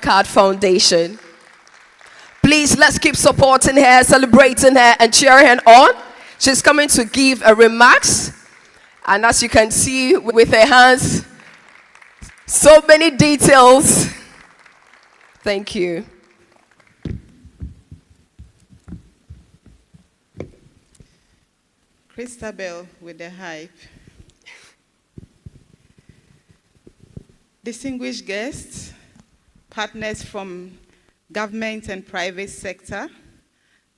Mastercard Foundation. Please, let's keep supporting her, celebrating her, and cheering her on. She's coming to give a remarks. And as you can see with her hands, so many details. Thank you. Christabel with the hype. Distinguished guests, partners from government and private sector,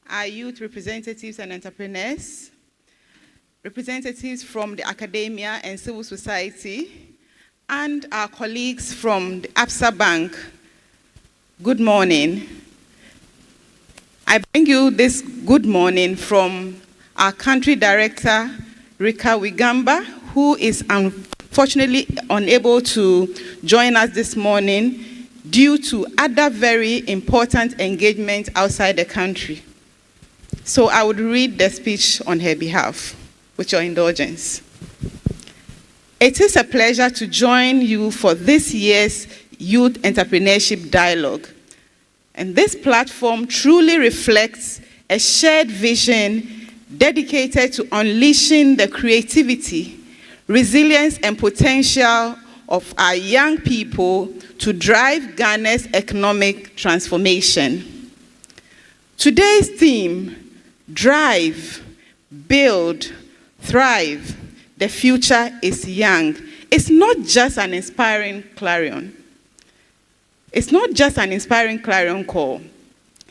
our youth representatives and entrepreneurs, representatives from the academia and civil society, and our colleagues from the Absa Bank, good morning. I bring you this good morning from our country director, Rika Wigamba, who is unfortunately unable to join us this morning due to other very important engagements outside the country. So I would read the speech on her behalf, with your indulgence. It is a pleasure to join you for this year's Youth Entrepreneurship Dialogue. And this platform truly reflects a shared vision dedicated to unleashing the creativity, resilience, and potential of our young people to drive Ghana's economic transformation. Today's theme, Drive, Build, Thrive, the future is young. It's not just an inspiring clarion. It's not just an inspiring clarion call.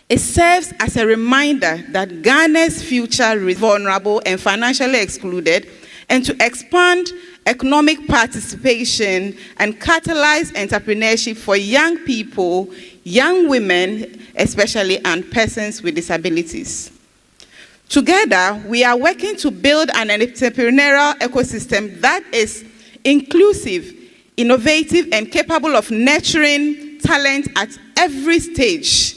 It serves as a reminder that Ghana's future is vulnerable and financially excluded, and to expand economic participation and catalyze entrepreneurship for young people, young women especially, and persons with disabilities. Together, we are working to build an entrepreneurial ecosystem that is inclusive, innovative, and capable of nurturing talent at every stage.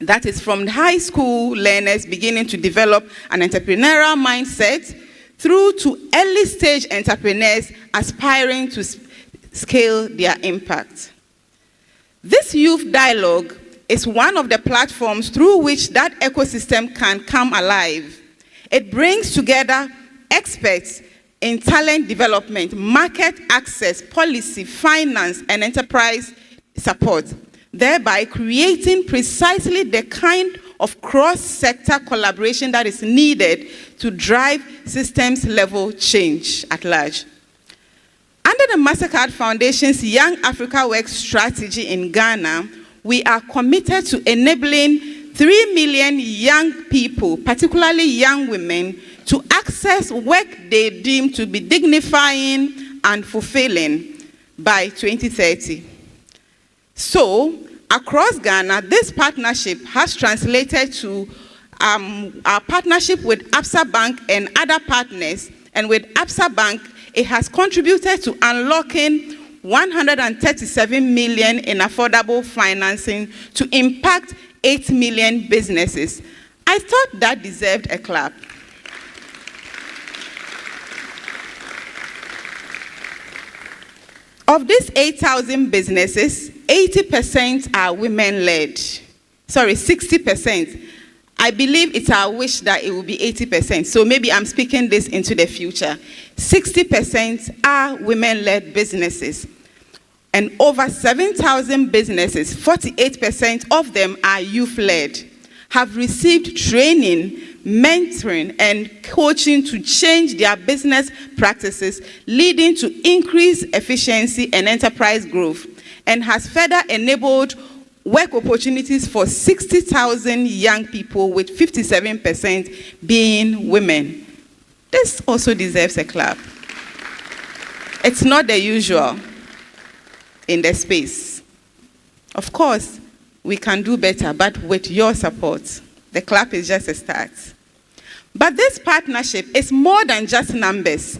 That is from high school learners beginning to develop an entrepreneurial mindset through to early stage entrepreneurs aspiring to scale their impact. This youth dialogue is one of the platforms through which that ecosystem can come alive. It brings together experts in talent development, market access, policy, finance, and enterprise support, thereby creating precisely the kind of cross-sector collaboration that is needed to drive systems-level change at large. Under the Mastercard Foundation's Young Africa Work strategy in Ghana, we are committed to enabling 3 million young people, particularly young women, to access work they deem to be dignifying and fulfilling by 2030. So, across Ghana, this partnership has translated to our partnership with Absa Bank and other partners, and with Absa Bank, it has contributed to unlocking 137 million in affordable financing to impact 8 million businesses. I thought that deserved a clap. Of these 8,000 businesses, 80% are women-led. Sorry, 60%. I believe it's our wish that it will be 80%. So maybe I'm speaking this into the future. 60% are women-led businesses. And over 7,000 businesses, 48% of them are youth-led, have received training, mentoring, and coaching to change their business practices, leading to increased efficiency and enterprise growth, and has further enabled work opportunities for 60,000 young people, with 57% being women. This also deserves a clap. It's not the usual in the space. Of course, we can do better, but with your support. The clap is just a start. But this partnership is more than just numbers.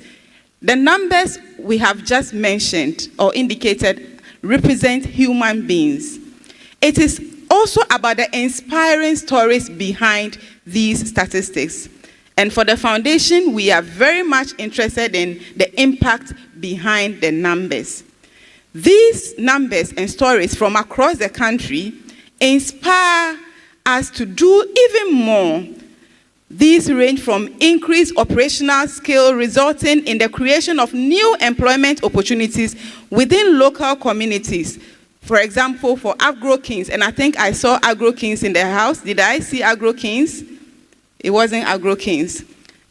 The numbers we have just mentioned or indicated represent human beings. It is also about the inspiring stories behind these statistics. And for the foundation, we are very much interested in the impact behind the numbers. These numbers and stories from across the country inspire us to do even more. These range from increased operational skill resulting in the creation of new employment opportunities within local communities. For example, for Agro Kings, and I think I saw Agro Kings in the house. Did I see Agro Kings? It wasn't Agro Kings.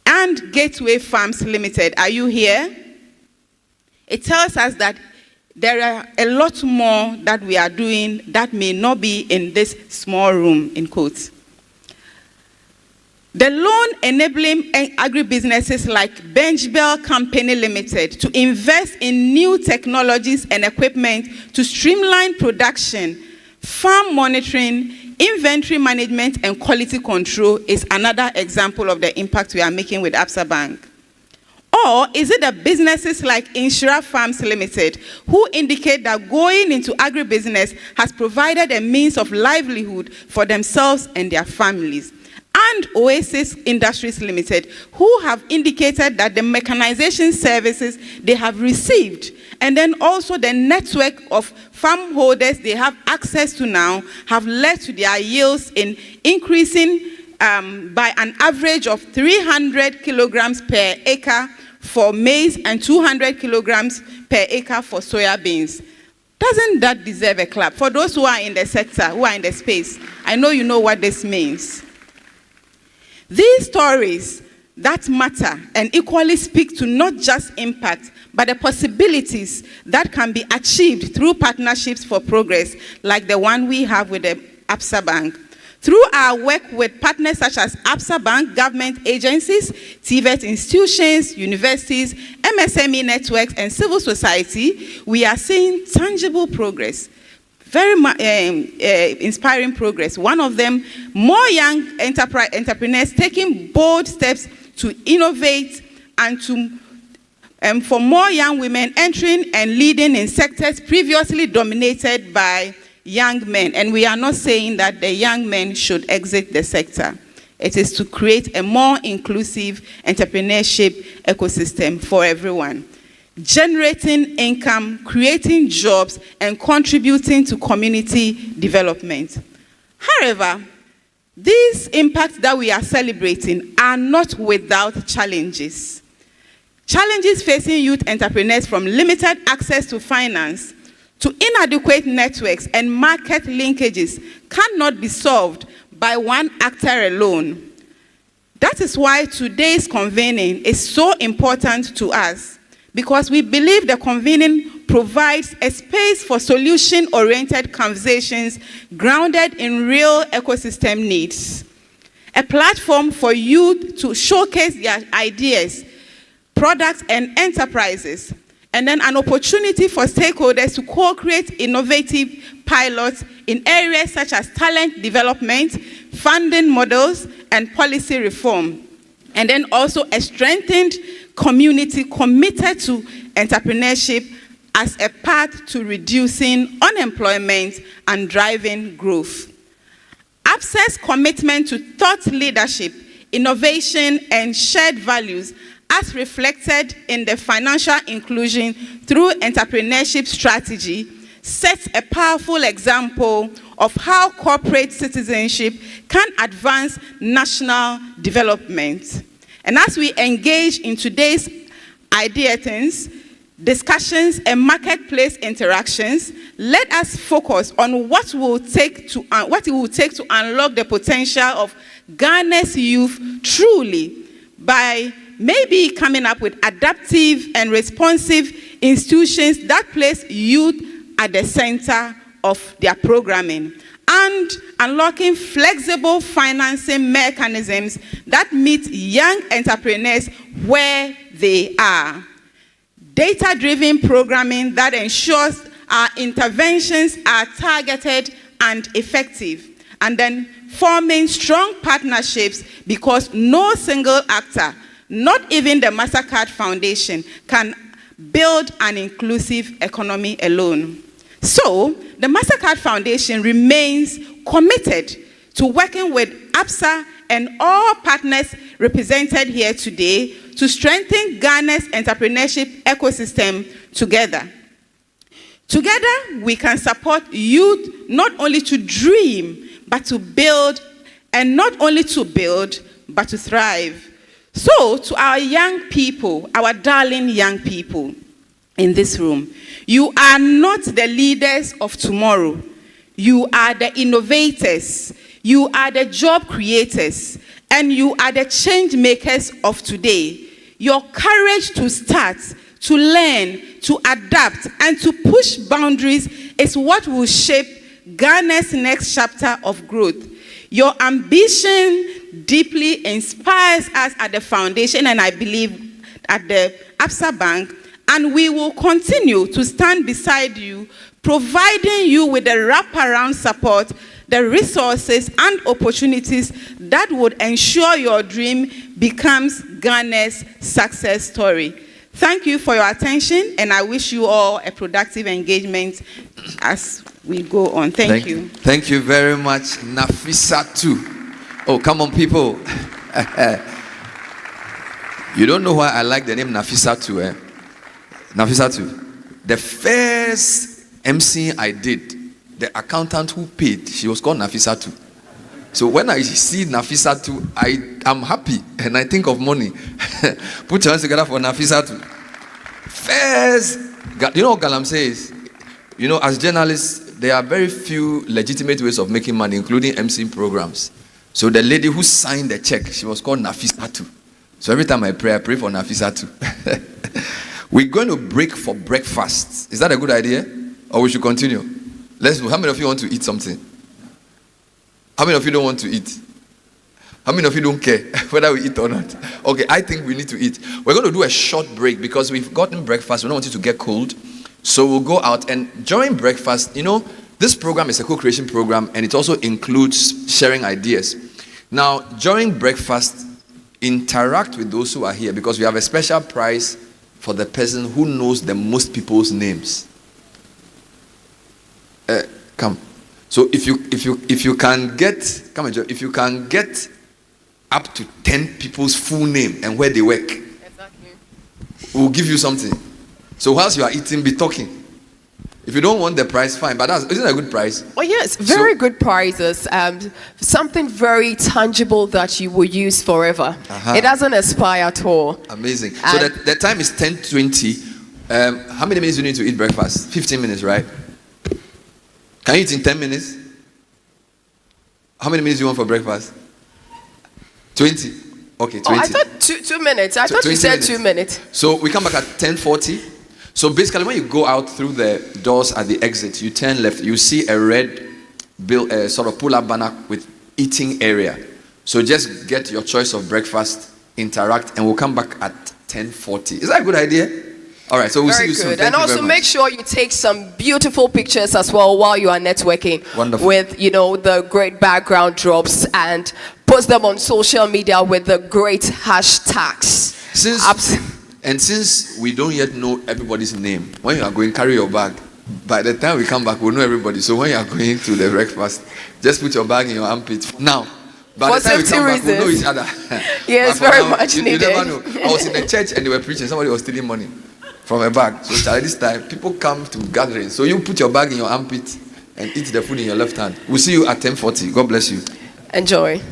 And Gateway Farms Limited. Are you here? It tells us that there are a lot more that we are doing that may not be in this small room, in quotes. The loan enabling agribusinesses like Benchbell Company Limited to invest in new technologies and equipment to streamline production, farm monitoring, inventory management, and quality control is another example of the impact we are making with Absa Bank. Or is it the businesses like Insura Farms Limited who indicate that going into agribusiness has provided a means of livelihood for themselves and their families? And Oasis Industries Limited, who have indicated that the mechanization services they have received, and then also the network of farm holders they have access to now, have led to their yields in increasing by an average of 300 kilograms per acre for maize and 200 kilograms per acre for soya beans. Doesn't that deserve a clap? For those who are in the sector, who are in the space, I know you know what this means. These stories that matter and equally speak to not just impact, but the possibilities that can be achieved through partnerships for progress, like the one we have with the Absa Bank. Through our work with partners such as Absa Bank, government agencies, TVET institutions, universities, MSME networks, and civil society, we are seeing tangible progress. Very inspiring progress. One of them, more young entrepreneurs taking bold steps to innovate and for more young women entering and leading in sectors previously dominated by young men. And we are not saying that the young men should exit the sector. It is to create a more inclusive entrepreneurship ecosystem for everyone, generating income, creating jobs, and contributing to community development. However, these impacts that we are celebrating are not without challenges. Challenges facing youth entrepreneurs, from limited access to finance to inadequate networks and market linkages, cannot be solved by one actor alone. That is why today's convening is so important to us, because we believe the convening provides a space for solution-oriented conversations grounded in real ecosystem needs, a platform for youth to showcase their ideas, products, and enterprises, and then an opportunity for stakeholders to co-create innovative pilots in areas such as talent development, funding models, and policy reform. And then also a strengthened community committed to entrepreneurship as a path to reducing unemployment and driving growth. Absa's commitment to thought leadership, innovation, and shared values, as reflected in the financial inclusion through entrepreneurship strategy, sets a powerful example of how corporate citizenship can advance national development. And as we engage in today's ideations, discussions, and marketplace interactions, let us focus on what it will take to unlock the potential of Ghana's youth truly, by maybe coming up with adaptive and responsive institutions that place youth at the center of their programming, and unlocking flexible financing mechanisms that meet young entrepreneurs where they are. Data-driven programming that ensures our interventions are targeted and effective. And then forming strong partnerships, because no single actor, not even the Mastercard Foundation, can build an inclusive economy alone. So, the Mastercard Foundation remains committed to working with Absa and all partners represented here today to strengthen Ghana's entrepreneurship ecosystem together. Together, we can support youth not only to dream, but to build, and not only to build, but to thrive. So, to our young people, our darling young people in this room, you are not the leaders of tomorrow. You are the innovators. You are the job creators. And you are the change makers of today. Your courage to start, to learn, to adapt, and to push boundaries is what will shape Ghana's next chapter of growth. Your ambition deeply inspires us at the foundation, and I believe at the Absa Bank, and we will continue to stand beside you, providing you with the wraparound support, the resources and opportunities that would ensure your dream becomes Ghana's success story. Thank you for your attention, and I wish you all a productive engagement as we go on. Thank you. Thank you very much, Nafisatu. Oh, come on, people. You don't know why I like the name Nafisatu, eh? Nafisatu. The first MC I did, the accountant who paid, she was called Nafisatu. So when I see Nafisatu, I'm happy and I think of money. Put your hands together for Nafisatu. First, you know what Galam says? You know, as journalists, there are very few legitimate ways of making money, including MC programs. So the lady who signed the check, she was called Nafisatu. So every time I pray for Nafisatu. We're going to break for breakfast. Is that a good idea? Or we should continue? Let's do. How many of you want to eat something? How many of you don't want to eat? How many of you don't care whether we eat or not? Okay, I think we need to eat. We're going to do a short break because we've gotten breakfast. We don't want it to get cold. So we'll go out, and during breakfast, you know, this program is a co-creation program, and it also includes sharing ideas. Now, during breakfast, interact with those who are here because we have a special prize for the person who knows the most people's names. Come. So if you can get, come on, Joe, if you can get up to 10 people's full name and where they work, exactly, we'll give you something. So whilst you are eating, be talking. If you don't want the prize, fine. But isn't it a good prize? Oh yes, very good prizes. Something very tangible that you will use forever. It doesn't expire at all. Amazing. So the time is 10:20. How many minutes do you need to eat breakfast? 15 minutes, right? Can you eat in 10 minutes? How many minutes do you want for breakfast? 20. Okay, 20. Oh, I thought 2 minutes. I thought you said minutes. 2 minutes. So we come back at 10:40. So basically, when you go out through the doors at the exit, you turn left. You see a red sort of pull-up banner with eating area. So just get your choice of breakfast, interact, and we'll come back at 10:40. Is that a good idea? All right, so we'll see you soon. And also make sure you take some beautiful pictures as well while you are networking. Wonderful. With, you know, the great background drops, and post them on social media with the great hashtags. Since we don't yet know everybody's name, when you are going, carry your bag. By the time we come back, we'll know everybody. So when you are going to the breakfast, just put your bag in your armpit. Now, by the time we come back, we'll know each other. Yes, very much needed. You never know. I was in the church and they were preaching. Somebody was stealing money from a bag. So at this time, people come to gatherings. So you put your bag in your armpit and eat the food in your left hand. We'll see you at 10:40. God bless you. Enjoy.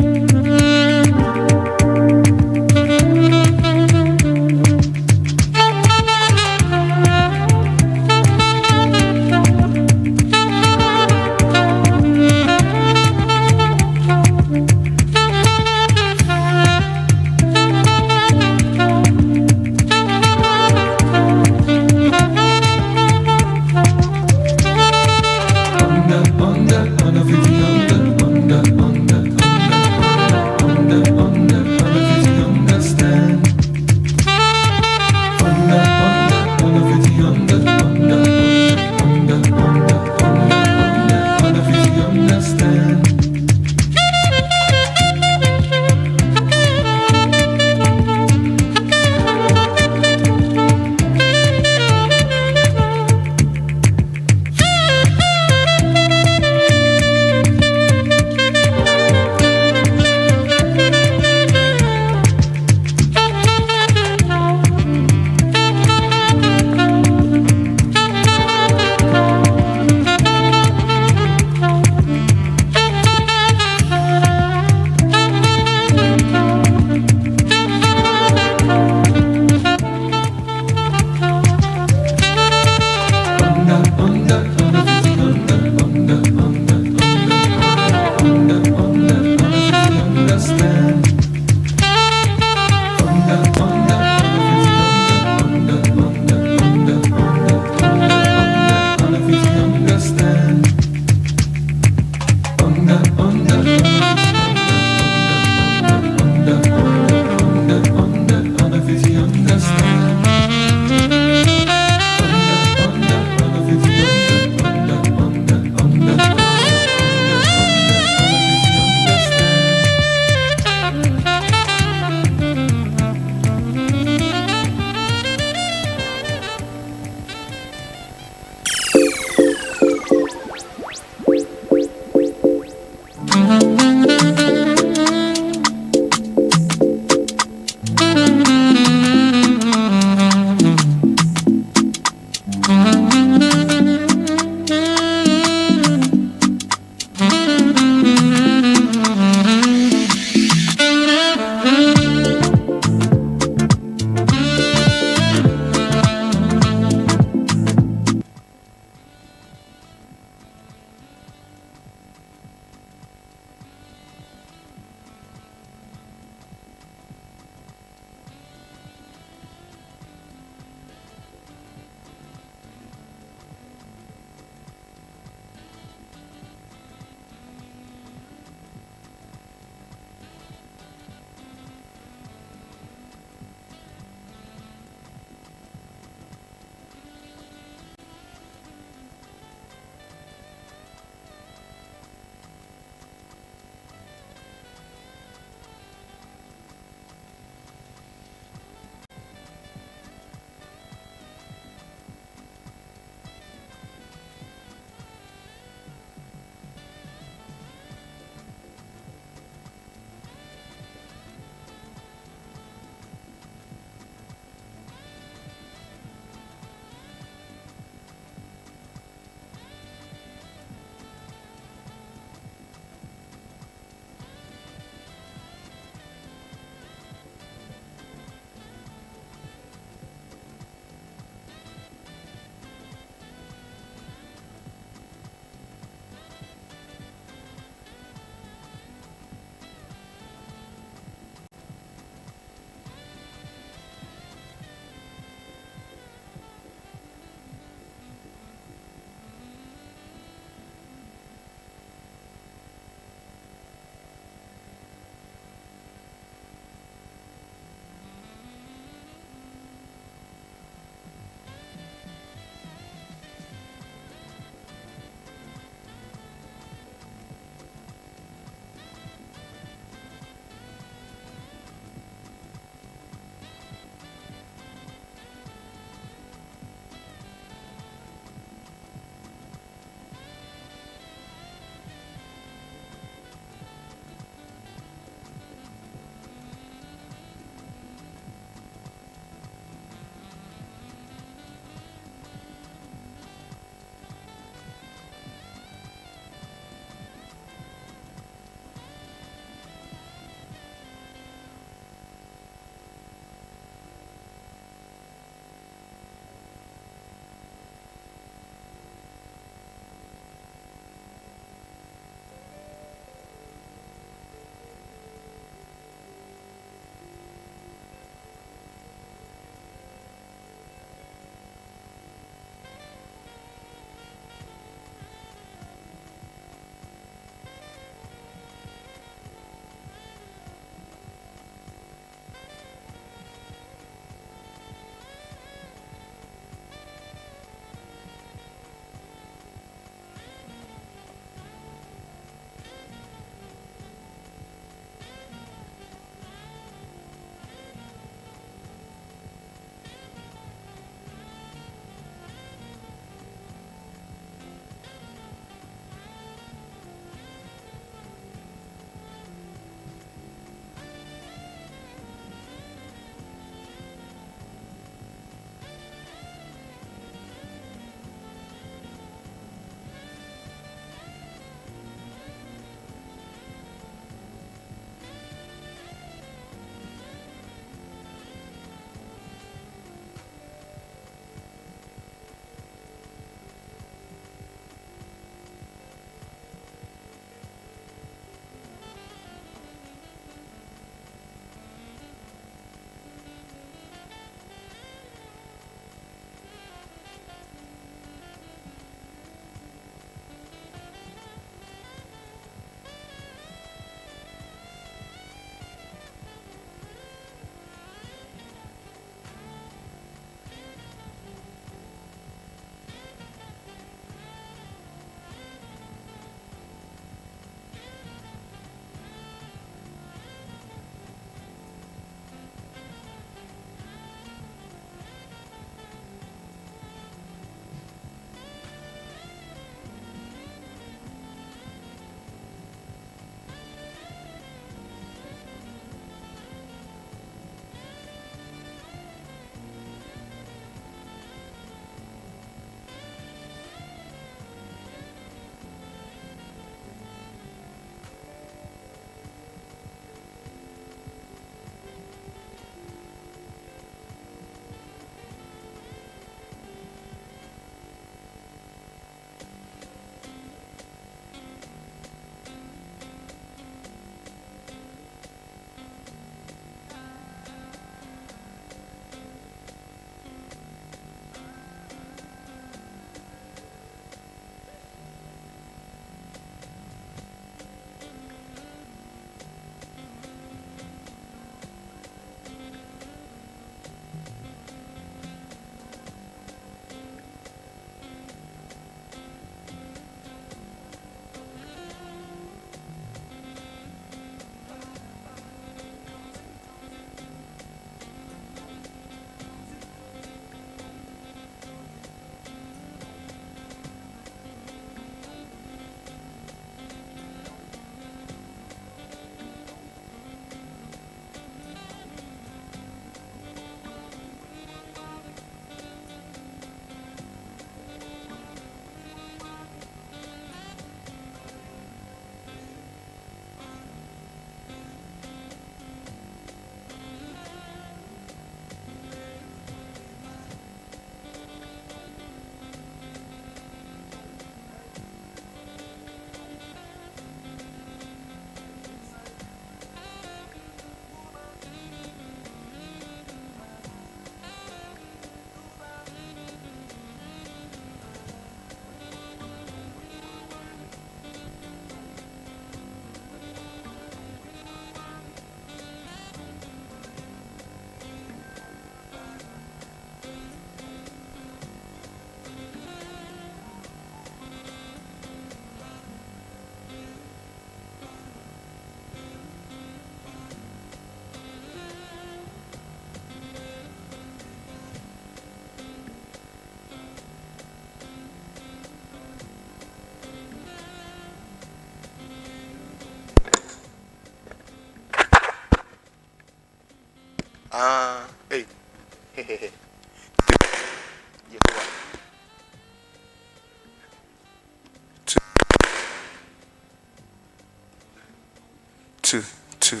two, two.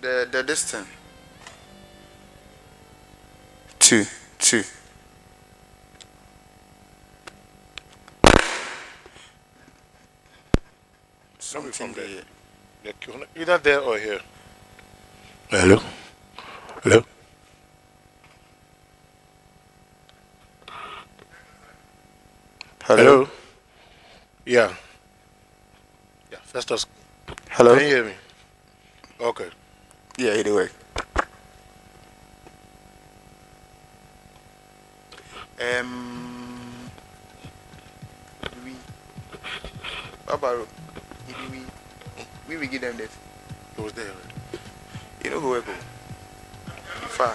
The distance. Two, two. Something Something from there. the corner, either there or here. Hello? Hello? Hello? Yeah. Yeah, Festus, Hello? can you hear me? Okay. Yeah, it work. We Barbaro, we will give them this. It was there. You know who work? Far.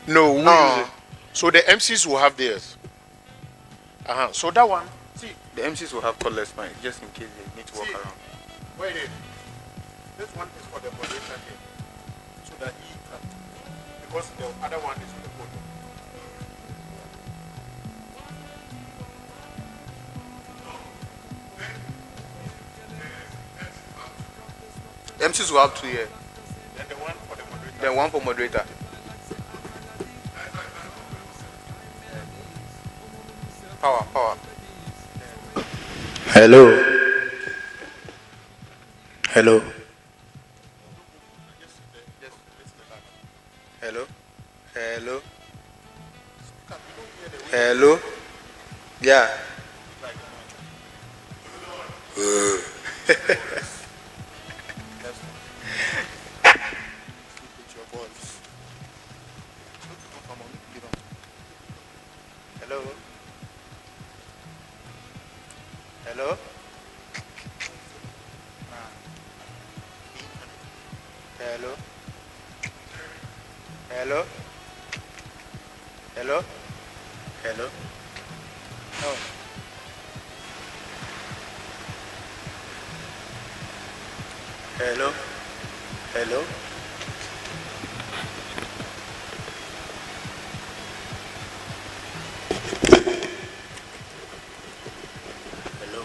No, Who no. use it? So the MCs will have theirs. So that one, see, The MCs will have cordless mic just in case they need to walk See. around. wait it. This one is for the moderator here. So that he can, because the other one is for the podium. The MCs will have two here. Then the one for the moderator. Then one for moderator. Power. Hello. Hello. Hello. Yeah. Hello. Hello. Hello. Hello. Hello. Hello. No. Hello. Hello. Hello.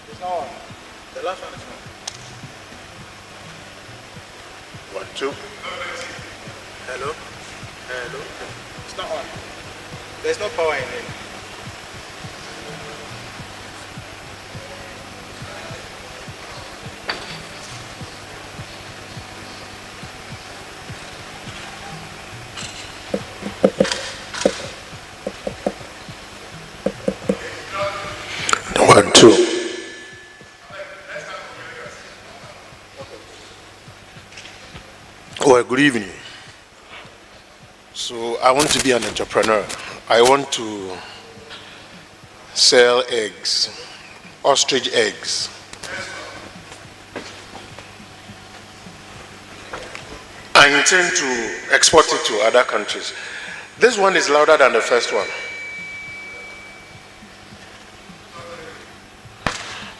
It's not on. The last one is on. 1, 2. Hello. Hello. It's not on. There's no power in it. One, two. Well, good evening. So I want to be an entrepreneur. I want to sell eggs, ostrich eggs. I intend to export it to other countries. This one is louder than the first one.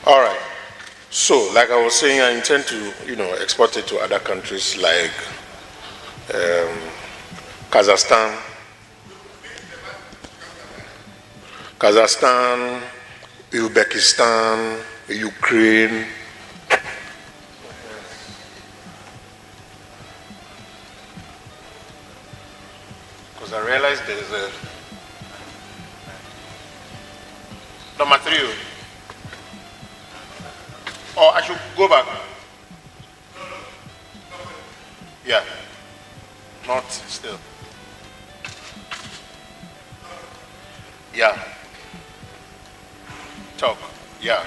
All right. So, like I was saying, I intend to, export it to other countries like Kazakhstan, Uzbekistan, Ukraine. Because I realized there is a number 3. Or I should go back. Yeah. Not still. Yeah. Talk. Yeah.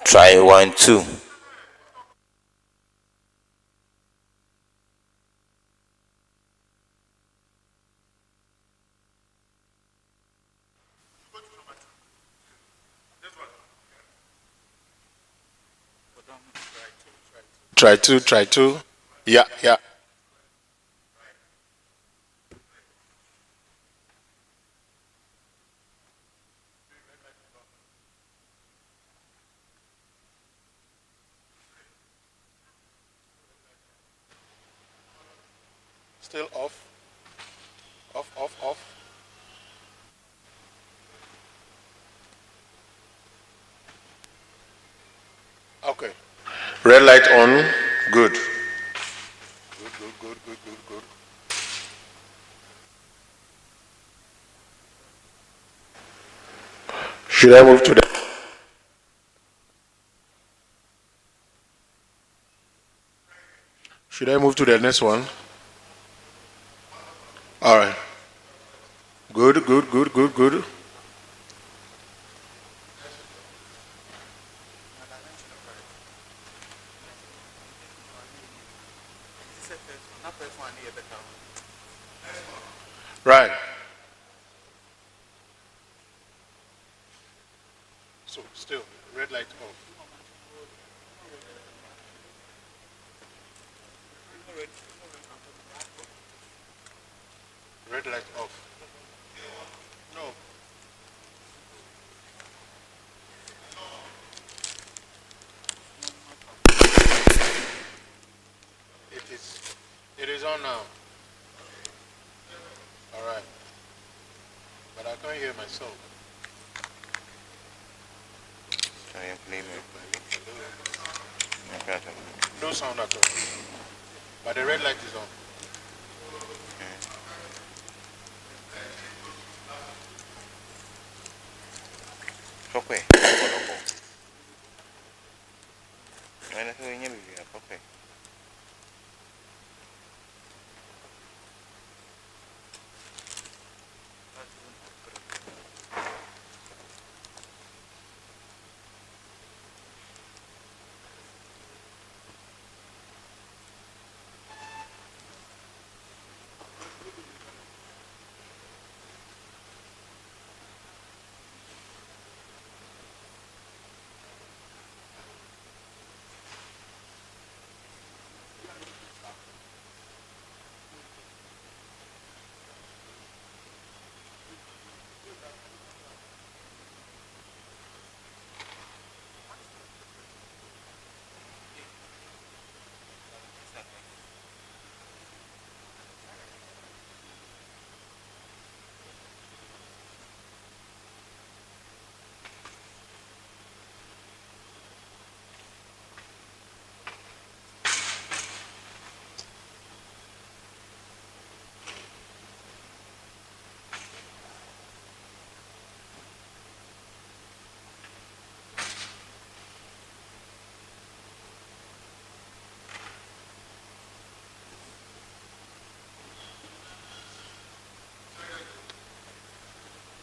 Try 1, 2. Try two, try two. Yeah, yeah. Still off. Off, off, off. Okay. Red light on. Good. Good, good, good, good, good, good. Should I move to the... Should I move to the next one? All right. Good, good, good, good, good. Right. So, still, red light off. Red light off. No. It is on now. All right. But I can't hear myself. Can you play me? No sound at all. But the red light is on. Okay. Okay.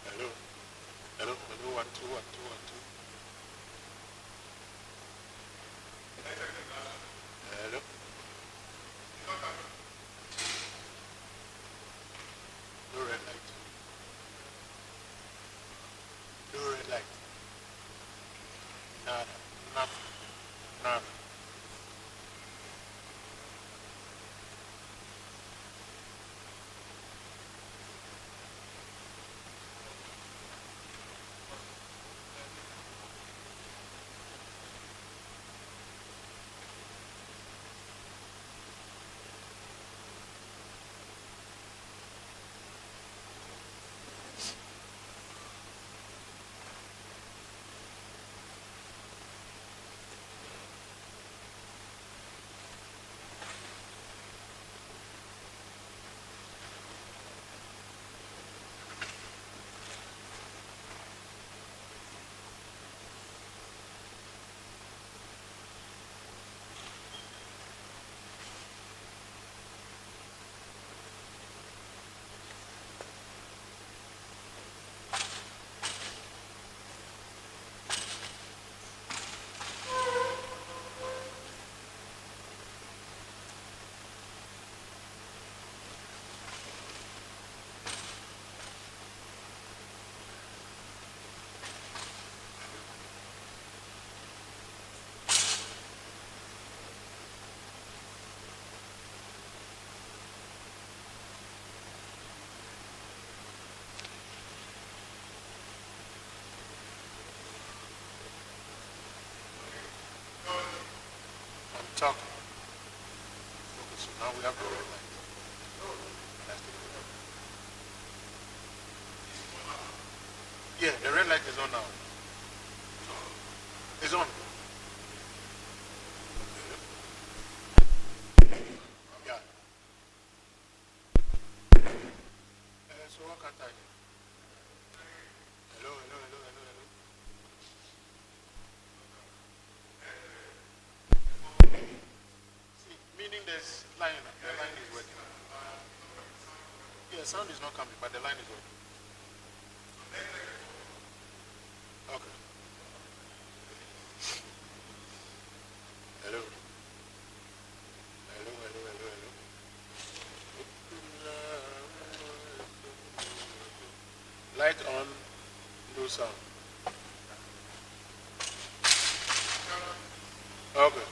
Hello. Hello. Hello. 1, 2, 1, 2, 1, 2. Hello. No red light. No red light. Nada. Nothing. Nada. can't I hear? Hello, hello, hello, hello, hello. See, meaning there's line. The line is working. Yeah, sound is not coming, but the line is working. Okay. Hello. Hello, hello, hello, hello. Light on, no sound. Okay.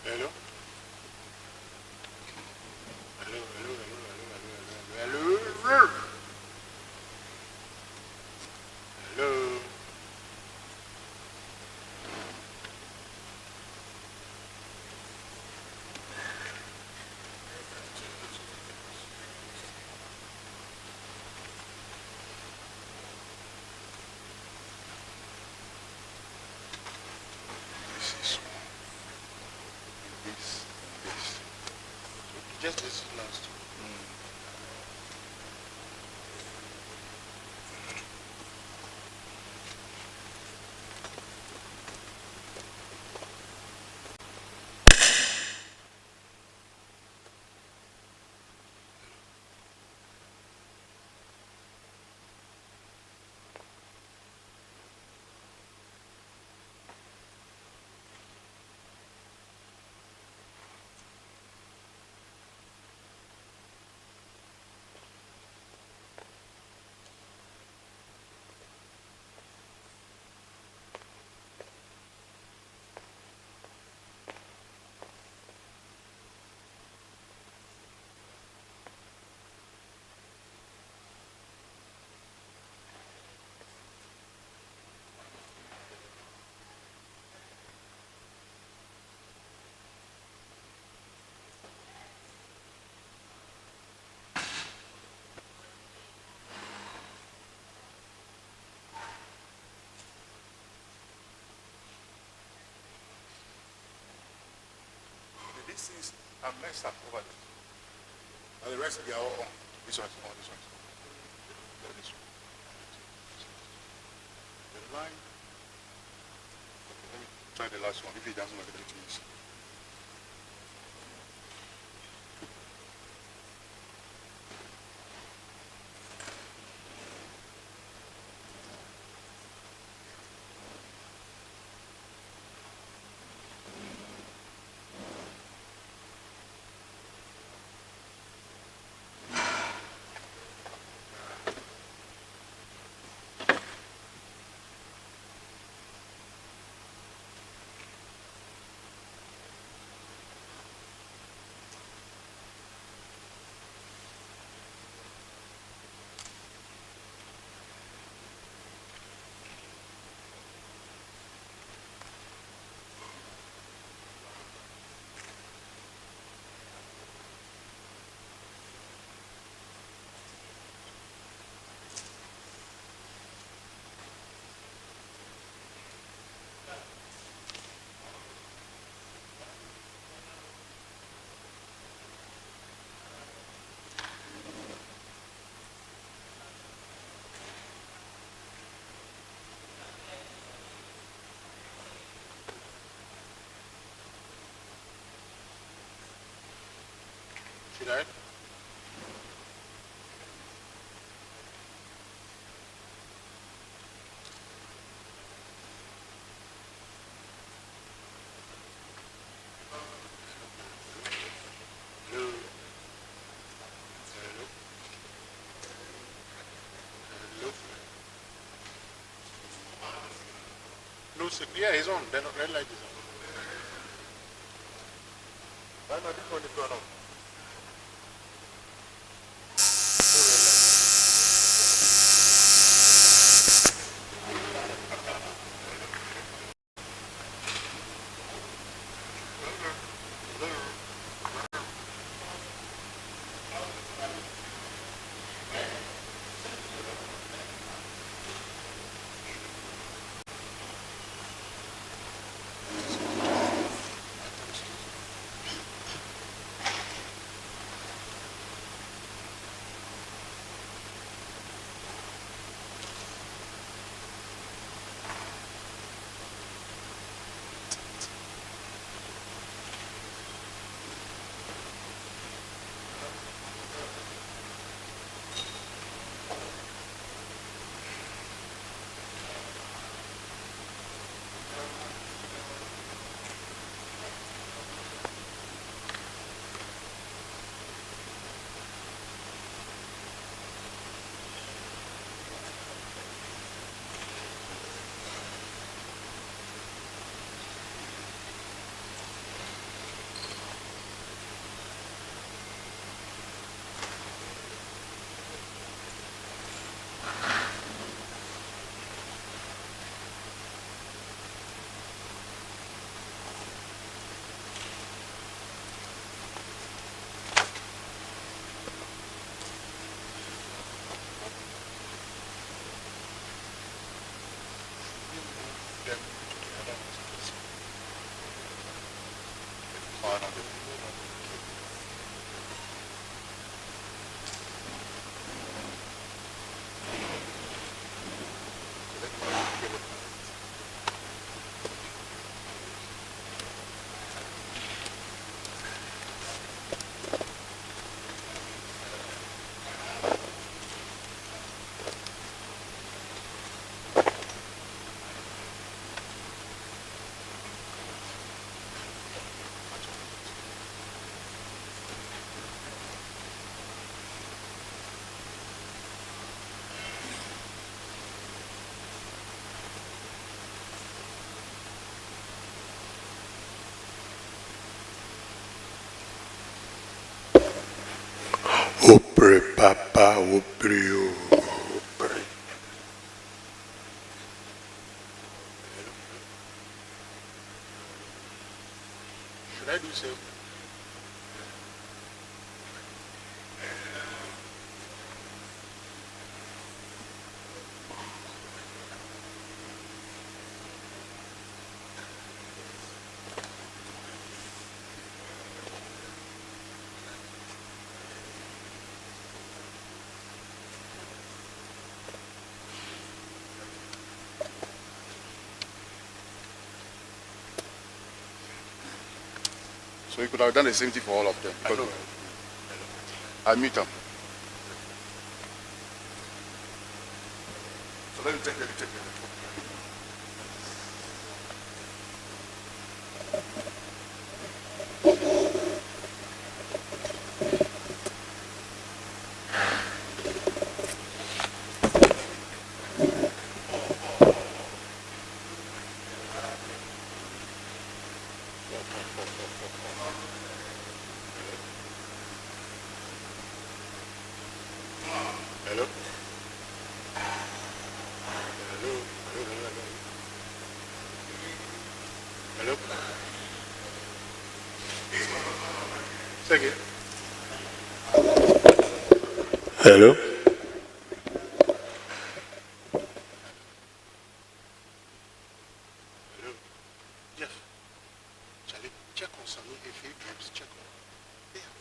Hello? Hello, hello, hello, hello, hello, hello, hello. Hello. This. Just this last. These things are messed up over there. And the rest, they are all on. This one's on, this one's on. This one. The line. Let me try the last one. If it doesn't work, then it means. Should I? Hello. Hello. Hello. No, sir. Yeah, he's on. The red light is on. Why not this one is on? Opre papa, opre yo, opre. Should I do so? So you could have done the same thing for all of them. I meet them. So let me check it. Hello? Hello? Say again. Hello? Hello? Jeff. Charlie, check on some if it drops, check on. There.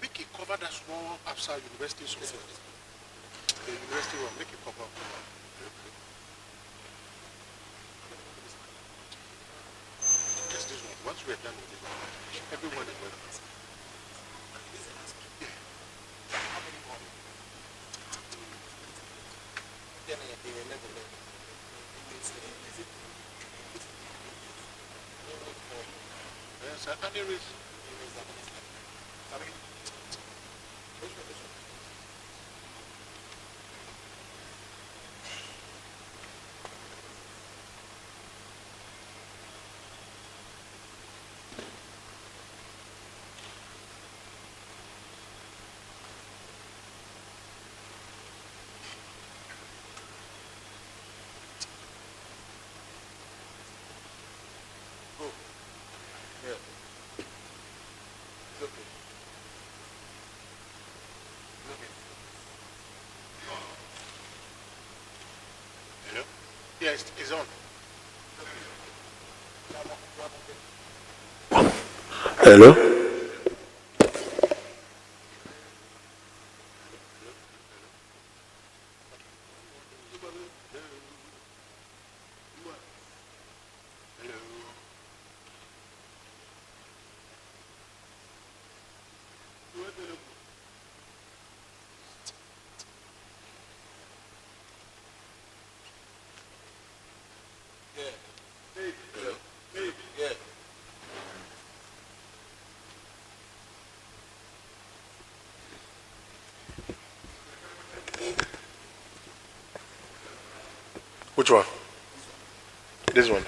Make it cover that small Absa University school. The university will make it cover. Just this one. Once we are done with it, everyone is welcome. Yes, and there is. Yeah, it's on. Hello? Which one? This one.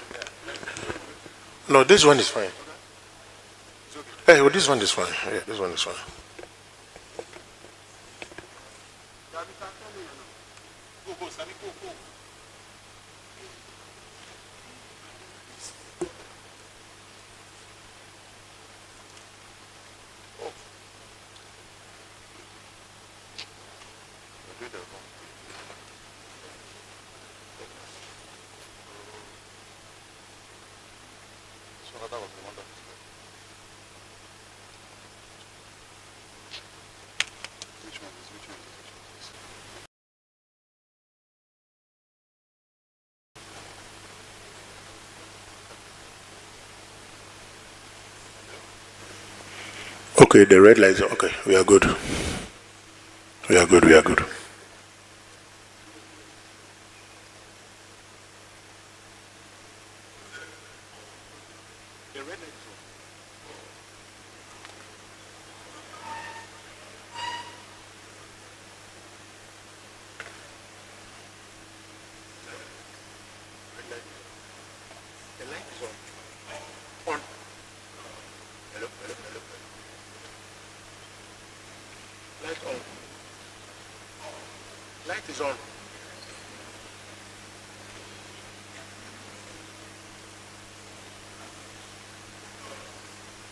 No, this one is fine. Hey, well, this one is fine. Yeah, this one is fine. Okay, the red lights. Okay, we are good. We are good. We are good. Light is on.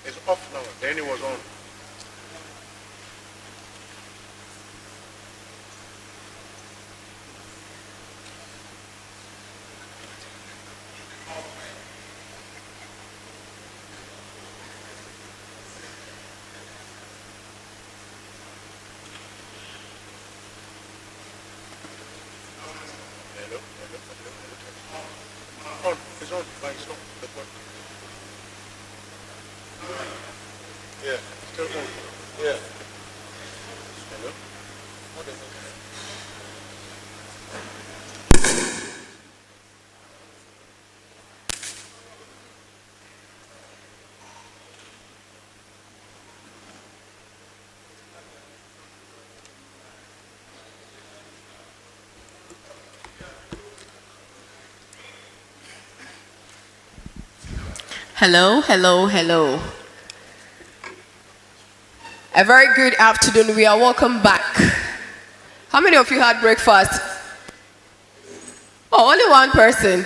It's off now. Then it was on. On. It's on. But it's not. The point. Yeah. Still on. Yeah. Hello? What is it? Hello, hello, hello. A very good afternoon. We are welcome back. How many of you had breakfast? Oh, only one person.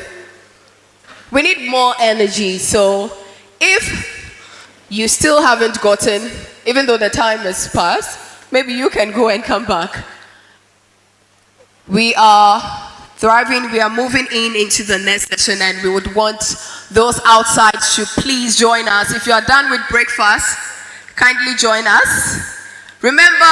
We need more energy. So if you still haven't gotten, even though the time has passed, maybe you can go and come back. We are thriving. We are moving into the next session, and we would want those outside to please join us. If you are done with breakfast, kindly join us. Remember,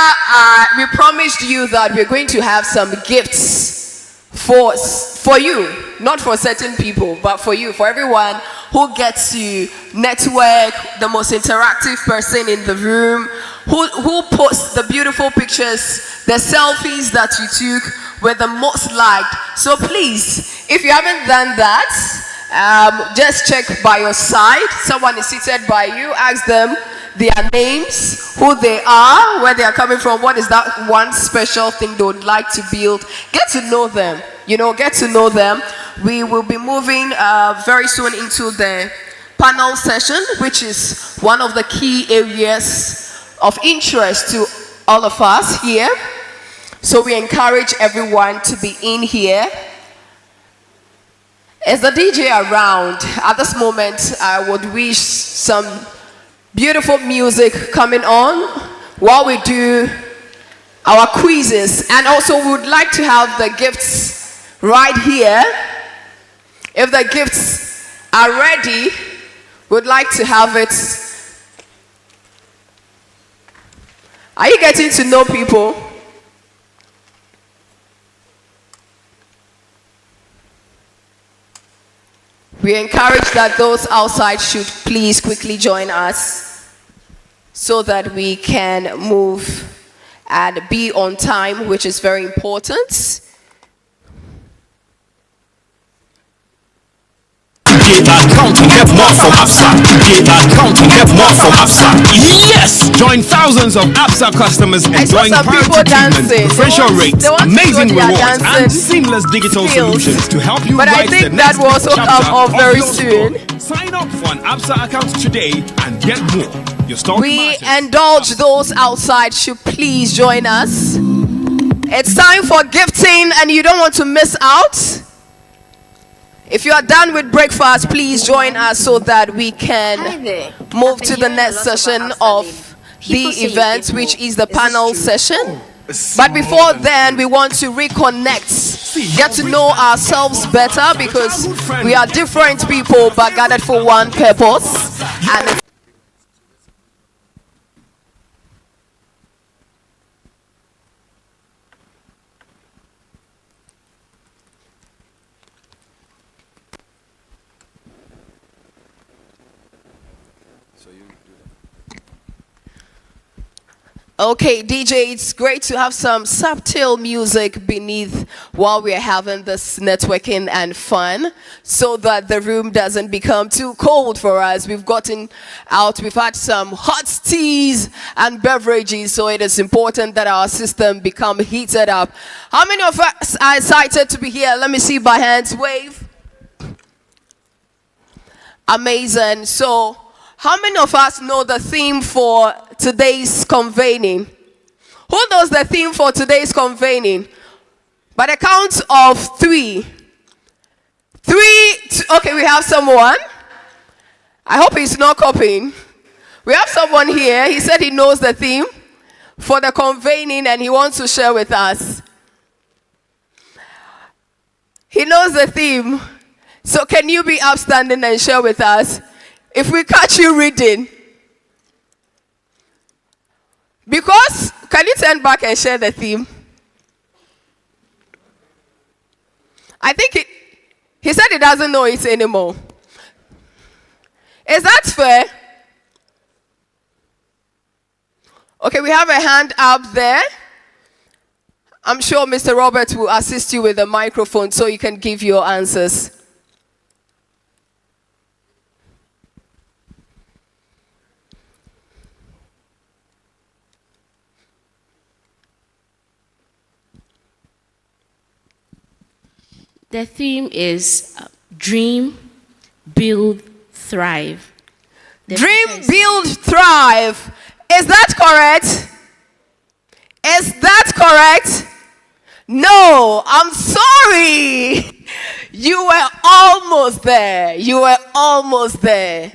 we promised you that we're going to have some gifts for you, not for certain people, but for you, for everyone who gets to network, the most interactive person in the room, who posts the beautiful pictures, the selfies that you took were the most liked. So please, if you haven't done that, just check by your side. Someone is seated by you, ask them their names, who they are, where they are coming from, what is that one special thing they would like to build. Get to know them, get to know them. We will be moving very soon into the panel session, which is one of the key areas of interest to all of us here. So we encourage everyone to be in here. Is the DJ around? At this moment, I would wish some beautiful music coming on while we do our quizzes. And also we would like to have the gifts right here. If the gifts are ready, we'd like to have it. Are you getting to know people? We encourage that those outside should please quickly join us so that we can move and be on time, which is very important. Get account and get more from Absa. Get account and get more from Absa. Yes! Join thousands of Absa customers enjoying priority treatment, preferential rates, amazing rewards, and seamless digital solutions to help you write the next chapter of your story. Sign up for an Absa account today and get more. Your story We matters. indulge those outside should please join us. It's time for gifting and you don't want to miss out. If you are done with breakfast, please join us so that we can move to the next session of the event, which is the panel session. But before then, we want to reconnect, get to know ourselves better, because we are different people but gathered for one purpose. And okay, DJ, it's great to have some subtle music beneath while we're having this networking and fun so that the room doesn't become too cold for us. We've gotten out, we've had some hot teas and beverages, so it is important that our system become heated up. How many of us are excited to be here? Let me see by hands, wave. Amazing. So, how many of us know the theme for today's convening? Who knows the theme for today's convening? By the count of three. Okay, we have someone. I hope he's not copying. We have someone here. He said he knows the theme for the convening and he wants to share with us. He knows the theme. So can you be upstanding and share with us? If we catch you reading, because, can you turn back and share the theme? I think he said he doesn't know it anymore. Is that fair? Okay, we have a hand up there. I'm sure Mr. Robert will assist you with the microphone so you can give your answers. The theme is Dream, Build, Thrive. Dream, build, thrive. Is that correct? Is that correct? No, I'm sorry. You were almost there. You were almost there.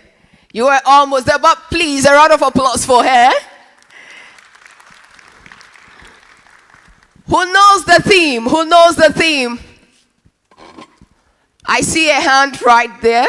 You were almost there. But please, a round of applause for her. Who knows the theme? Who knows the theme? I see a hand right there.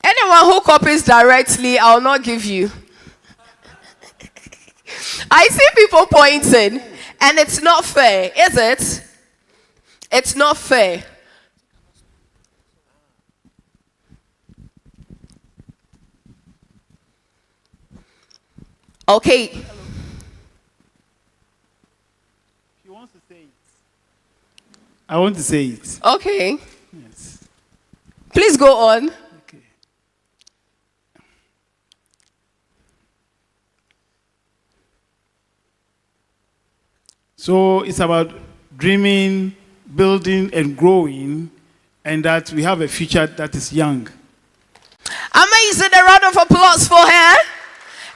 Anyone Anyone who copies directly, I'll not give you. I see people pointing, and it's not fair, is it? It's not fair. Okay. He wants to say it. I want to say it. Okay. Yes. Please go on. Okay. So it's about dreaming, building, and growing, and that we have a future that is young. Amazing. A round of applause for her.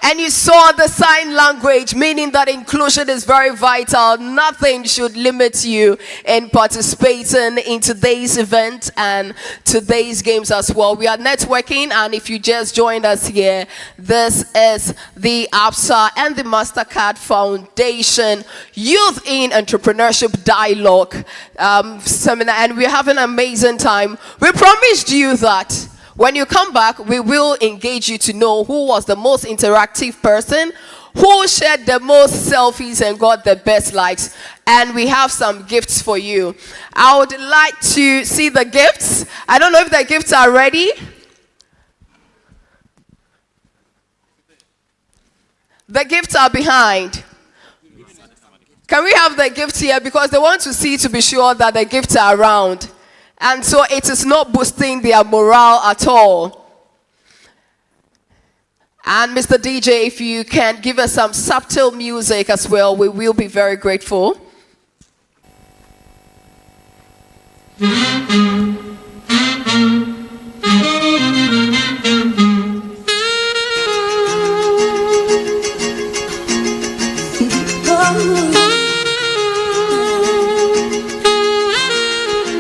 And you saw the sign language, meaning that inclusion is very vital. Nothing should limit you in participating in today's event and today's games as well. We are networking, and if you just joined us here, this is the Absa and the Mastercard Foundation Youth in Entrepreneurship Dialogue seminar, and we're having an amazing time. We promised you that when you come back, we will engage you to know who was the most interactive person, who shared the most selfies and got the best likes. And we have some gifts for you. I would like to see the gifts. I don't know if the gifts are ready. The gifts are behind. Can we have the gifts here? Because they want to see to be sure that the gifts are around. And so it is not boosting their morale at all. And Mr. DJ, if you can give us some subtle music as well, we will be very grateful.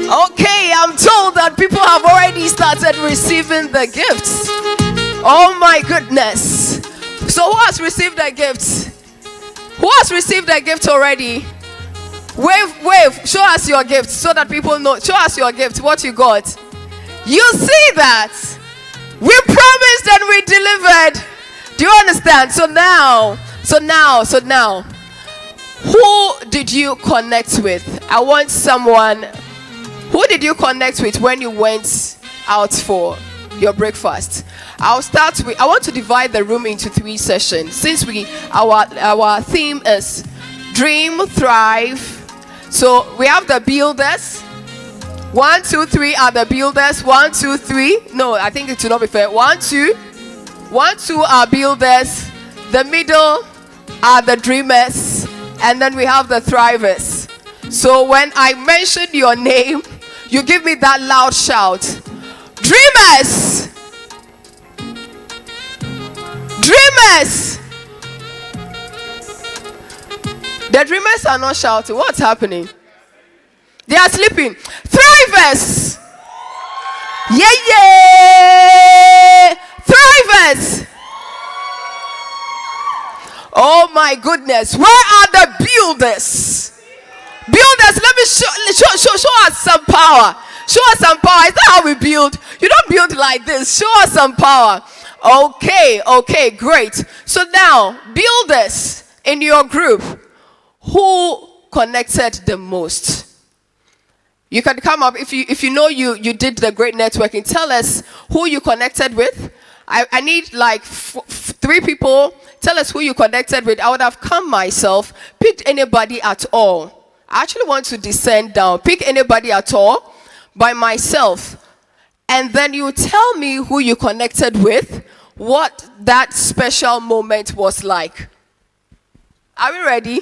Okay, I'm told that people have already started receiving the gifts. Oh my goodness. So who has received the gifts? Who has received the gift already? Wave. Show us your gift so that people know. Show us your gift, what you got. You see that? We promised and we delivered. Do you understand? So now, who did you connect with? I want someone. Who did you connect with when you went out for your breakfast? I want to divide the room into 3 sessions. Since our theme is Dream, Thrive. So we have the builders. 1, 2, 3 are the builders. 1, 2, 3. No, I think it should not be fair. 1, 2. 1, 2 are builders. The middle are the dreamers. And then we have the thrivers. So when I mention your name, you give me that loud shout. Dreamers! Dreamers! The dreamers are not shouting. What's happening? They are sleeping. Thrivers! Yeah! Thrivers! Oh my goodness. Where are the builders? Builders, let me show us some power. Show us some power. Is that how we build? You don't build like this. Show us some power. Okay, great. So now, builders in your group, who connected the most? You can come up if you know you did the great networking. Tell us who you connected with. I need like 3 people. Tell us who you connected with. I would have come myself, picked anybody at all. I actually want to descend down, pick anybody at all by myself. And then you tell me who you connected with, what that special moment was like. Are we ready?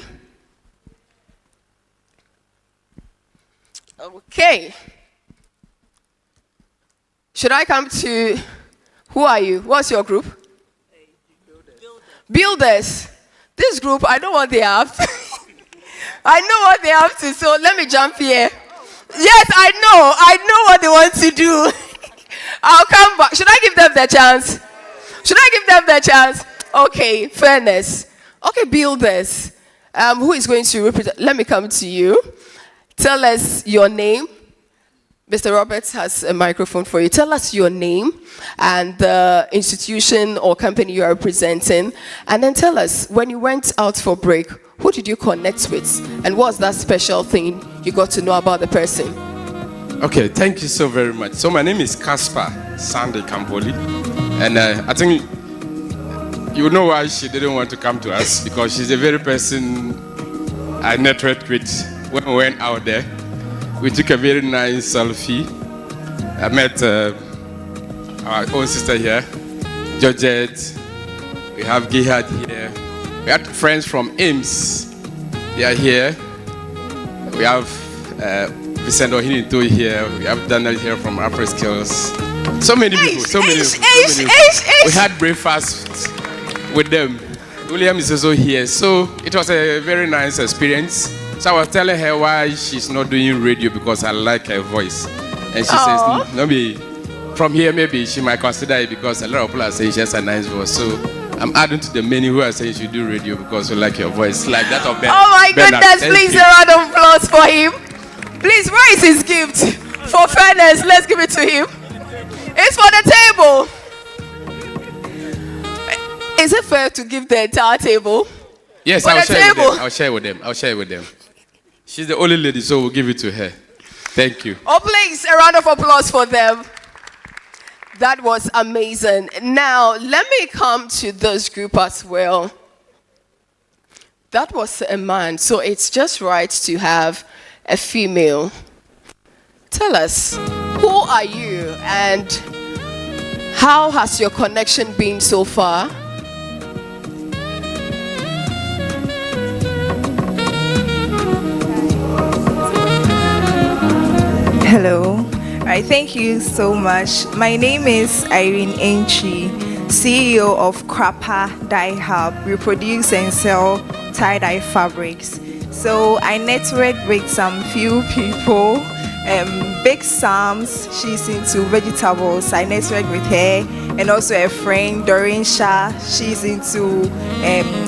Okay. Should I come to, who are you? What's your group? Builders. This group, I know what they have. I know what they have to, so let me jump here. Yes, I know what they want to do. I'll come back. Should I give them the chance? Okay, fairness. Okay, builders. Who is going to represent? Let me come to you. Tell us your name. Mr. Roberts has a microphone for you. Tell us your name and the institution or company you are representing. And then tell us, when you went out for break, who did you connect with? And what's that special thing you got to know about the person? Okay, thank you so very much. So my name is Caspar Sandy Campoli. And I think you know why she didn't want to come to us, because she's the very person I networked with when we went out there. We took a very nice selfie. I met our own sister here, Georgette. We have Gihad here. We had friends from IMS. They are here. We have Vicente Ohinito here. We have Daniel here from Afro Skills. So many people. We had breakfast with them. William is also here. So it was a very nice experience. So I was telling her why she's not doing radio, because I like her voice. And she says, maybe from here, maybe she might consider it, because a lot of people are saying she has a nice voice. So I'm adding to the many who are saying she do radio because we like your voice, like that of Ben. Oh my goodness, please a round of applause for him. Please, where is his gift? For fairness, let's give it to him. It's for the table. Is it fair to give the entire table? Yes, I'll share with them. She's the only lady, so we'll give it to her. Thank you. Oh, please, a round of applause for them. That was amazing. Now, let me come to this group as well. That was a man, so it's just right to have a female. Tell us, who are you and how has your connection been so far? Hello. All right, thank you so much. My name is Irene Enchi, CEO of Krapa Dye Hub. We produce and sell tie-dye fabrics. So I networked with some few people. Big Sam's, she's into vegetables. I networked with her, and also a friend, Doreen Shah. She's into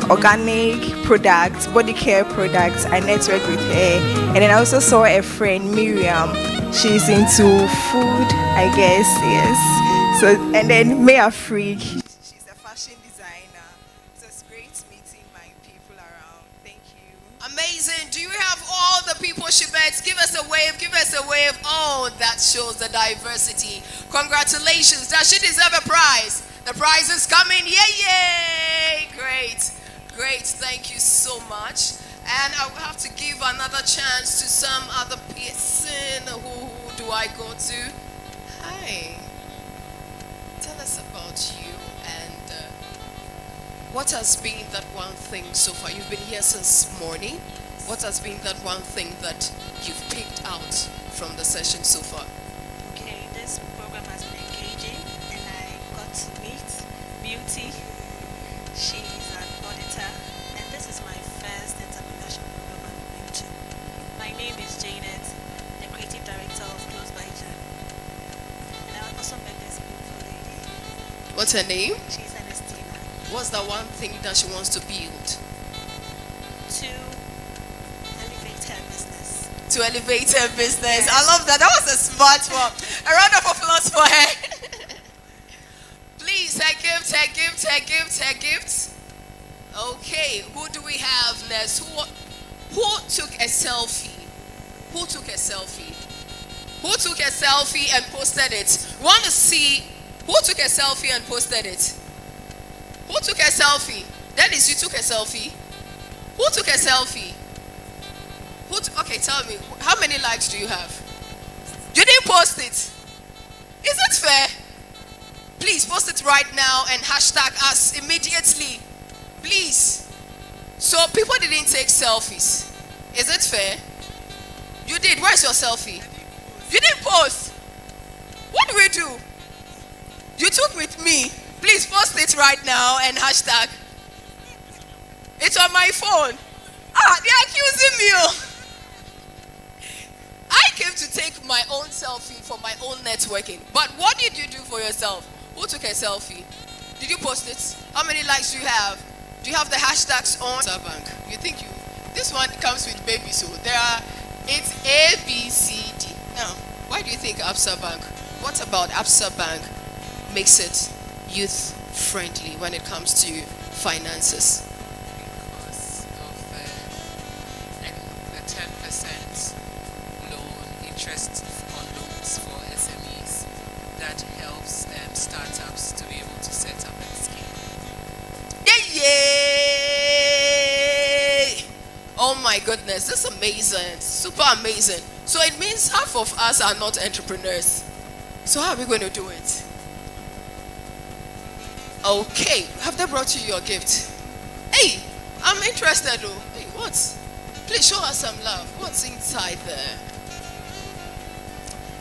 organic products, body care products. I networked with her, and then I also saw a friend, Miriam. She's into food, I guess, yes. So, and then Maya Freak. She's a fashion designer. So it's great meeting my people around. Thank you. Amazing. Do you have all the people she met? Give us a wave, give us a wave. Oh, that shows the diversity. Congratulations. Does she deserve a prize? The prize is coming. Yay! Great. Great. Thank you so much. And I will have to give another chance to some other person. Who do I go to? Hi. Tell us about you and what has been that one thing so far? You've been here since morning. What has been that one thing that you've picked out from the session so far? Okay, this program has been engaging and I got to meet Beauty. She's an auditor and this is my first entrepreneurship program I've been to. My name is Janet, the creative director of Close by Jam. And I also met this beautiful lady. What's her name? She's Ernestina. What's the one thing that she wants to build? To elevate her business. To elevate her business. Yes. I love that. That was a smart one. A round of applause for her. Please, her gift, her gift, her gift, her gift. Okay, who do we have next? Who took a selfie? Who took a selfie? Who took a selfie and posted it? Want to see who took a selfie and posted it? Who took a selfie? Dennis, you took a selfie. Who took a selfie? Okay, tell me, how many likes do you have? You didn't post it. Is it fair? Please post it right now and hashtag us immediately. Please. So people didn't take selfies. Is it fair? You did. Where's your selfie? You didn't post. What do we do? You took with me. Please post it right now and hashtag. It's on my phone. They're accusing me. I came to take my own selfie for my own networking. But what did you do for yourself? Who took a selfie? Did you post it? How many likes do you have? Do you have the hashtags on Bank? You think this one comes with baby, so it's A, B, C, D. Now, why do you think Absa Bank? What about Absa Bank makes it youth friendly when it comes to finances? Because of the 10% loan interest on loans for SMEs that helps startups to be able to set up and scale. Yay! Oh my goodness, this is amazing, super amazing. So it means half of us are not entrepreneurs. So how are we going to do it? Okay, have they brought you your gift? Hey, I'm interested though. Hey, what? Please show us some love. What's inside there?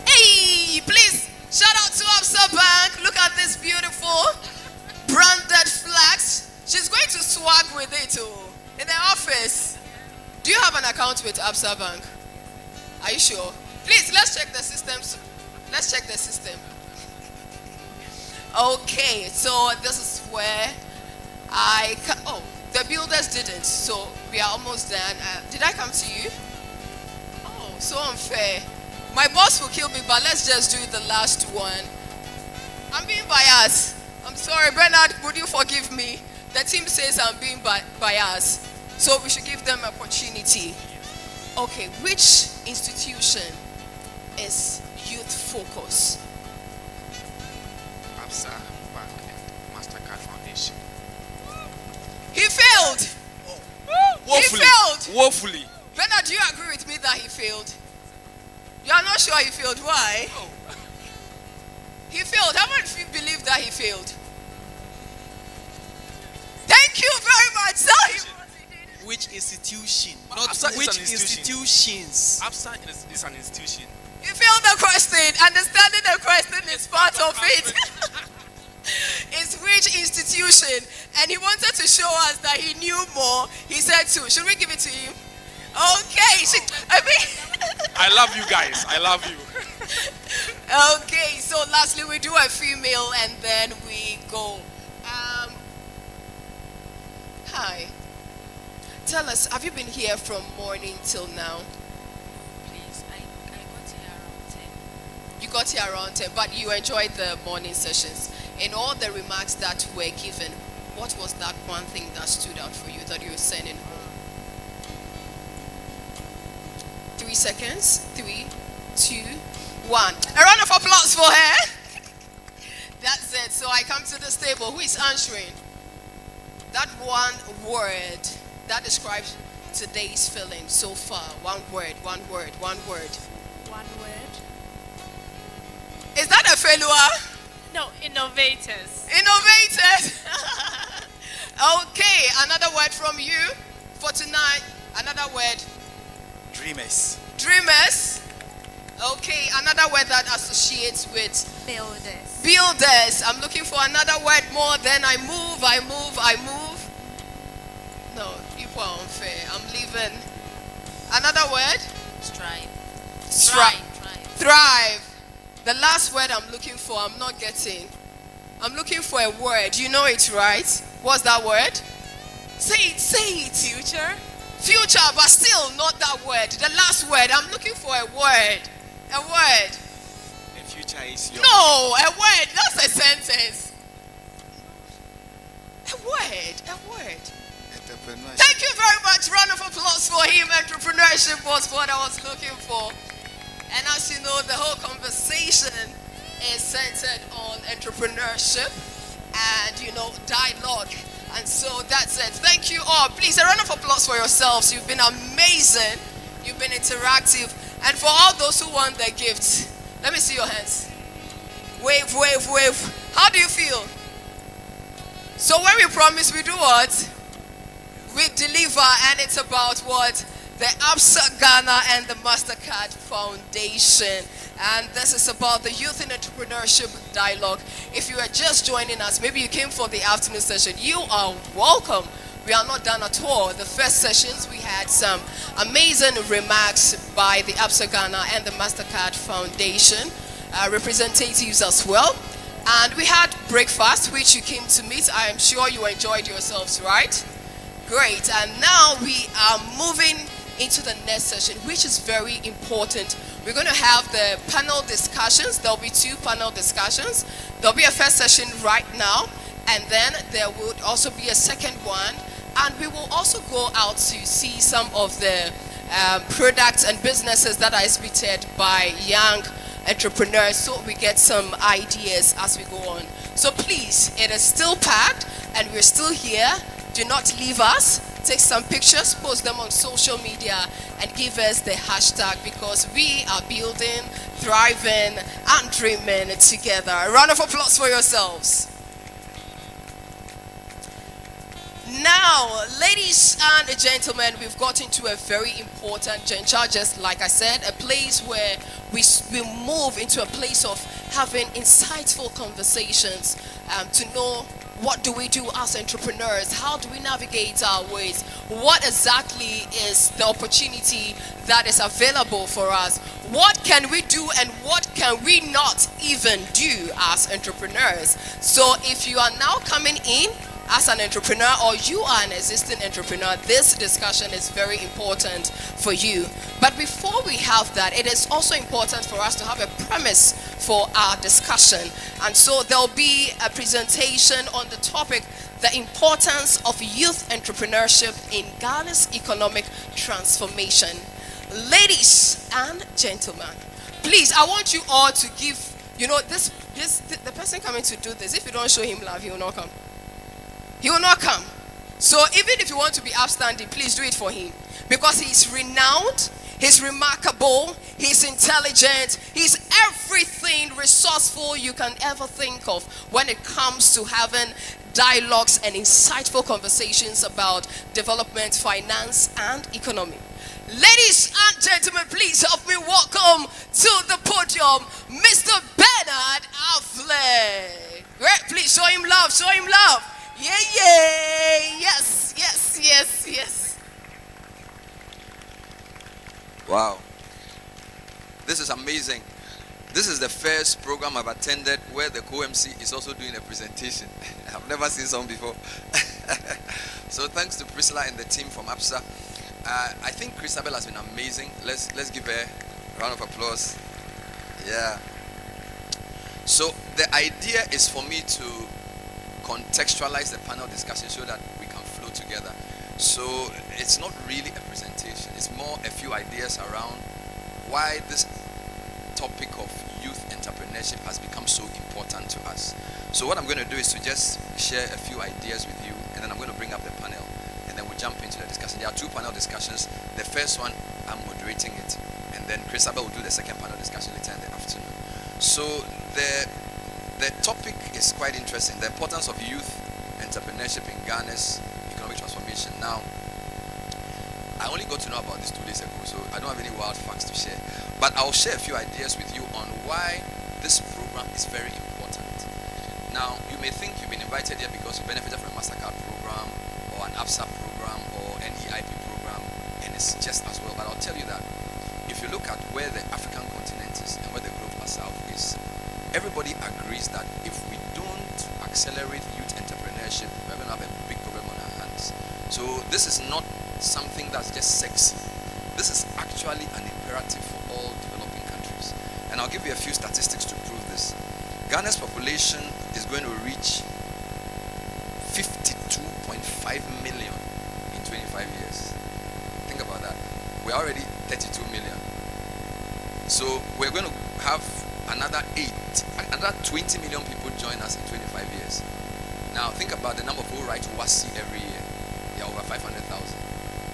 Hey, please, shout out to Absa Bank. Look at this beautiful branded flags. She's going to swag with it too in the office. Do you have an account with Absa Bank? Are you sure? Please, let's check the systems. Let's check the system. Okay, so this is where oh, the builders didn't, so we are almost done. Did I come to you? Oh, so unfair. My boss will kill me, but let's just do the last one. I'm being biased. I'm sorry, Bernard, would you forgive me? The team says I'm being biased, so we should give them opportunity. Okay, which institution is youth focused? Absa Bank and Mastercard Foundation. He failed. Woefully. He failed. Woefully. Bernard, do you agree with me that he failed? You are not sure he failed. Why? Oh. He failed. How much of you believe that he failed? Thank you very much. Tell him what he did. Which institution? Not Absa which is an institutions. Absa is an institution. You failed the question. Understanding the question is part of it. It's which institution? And he wanted to show us that he knew more. He said two. Should we give it to him? Okay. I love you guys. I love you. Okay. So lastly, we do a female and then we go. Hi. Tell us, have you been here from morning till now? Please, I got here around 10. You got here around 10, but you enjoyed the morning sessions. In all the remarks that were given, what was that one thing that stood out for you that you were sending home? 3 seconds. 3, 2, 1. A round of applause for her. That's it. So I come to this table. Who is answering? That one word that describes today's feeling so far. One word, one word, one word. One word. Is that a failure? No, innovators. Innovators. Okay, another word from you for tonight. Another word. Dreamers. Dreamers. Okay, another word that associates with Builders. builders. I'm looking for another word more. Then I move. No, people are unfair. I'm leaving. Another word. Strive. Thrive. The last word I'm looking for, I'm not getting. I'm looking for a word. You know it, right? What's that word? Say it. Future, but still not that word. The last word, I'm looking for a word. A word. The future is yours. No, a word. That's a sentence. A word. Entrepreneurship. Thank you very much. Round of applause for him. Entrepreneurship was what I was looking for. And as you know, the whole conversation is centered on entrepreneurship and, dialogue. And so that's it. Thank you all. Please, a round of applause for yourselves. You've been amazing. You've been interactive. And for all those who want their gifts, let me see your hands. Wave. How do you feel? So when we promise, we do what? We deliver, and it's about what? The Absa Ghana and the Mastercard Foundation. And this is about the Youth in Entrepreneurship Dialogue. If you are just joining us, maybe you came for the afternoon session, you are welcome. We are not done at all. The first sessions, we had some amazing remarks by the Absa Ghana and the Mastercard Foundation representatives as well. And we had breakfast, which you came to meet. I am sure you enjoyed yourselves, right? Great. And now we are moving into the next session, which is very important. We're going to have the panel discussions. There'll be 2 panel discussions. There'll be a first session right now, and then there would also be a second one. And we will also go out to see some of the products and businesses that are exhibited by young entrepreneurs, so we get some ideas as we go on. So please, it is still packed and we're still here. Do not leave us. Take some pictures, post them on social media, and give us the hashtag, because we are building, thriving, and dreaming together. A round of applause for yourselves. Now, ladies and gentlemen, we've got into a very important juncture, just like I said, a place where we move into a place of having insightful conversations to know what do we do as entrepreneurs, how do we navigate our ways, what exactly is the opportunity that is available for us, what can we do and what can we not even do as entrepreneurs. So if you are now coming in as an entrepreneur, or you are an existing entrepreneur, this discussion is very important for you. But before we have that, it is also important for us to have a premise for our discussion. And so there'll be a presentation on the topic, the importance of youth entrepreneurship in Ghana's economic transformation. Ladies and gentlemen, please, I want you all to give, the person coming to do this, if you don't show him love, he will not come. He will not come. So even if you want to be upstanding, please do it for him. Because he's renowned, he's remarkable, he's intelligent, he's everything resourceful you can ever think of when it comes to having dialogues and insightful conversations about development, finance, and economy. Ladies and gentlemen, please help me welcome to the podium, Mr. Bernard Affle. Great, please show him love, show him love. Yeah, yes. Wow. This is amazing. This is the first program I've attended where the co-MC is also doing a presentation. I've never seen someone before. So thanks to Priscilla and the team from Absa. I think Christabel has been amazing. Let's give her a round of applause. Yeah. So the idea is for me to contextualize the panel discussion so that we can flow together. So it's not really a presentation, it's more a few ideas around why this topic of youth entrepreneurship has become so important to us. So what I'm going to do is to just share a few ideas with you, and then I'm going to bring up the panel, and then we'll jump into the discussion. There are 2 panel discussions. The first one, I'm moderating it, and then Christabel will do the second panel discussion later in the afternoon. So the topic is quite interesting, the importance of youth entrepreneurship in Ghana's economic transformation. Now, I only got to know about this 2 days ago, so I don't have any wild facts to share. But I'll share a few ideas with you on why this program is very important. Now, you may think you've been invited here because you benefited from a Mastercard program or an Absa program or an EIP program, and it's just as well. But I'll tell you that if you look at where the African continent is and where the global south is, everybody agrees that if we don't accelerate youth entrepreneurship, we're going to have a big problem on our hands. So this is not something that's just sexy. This is actually an imperative for all developing countries. And I'll give you a few statistics to prove this. Ghana's population is going to reach 52.5 million in 25 years. Think about that. We're already 32 million. So we're going to have another 20 million people join us in 25 years. Now think about the number of people who write WASI every year. There are over 500,000.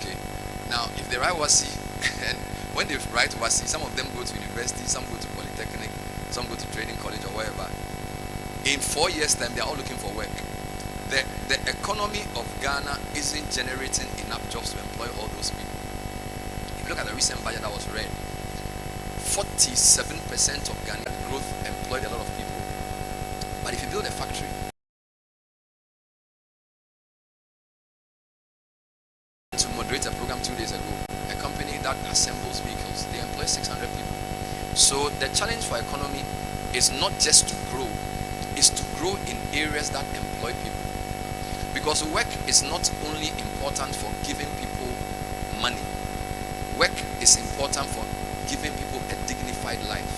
Okay. Now if they write WASI, and when they write WASI, some of them go to university, some go to polytechnic, some go to training college or wherever. In 4 years' time, they are all looking for work. The economy of Ghana isn't generating enough jobs to employ all those people. If you look at the recent budget that was read, 47% of Ghana growth employed a lot of people. But if you build a factory, to moderate a program 2 days ago, a company that assembles vehicles, they employ 600 people. So the challenge for economy is not just to grow, it's to grow in areas that employ people. Because work is not only important for giving people money, Work is important for giving people a dignified life.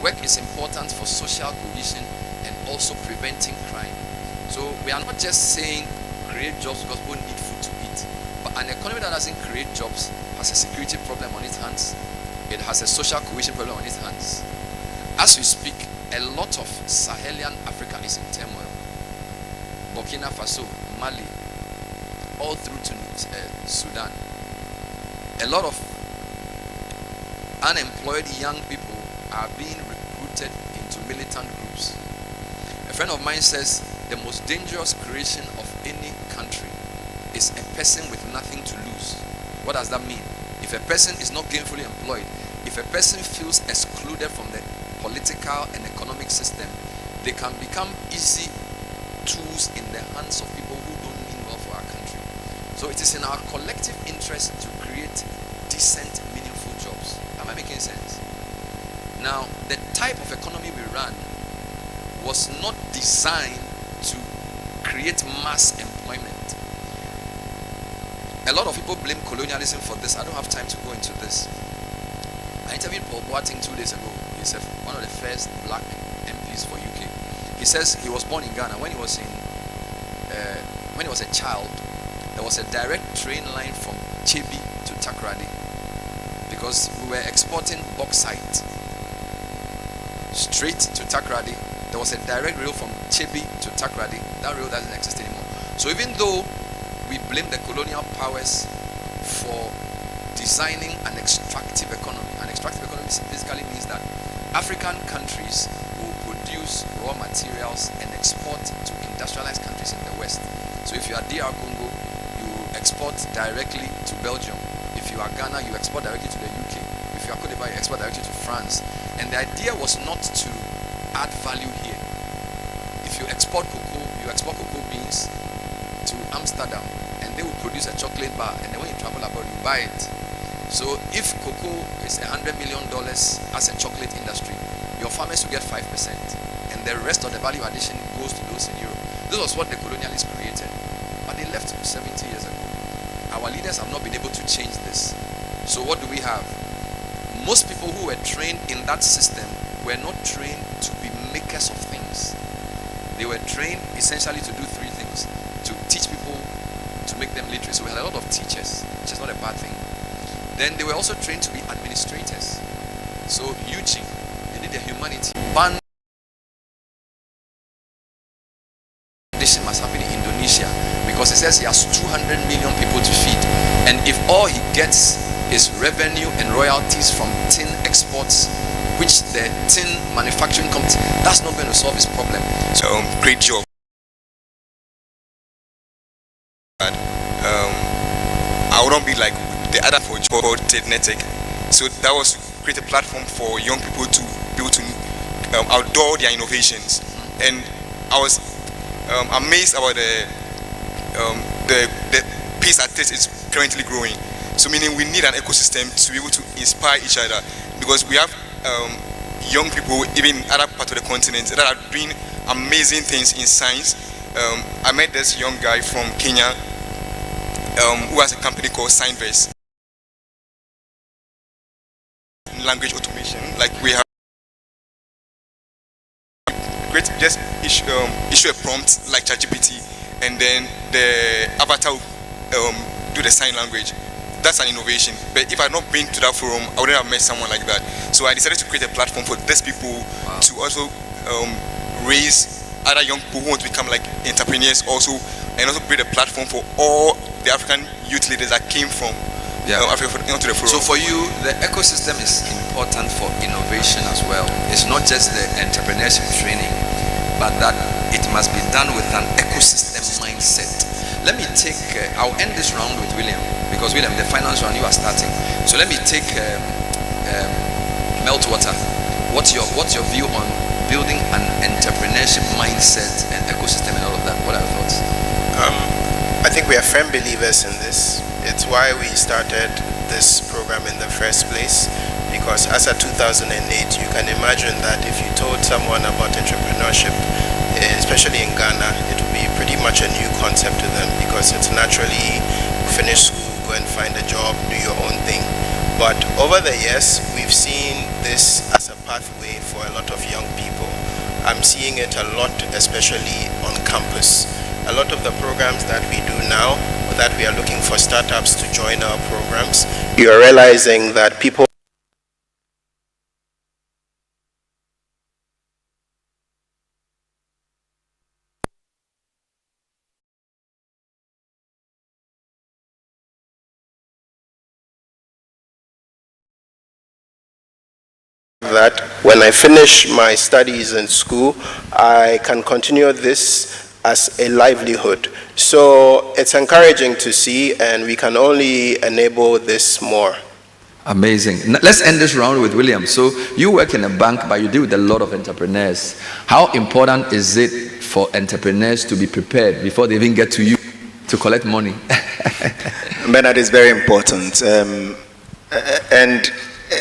Work is important for social cohesion and also preventing crime. So we are not just saying create jobs because people need food to eat, but an economy that doesn't create jobs has a security problem on its hands. It has a social cohesion problem on its hands. As we speak, a lot of Sahelian Africa is in turmoil. Burkina Faso, Mali, all through to Sudan. A lot of unemployed young people are being recruited into militant groups. A friend of mine says the most dangerous creation of any country is a person with nothing to lose. What does that mean? If a person is not gainfully employed, if a person feels excluded from the political and economic system, they can become easy tools in the hands of people who don't mean well for our country. So it is in our collective interest to create decent, meaningful jobs. Am I making sense? Now, the type of economy we run was not designed to create mass employment. A lot of people blame colonialism for this. I don't have time to go into this. I interviewed Paul Boateng 2 days ago. He's one of the first black MPs for UK. He says he was born in Ghana. When he was a child, there was a direct train line from Chebi to Takoradi because we were exporting bauxite straight to Takoradi. There was a direct rail from Chebi to Takoradi. That rail doesn't exist anymore. So even though we blame the colonial powers for designing an extractive economy, an extractive economy basically means that African countries will produce raw materials and export to industrialized countries in the West. So if you are DR Congo, you export directly to Belgium. If you are Ghana, you export directly to the UK. If you are Cote d'Ivoire, you export directly to France. And the idea was not to add value here. If you export cocoa, you export cocoa beans to Amsterdam, and they will produce a chocolate bar, and then when you travel abroad, you buy it. So if cocoa is $100 million as a chocolate industry, your farmers will get 5%, and the rest of the value addition goes to those in Europe. This was what the colonialists created, but they left 70 years ago. Our leaders have not been able to change this. So what do we have? Most people who were trained in that system were not trained to be makers of things. They were trained essentially to do three things: to teach people, to make them literate. So we had a lot of teachers, which is not a bad thing. Then they were also trained to be administrators. So Eugene, they did the humanity. Ban must happen in Indonesia because he says he has 200 million people to feed. And if all he gets is revenue and royalties from tin exports, which the tin manufacturing company, that's not going to solve his problem. So great job. I wouldn't be like the other for Genetic. So that was to create a platform for young people to be able to outdoor their innovations. And I was amazed about the pace at which it's currently growing. So meaning we need an ecosystem to be able to inspire each other, because we have young people even in other parts of the continent that are doing amazing things in science. I met this young guy from Kenya who has a company called Signverse. Language automation, like we have just issue a prompt like ChatGPT, and then the avatar will do the sign language. That's an innovation. But if I had not been to that forum, I wouldn't have met someone like that. So I decided to create a platform for these people to also raise other young people who want to become like entrepreneurs also, and also create a platform for all the African youth leaders that came from Africa onto the forum. So for you, the ecosystem is important for innovation as well. It's not just the entrepreneurship training, but that it must be done with an ecosystem mindset. Let me take, I'll end this round with William, because William, the finance round you are starting. So let me take Meltwater. What's your view on building an entrepreneurship mindset and ecosystem and all of that? What are your thoughts? I think we are firm believers in this. It's why we started this program in the first place, because as of 2008, you can imagine that if you told someone about entrepreneurship, especially in Ghana, it would be pretty much a new concept to them, because it's naturally finish school, go and find a job, do your own thing. But over the years, we've seen this as a pathway for a lot of young people. I'm seeing it a lot, especially on campus. A lot of the programs that we do now, that we are looking for startups to join our programs, you are realizing that people that when I finish my studies in school, I can continue this as a livelihood. So it's encouraging to see, and we can only enable this more. Amazing. Let's end this round with William. So you work in a bank, but you deal with a lot of entrepreneurs. How important is it for entrepreneurs to be prepared before they even get to you to collect money? Bernard, is very important. And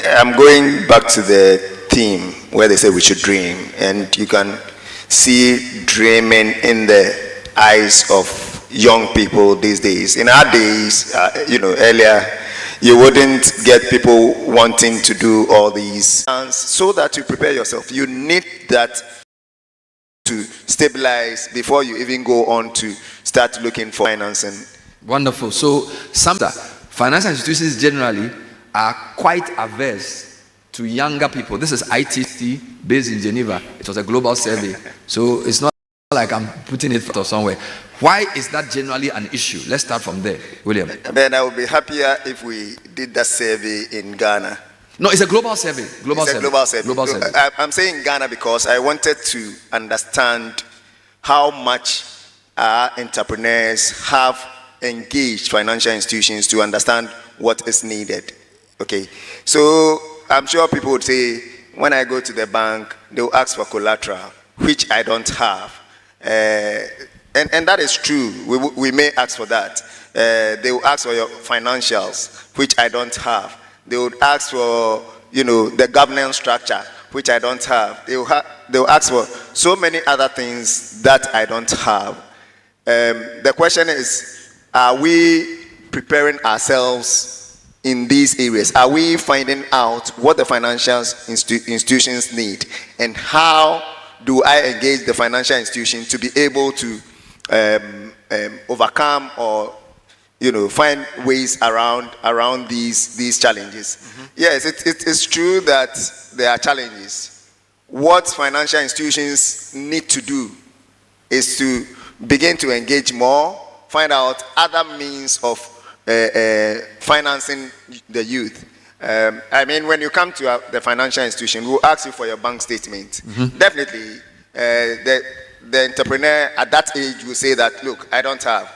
I'm going back to the theme where they say we should dream, and you can see dreaming in the eyes of young people these days. In our days, earlier, you wouldn't get people wanting to do all these. And so that you prepare yourself, you need that to stabilize before you even go on to start looking for financing. Wonderful. So some financial institutions generally are quite averse to younger people. This is ITC based in Geneva. It was a global survey. So it's not like I'm putting it somewhere. Why is that generally an issue? Let's start from there. William. Ben, I would be happier if we did that survey in Ghana. No, it's a global survey. Global survey. Global survey. I'm saying Ghana because I wanted to understand how much our entrepreneurs have engaged financial institutions to understand what is needed. Okay, so I'm sure people would say, when I go to the bank, they'll ask for collateral, which I don't have. And that is true. We may ask for that. They will ask for your financials, which I don't have. They would ask for, the governance structure, which I don't have. They'll ask for so many other things that I don't have. The question is, are we preparing ourselves in these areas? Are we finding out what the financial institutions need, and how do I engage the financial institution to be able to overcome or find ways around these challenges? Mm-hmm. Yes, it's true that there are challenges. What financial institutions need to do is to begin to engage more, find out other means of financing the youth. When you come to the financial institution, we'll ask you for your bank statement. Mm-hmm. Definitely, the entrepreneur at that age will say that, look, I don't have.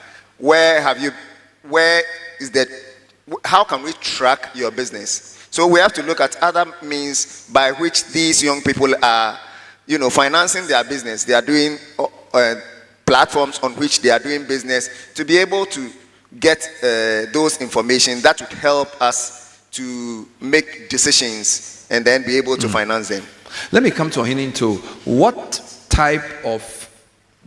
How can we track your business? So we have to look at other means by which these young people are, financing their business. They are doing platforms on which they are doing business to be able to get those information that would help us to make decisions and then be able to finance them. Let me come to Hininto. What type of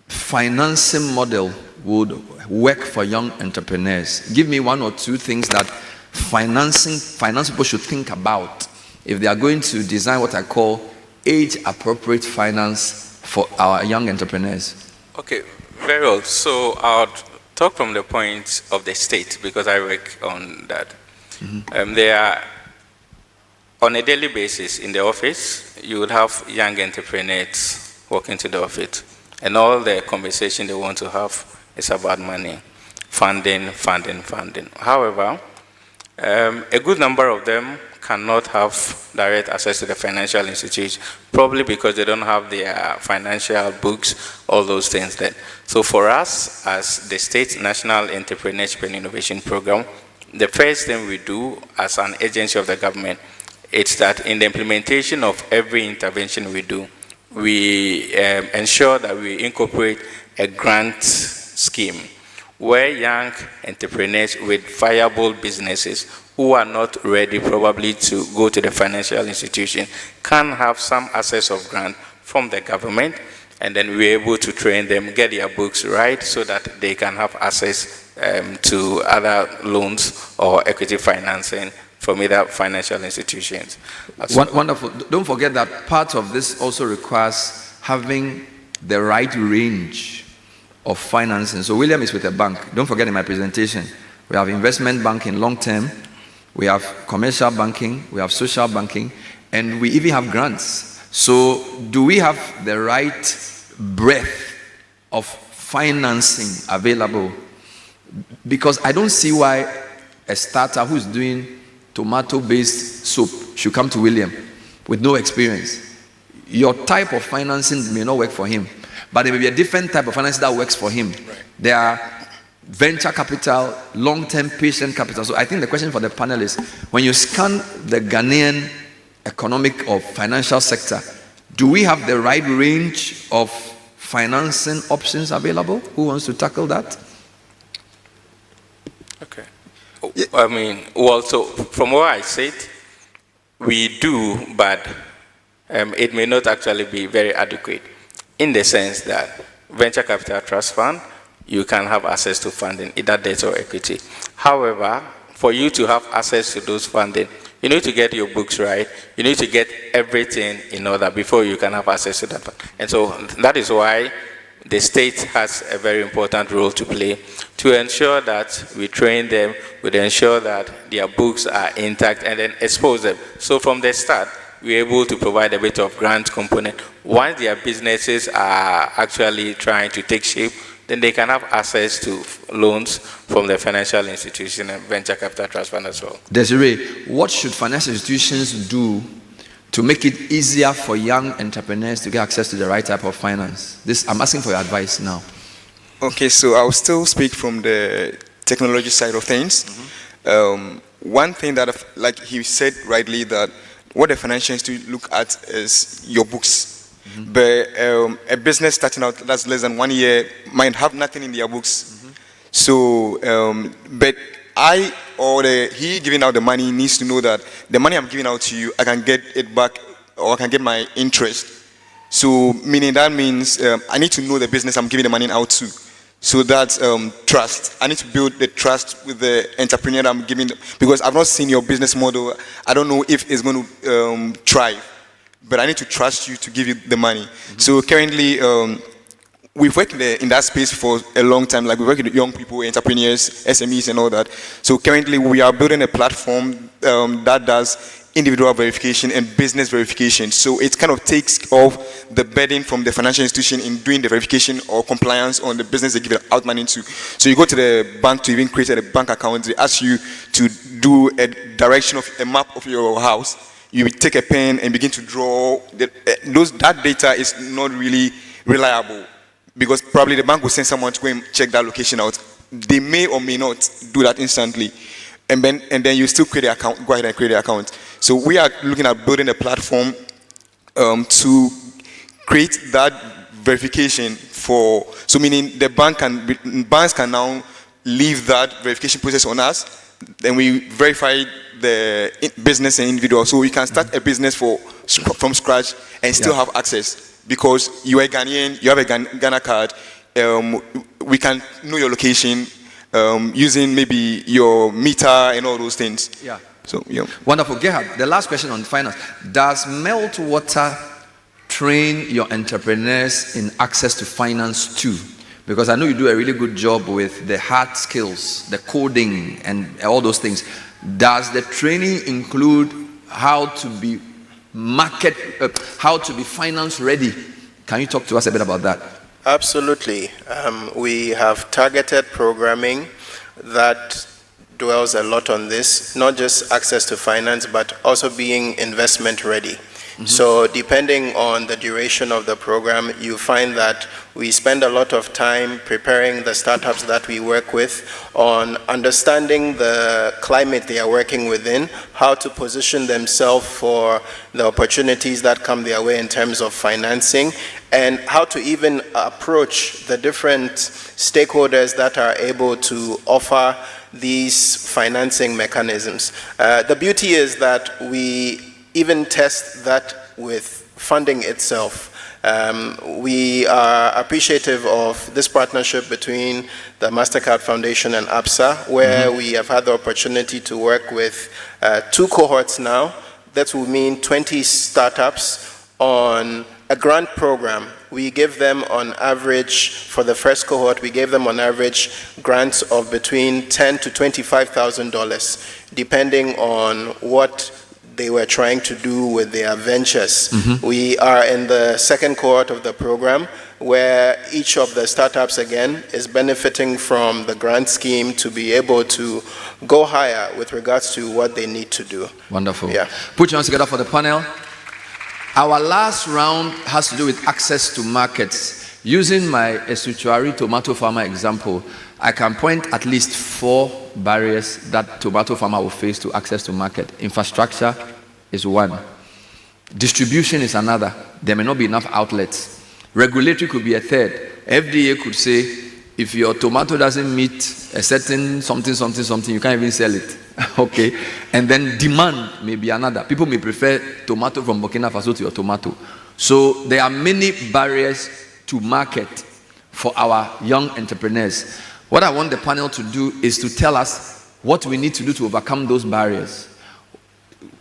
financing model would work for young entrepreneurs? Give me one or two things that finance people should think about if they are going to design what I call age-appropriate finance for our young entrepreneurs. Okay, very well. So I'll talk from the point of the state, because I work on that. Mm-hmm. There are, on a daily basis in the office, you would have young entrepreneurs walking to the office, and all the conversation they want to have is about money, funding. However, a good number of them cannot have direct access to the financial institution, probably because they don't have their financial books, all those things then. So for us, as the State National Entrepreneurship and Innovation Program, the first thing we do as an agency of the government is that in the implementation of every intervention we do, we ensure that we incorporate a grant scheme where young entrepreneurs with viable businesses who are not ready probably to go to the financial institution can have some access of grant from the government, and then we're able to train them, get their books right, so that they can have access to other loans or equity financing from either financial institutions. Wonderful. Don't forget that part of this also requires having the right range of financing. So William is with a bank. Don't forget in my presentation, we have investment banking long term, we have commercial banking, we have social banking, and we even have grants. So do we have the right breadth of financing available? Because I don't see why a starter who's doing tomato-based soap should come to William with no experience. Your type of financing may not work for him, but there may be a different type of financing that works for him. Right. There are venture capital, long-term patient capital. So I think the question for the panel is, when you scan the Ghanaian economic or financial sector, do we have the right range of financing options available? Who wants to tackle that? Okay. I mean, well, so from what I said, we do, but it may not actually be very adequate, in the sense that venture capital trust fund, you can have access to funding, either debt or equity. However, for you to have access to those funding, you need to get your books right. You need to get everything in order before you can have access to that. And so that is why the state has a very important role to play to ensure that we train them, we ensure that their books are intact, and then expose them. So from the start, we're able to provide a bit of grant component. Once their businesses are actually trying to take shape, then they can have access to loans from the financial institution and venture capital trust fund as well. Desiree, what should financial institutions do to make it easier for young entrepreneurs to get access to the right type of finance? I'm asking for your advice now. Okay, so I'll still speak from the technology side of things. One thing that, like he said rightly, that what the financial institute look at is your books. But a business starting out that's less than 1 year might have nothing in their books. So, but I or he giving out the money needs to know that the money I'm giving out to you, I can get it back, or I can get my interest. So, meaning that means I need to know the business I'm giving the money out to. So that's trust. I need to build the trust with the entrepreneur that I'm giving, because I've not seen your business model. I don't know if it's going to thrive. But I need to trust you to give you the money. So currently, we've worked in that space for a long time. Like we work with young people, entrepreneurs, SMEs, and all that. So currently, we are building a platform that does individual verification and business verification. So it kind of takes off the burden from the financial institution in doing the verification or compliance on the business they give out money to. So you go to the bank to even create a bank account. They ask you to do a direction of a map of your house. You take a pen and begin to draw. That data is not really reliable, because probably the bank will send someone to go and check that location out. They may or may not do that instantly. And then you still create an account, go ahead and create an account. So we are looking at building a platform to create that verification for, so meaning the banks can now leave that verification process on us. Then we verify the business and individual. So you can start a business from scratch and still have access, because you are a Ghanaian, you have a Ghana card. We can know your location using maybe your meter and all those things. Yeah. So, yeah. Wonderful. Gerhard, the last question on finance. Does Meltwater train your entrepreneurs in access to finance too? Because I know you do a really good job with the hard skills, the coding, and all those things. Does the training include how to be finance ready? Can you talk to us a bit about that? Absolutely. We have targeted programming that dwells a lot on this, not just access to finance, but also being investment ready. So depending on the duration of the program, you find that we spend a lot of time preparing the startups that we work with on understanding the climate they are working within, how to position themselves for the opportunities that come their way in terms of financing, and how to even approach the different stakeholders that are able to offer these financing mechanisms. The beauty is that we even test that with funding itself. We are appreciative of this partnership between the Mastercard Foundation and Absa, where we have had the opportunity to work with 2 cohorts now. That will mean 20 startups on a grant program. We give them on average, for the first cohort, we gave them on average grants of between $10,000 to $25,000, depending on what they were trying to do with their ventures. We are in the second cohort of the program, where each of the startups, again, is benefiting from the grant scheme to be able to go higher with regards to what they need to do. Wonderful. Yeah. Put your hands together for the panel. Our last round has to do with access to markets. Using my Esuchuari tomato farmer example, I can point at least 4 barriers that tomato farmer will face to access to market. Infrastructure is one. Distribution is another. There may not be enough outlets. Regulatory could be a third. FDA could say, if your tomato doesn't meet a certain something, you can't even sell it. Okay? And then demand may be another. People may prefer tomato from Burkina Faso to your tomato. So there are many barriers to market for our young entrepreneurs. What I want the panel to do is to tell us what we need to do to overcome those barriers.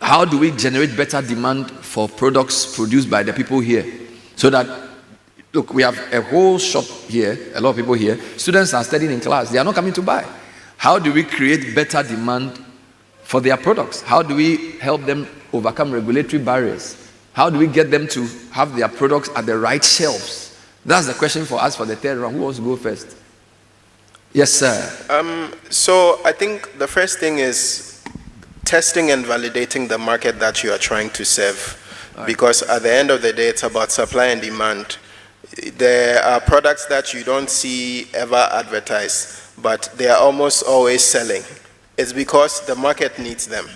How do we generate better demand for products produced by the people here? So that, look, we have a whole shop here, a lot of people here. Students are studying in class. They are not coming to buy. How do we create better demand for their products? How do we help them overcome regulatory barriers? How do we get them to have their products at the right shelves? That's the question for us for the third round. Who wants to go first? Yes, sir. So I think the first thing is testing and validating the market that you are trying to serve. Right. Because at the end of the day, it's about supply and demand. There are products that you don't see ever advertised, but they are almost always selling. It's because the market needs them.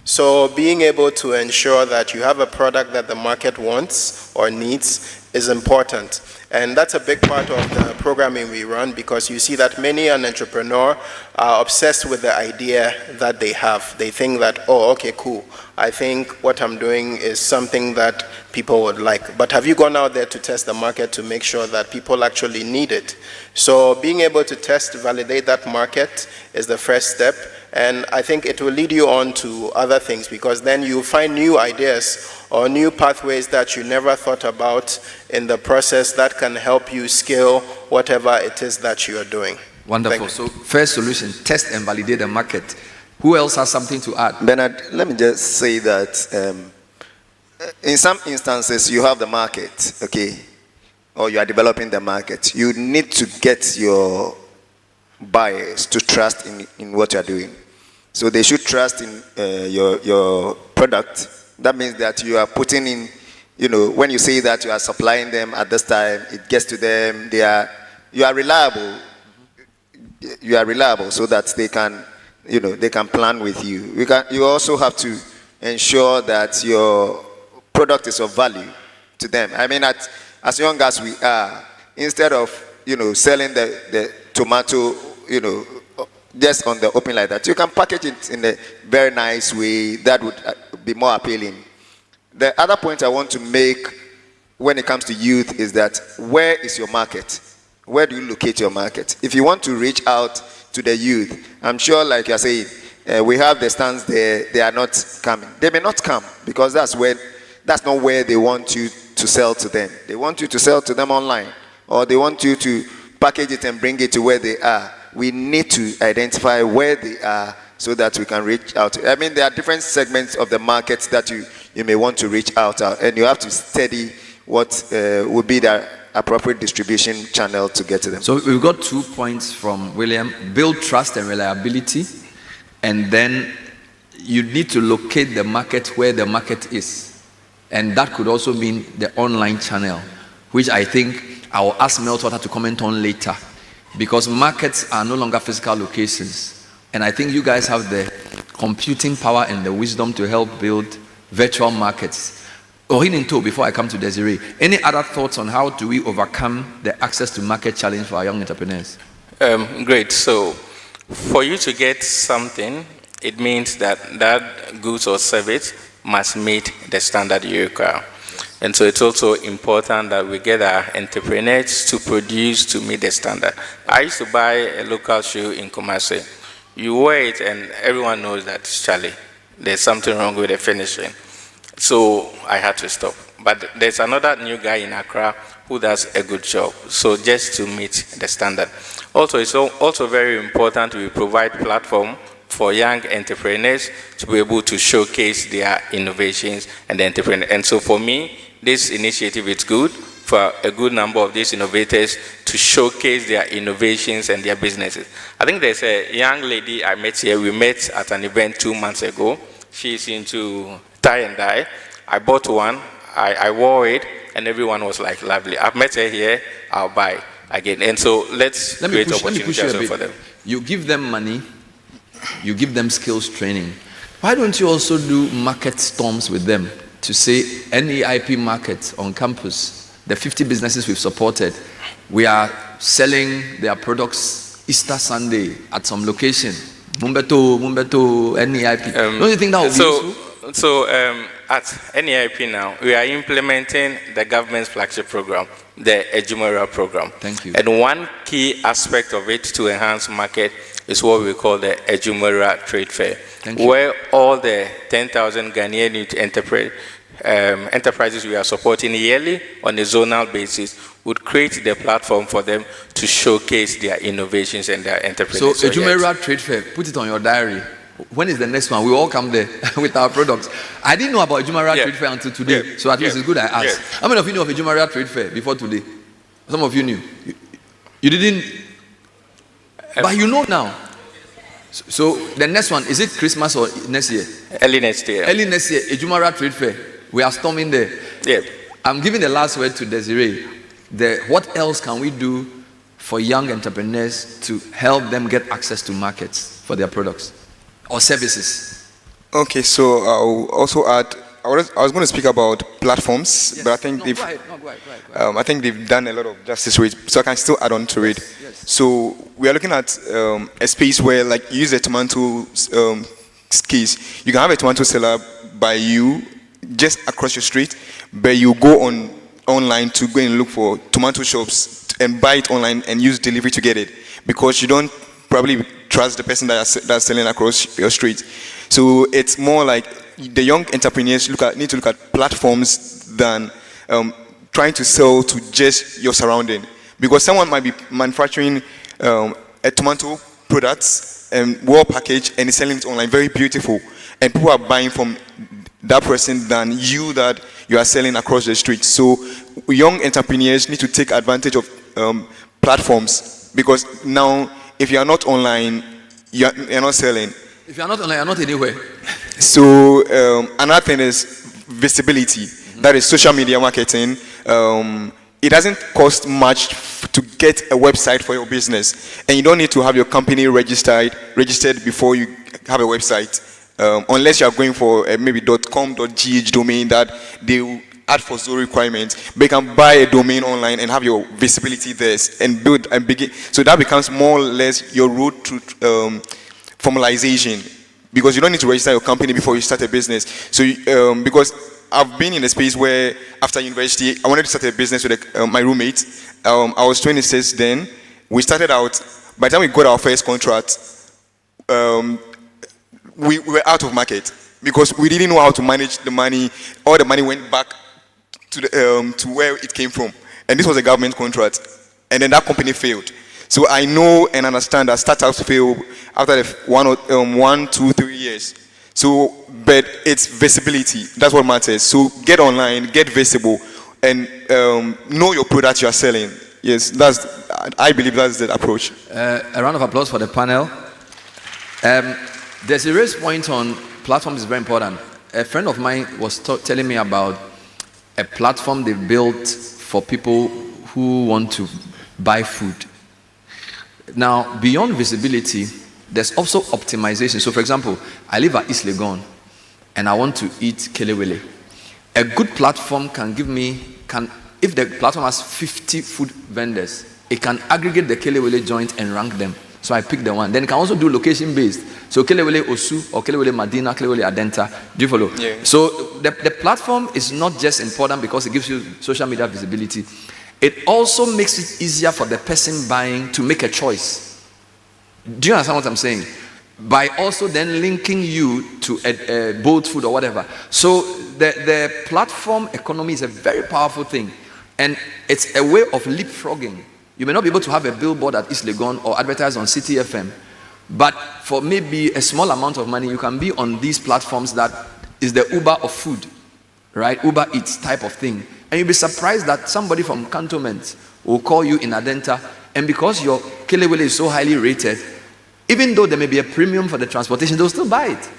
So being able to ensure that you have a product that the market wants or needs is important. And that's a big part of the programming we run, because you see that many an entrepreneur are obsessed with the idea that they have. They think that, oh, okay, cool. I think what I'm doing is something that people would like. But have you gone out there to test the market to make sure that people actually need it? So being able to test, validate that market is the first step. And I think it will lead you on to other things, because then you find new ideas or new pathways that you never thought about in the process that can help you scale whatever it is that you are doing. Wonderful. So first solution, test and validate the market. Who else has something to add? Bernard, let me just say that in some instances you have the market, okay, or you are developing the market. You need to get your buyers to trust in what you are doing. So they should trust in your product. That means that you are putting in, when you say that you are supplying them at this time, it gets to them. You are reliable. You are reliable so that they can plan with you. You also have to ensure that your product is of value to them. I mean, as young as we are, instead of selling the tomato, just on the open like that, you can package it in a very nice way that would be more appealing. The other point I want to make when it comes to youth is that, where is your market? Where do you locate your market? If you want to reach out to the youth, I'm sure, like you're saying, we have the stands there, they are not coming. They may not come because that's not where they want you to sell to them. They want you to sell to them online, or they want you to package it and bring it to where they are. We need to identify where they are so that we can reach out. I mean, there are different segments of the markets that you may want to reach out, and you have to study what would be the appropriate distribution channel to get to them. So we've got 2 points from William. Build trust and reliability, and then you need to locate the market where the market is. And that could also mean the online channel, which I think I will ask Meltwater to comment on later. Because markets are no longer physical locations. And I think you guys have the computing power and the wisdom to help build virtual markets. Before I come to Desiree, any other thoughts on how do we overcome the access to market challenge for our young entrepreneurs? Great. So for you to get something, it means that goods or service must meet the standard you require. And so it's also important that we get our entrepreneurs to produce to meet the standard. I used to buy a local shoe in Kumasi. You wear it and everyone knows that, Charlie, there's something wrong with the finishing. So I had to stop. But there's another new guy in Accra who does a good job. So just to meet the standard. Also, it's also very important we provide platform for young entrepreneurs to be able to showcase their innovations and the entrepreneur. And so for me, this initiative is good for a good number of these innovators to showcase their innovations and their businesses. I think there's a young lady I met here. We met at an event 2 months ago. She's into tie and dye. I bought one. I wore it, and everyone was like, lovely. I've met her here. I'll buy again. And so let's create opportunities also for them. You give them money. You give them skills training. Why don't you also do market storms with them to say NEIP market on campus? The 50 businesses we've supported, we are selling their products Easter Sunday at some location. Mumbeto, NEIP. Don't you think that would be useful? So at NEIP now, we are implementing the government's flagship program, the Ejumera program. Thank you. And one key aspect of it to enhance market is what we call the Ejumera Trade Fair, where all the 10,000 Ghanaian youth enterprises we are supporting yearly on a zonal basis would create the platform for them to showcase their innovations and their enterprises. So Ejumera Trade Fair, put it on your diary. When is the next one? We all come there with our products. I didn't know about Ejumera Trade Fair until today, so at least it's good I asked. How many of you know of Ejumera Trade Fair before today? Some of you knew. You didn't, but you know now. So the next one, is it Christmas or next year? Early next year. Early next year, Ejumera Trade Fair. We are storming there. Yeah. I'm giving the last word to Desiree. What else can we do for young entrepreneurs to help them get access to markets for their products or services? Okay, so I'll also add, I was going to speak about platforms, yes. But I think I think they've done a lot of justice with it, so I can still add on to it. Yes. So we are looking at a space where, like, you use a tomato case. You can have a tomato seller by you just across your street, but you go online to go and look for tomato shops and buy it online and use delivery to get it, because you don't probably trust the person that's selling across your street. So it's more like the young entrepreneurs need to look at platforms than trying to sell to just your surrounding, because someone might be manufacturing a tomato product and well packaged and is selling it online, very beautiful, and people are buying from that person than you that you are selling across the street. So young entrepreneurs need to take advantage of platforms, because now if you are not online, you're not selling. If you're not online, you're not anywhere. So another thing is visibility. That is social media marketing. It doesn't cost much to get a website for your business, and you don't need to have your company registered before you have a website. Unless you are going for maybe .com.gh domain that they will add for zero requirements, but you can buy a domain online and have your visibility there and build and begin. So that becomes more or less your route to formalization, because you don't need to register your company before you start a business. So because I've been in a space where after university I wanted to start a business with my roommate. I was 26 then. We started out. By the time we got our first contract, we were out of market because we didn't know how to manage the money. All the money went back to where it came from, and this was a government contract, and then that company failed. So I know and understand that startups fail after 1, 2, 3 years. So, but it's visibility. That's what matters. So get online, get visible, and know your product you are selling. Yes, I believe that's the approach. A round of applause for the panel. Desiree's point on platforms is very important. A friend of mine was telling me about a platform they built for people who want to buy food. Now, beyond visibility, there's also optimization. So, for example, I live at East Legon and I want to eat kelewele. A good platform can give me, if the platform has 50 food vendors, it can aggregate the kelewele joint and rank them. So I picked the one. Then you can also do location-based. So Kelewele Osu or Kelewele Madina, Kelewele Adenta. Do you follow? Yeah. So the platform is not just important because it gives you social media visibility. It also makes it easier for the person buying to make a choice. Do you understand what I'm saying? By also then linking you to a boat food or whatever. So the platform economy is a very powerful thing. And it's a way of leapfrogging. You may not be able to have a billboard at East Legon or advertise on City FM, but for maybe a small amount of money, you can be on these platforms that is the Uber of food, right? Uber Eats type of thing. And you'll be surprised that somebody from Cantonment will call you in Adenta, and because your Kelewele is so highly rated, even though there may be a premium for the transportation, they'll still buy it,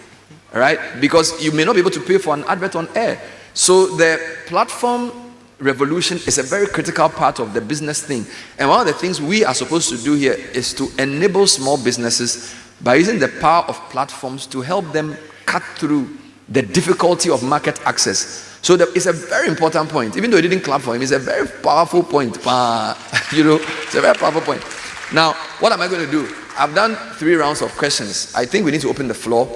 right? Because you may not be able to pay for an advert on air. So the platform revolution is a very critical part of the business thing. And one of the things we are supposed to do here is to enable small businesses by using the power of platforms to help them cut through the difficulty of market access. So it's a very important point. Even though you didn't clap for him, it's a very powerful point. You know, it's a very powerful point. Now, what am I going to do? I've done 3 rounds of questions. I think we need to open the floor.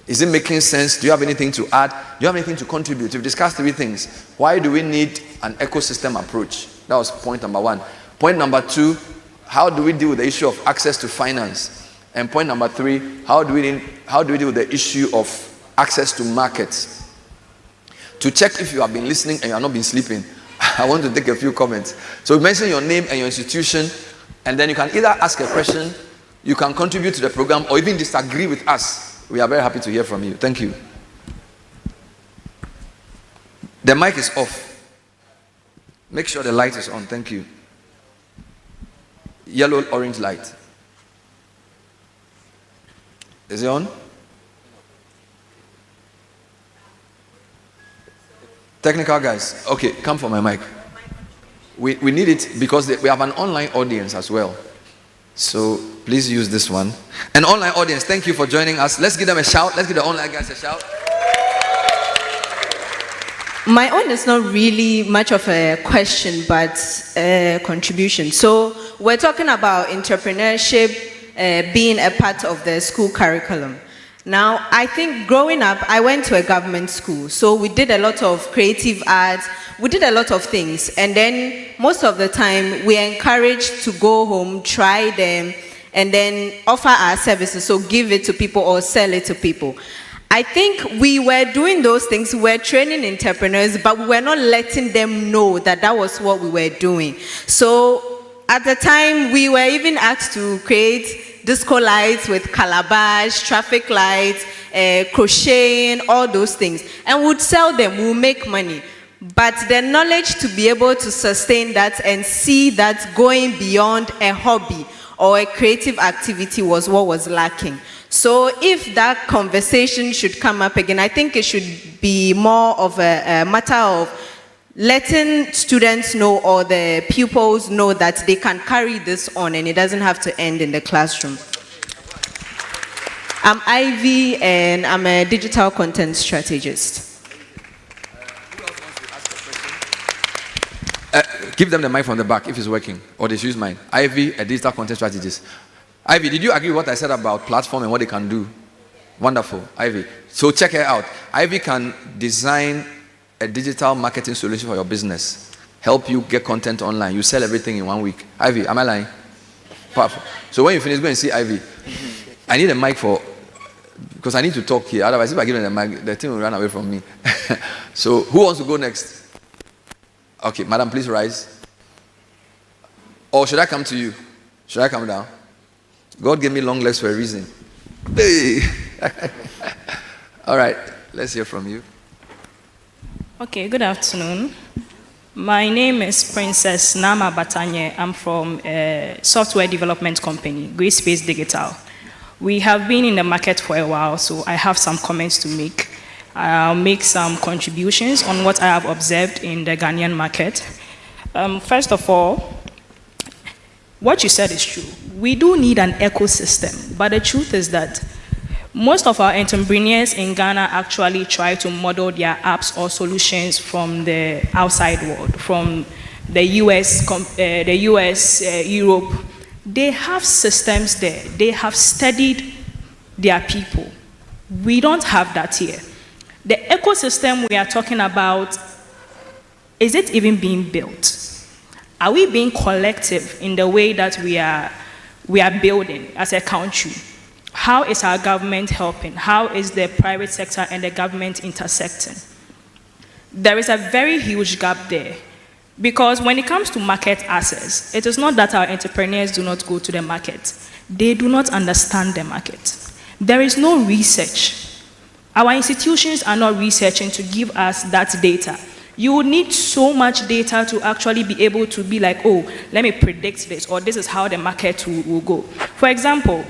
Is it making sense? Do you have anything to add? Do you have anything to contribute? We've discussed 3 things. Why do we need an ecosystem approach? That was point number 1. Point number 2, how do we deal with the issue of access to finance? And point number 3, how do we deal with the issue of access to markets? To check if you have been listening and you have not been sleeping, I want to take a few comments. So mention your name and your institution, and then you can either ask a question, you can contribute to the program, or even disagree with us. We are very happy to hear from you. Thank you. The mic is off. Make sure the light is on. Thank you. Yellow, orange light. Is it on? Technical guys. Okay, come for my mic. We need it because we have an online audience as well. So please use this one. An online audience, thank you for joining us. Let's give them a shout. Let's give the online guys a shout. My own is not really much of a question, but a contribution. So we're talking about entrepreneurship being a part of the school curriculum. Now, I think growing up, I went to a government school. So we did a lot of creative arts. We did a lot of things. And then most of the time, we encouraged to go home, try them, and then offer our services. So give it to people or sell it to people. I think we were doing those things. We were training entrepreneurs, but we were not letting them know that that was what we were doing. So at the time, we were even asked to create disco lights with calabash, traffic lights, crocheting, all those things. And we'd sell them, we'll make money. But the knowledge to be able to sustain that and see that going beyond a hobby or a creative activity was what was lacking. So if that conversation should come up again, I think it should be more of a matter of letting students know or the pupils know that they can carry this on and it doesn't have to end in the classroom. I'm Ivy and I'm a digital content strategist. Give them the mic from the back if it's working, or they should use mine. Ivy, a digital content strategist. Ivy, did you agree with what I said about platform and what they can do? Wonderful, Ivy. So check her out. Ivy can design a digital marketing solution for your business, help you get content online. You sell everything in 1 week. Ivy, am I lying? Powerful. So when you finish, go and see Ivy. I need a mic because I need to talk here. Otherwise, if I give them the mic, the team will run away from me. So who wants to go next? Okay, madam, please rise. Or should I come to you? Should I come down? God gave me long legs for a reason. Hey. All right, let's hear from you. Okay, good afternoon. My name is Princess Nama Batanye. I'm from a software development company, Great Space Digital. We have been in the market for a while, so I have some comments to make. I'll make some contributions on what I have observed in the Ghanaian market. First of all, what you said is true. We do need an ecosystem, but the truth is that most of our entrepreneurs in Ghana actually try to model their apps or solutions from the outside world, from the US, Europe. They have systems there. They have studied their people. We don't have that here. The ecosystem we are talking about, is it even being built? Are we being collective in the way that we are building as a country? How is our government helping? How is the private sector and the government intersecting? There is a very huge gap there. Because when it comes to market access, it is not that our entrepreneurs do not go to the market. They do not understand the market. There is no research. Our institutions are not researching to give us that data. You would need so much data to actually be able to be like, oh, let me predict this, or this is how the market will go. For example,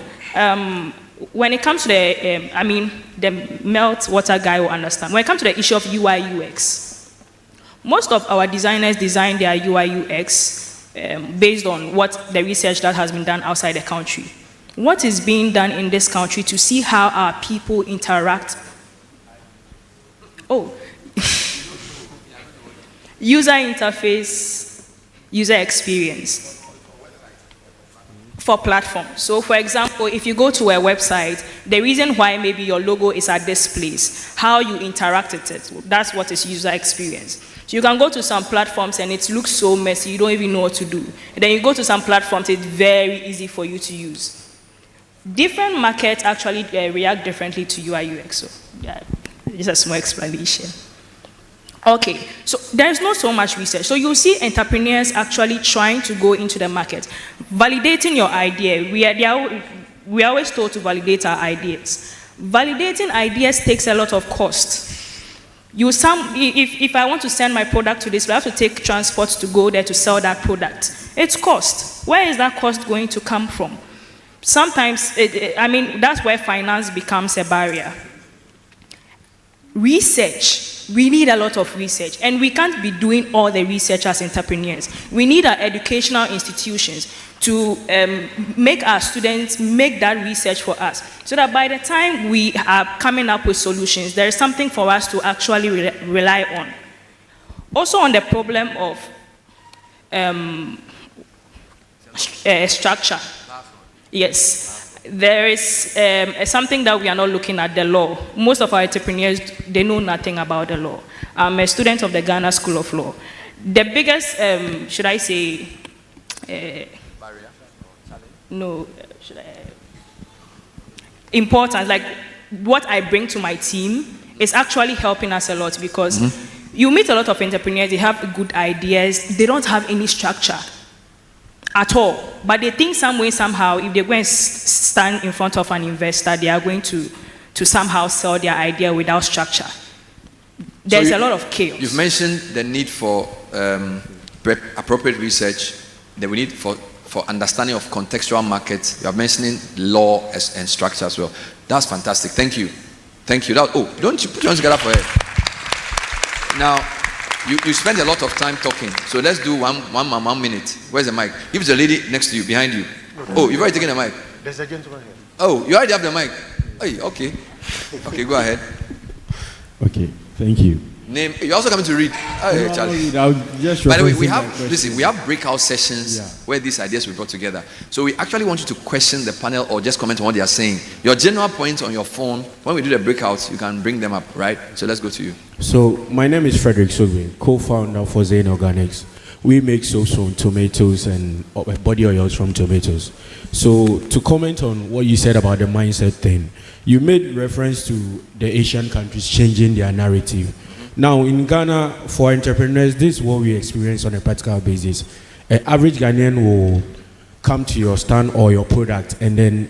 when it comes to the melt water guy will understand. When it comes to the issue of UI UX, most of our designers design their UI UX based on what the research that has been done outside the country. What is being done in this country to see how our people interact? Oh, user interface, user experience for platforms. So for example, if you go to a website, the reason why maybe your logo is at this place, how you interact with it, that's what is user experience. So you can go to some platforms and it looks so messy, you don't even know what to do. And then you go to some platforms, it's very easy for you to use. Different markets actually react differently to UI UX. So yeah, just a small explanation. Okay, so there's not so much research. So you see entrepreneurs actually trying to go into the market, validating your idea. We are always told to validate our ideas. Validating ideas takes a lot of cost. If I want to send my product to this, I have to take transport to go there to sell that product. It's cost. Where is that cost going to come from? Sometimes, that's where finance becomes a barrier. Research. We need a lot of research, and we can't be doing all the research as entrepreneurs. We need our educational institutions to make our students make that research for us, so that by the time we are coming up with solutions, there is something for us to actually rely on. Also on the problem of structure. Yes. There is something that we are not looking at, the law. Most of our entrepreneurs, they know nothing about the law. I'm a student of the Ghana School of Law. The biggest, should I say, barrier? No, importance, like what I bring to my team is actually helping us a lot, because you meet a lot of entrepreneurs, they have good ideas, they don't have any structure at all. But they think some way, somehow, if they're going to stand in front of an investor, they are going to somehow sell their idea without structure. There's a lot of chaos. You've mentioned the need for appropriate research, the need for understanding of contextual markets. You are mentioning law and structure as well. That's fantastic. Thank you. Thank you. Don't you put your hands together for it. Now, you spend a lot of time talking, so let's do one minute. Where's the mic? Give it to the lady next to you, behind you. Oh, you've already taken the mic. There's a gentleman here. Oh, you already have the mic. Hey, okay. Okay, go ahead. Okay, thank you. Name. You're also coming to read. Hey, Charlie. By the way, we have breakout sessions where these ideas we brought together. So we actually want you to question the panel or just comment on what they are saying. Your general points on your phone, when we do the breakouts, you can bring them up, right? So let's go to you. So my name is Frederick Sogwin, co-founder for Zane Organics. We make soaps from tomatoes and body oils from tomatoes. So to comment on what you said about the mindset thing, you made reference to the Asian countries changing their narrative. Now, in Ghana, for entrepreneurs, this is what we experience on a practical basis. An average Ghanaian will come to your stand or your product, and then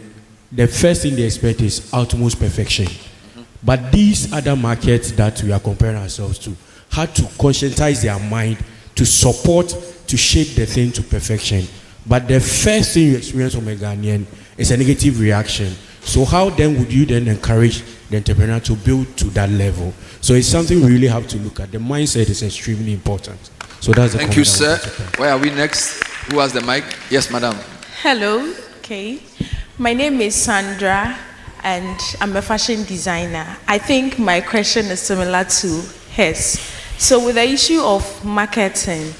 the first thing they expect is utmost perfection. But these other markets that we are comparing ourselves to had to conscientize their mind to support, to shape the thing to perfection. But the first thing you experience from a Ghanaian is a negative reaction. So how then would you then encourage the entrepreneur to build to that level? So it's something we really have to look at. The mindset is extremely important. So that's the Thank you, sir. Where are we next? Who has the mic? Yes, madam. Hello. Okay. My name is Sandra, and I'm a fashion designer. I think my question is similar to hers. So with the issue of marketing,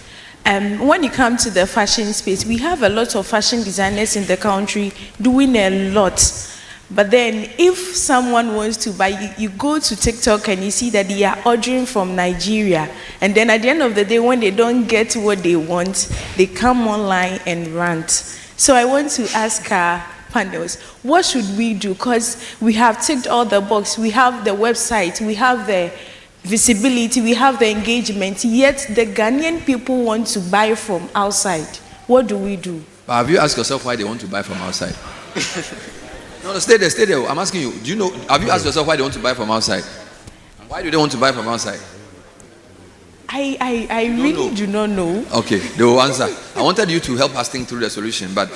When you come to the fashion space, we have a lot of fashion designers in the country doing a lot. But then if someone wants to buy, you go to TikTok and you see that they are ordering from Nigeria. And then at the end of the day, when they don't get what they want, they come online and rant. So I want to ask our panels, what should we do? Because we have ticked all the boxes. We have the website, we have the visibility, we have the engagement, yet the Ghanaian people want to buy from outside. What do we do? Have you asked yourself why they want to buy from outside? No, stay there. I'm asking you, do you know, have you asked yourself why they want to buy from outside? Why do they want to buy from outside? I really do not know. Okay, they will answer. I wanted you to help us think through the solution, but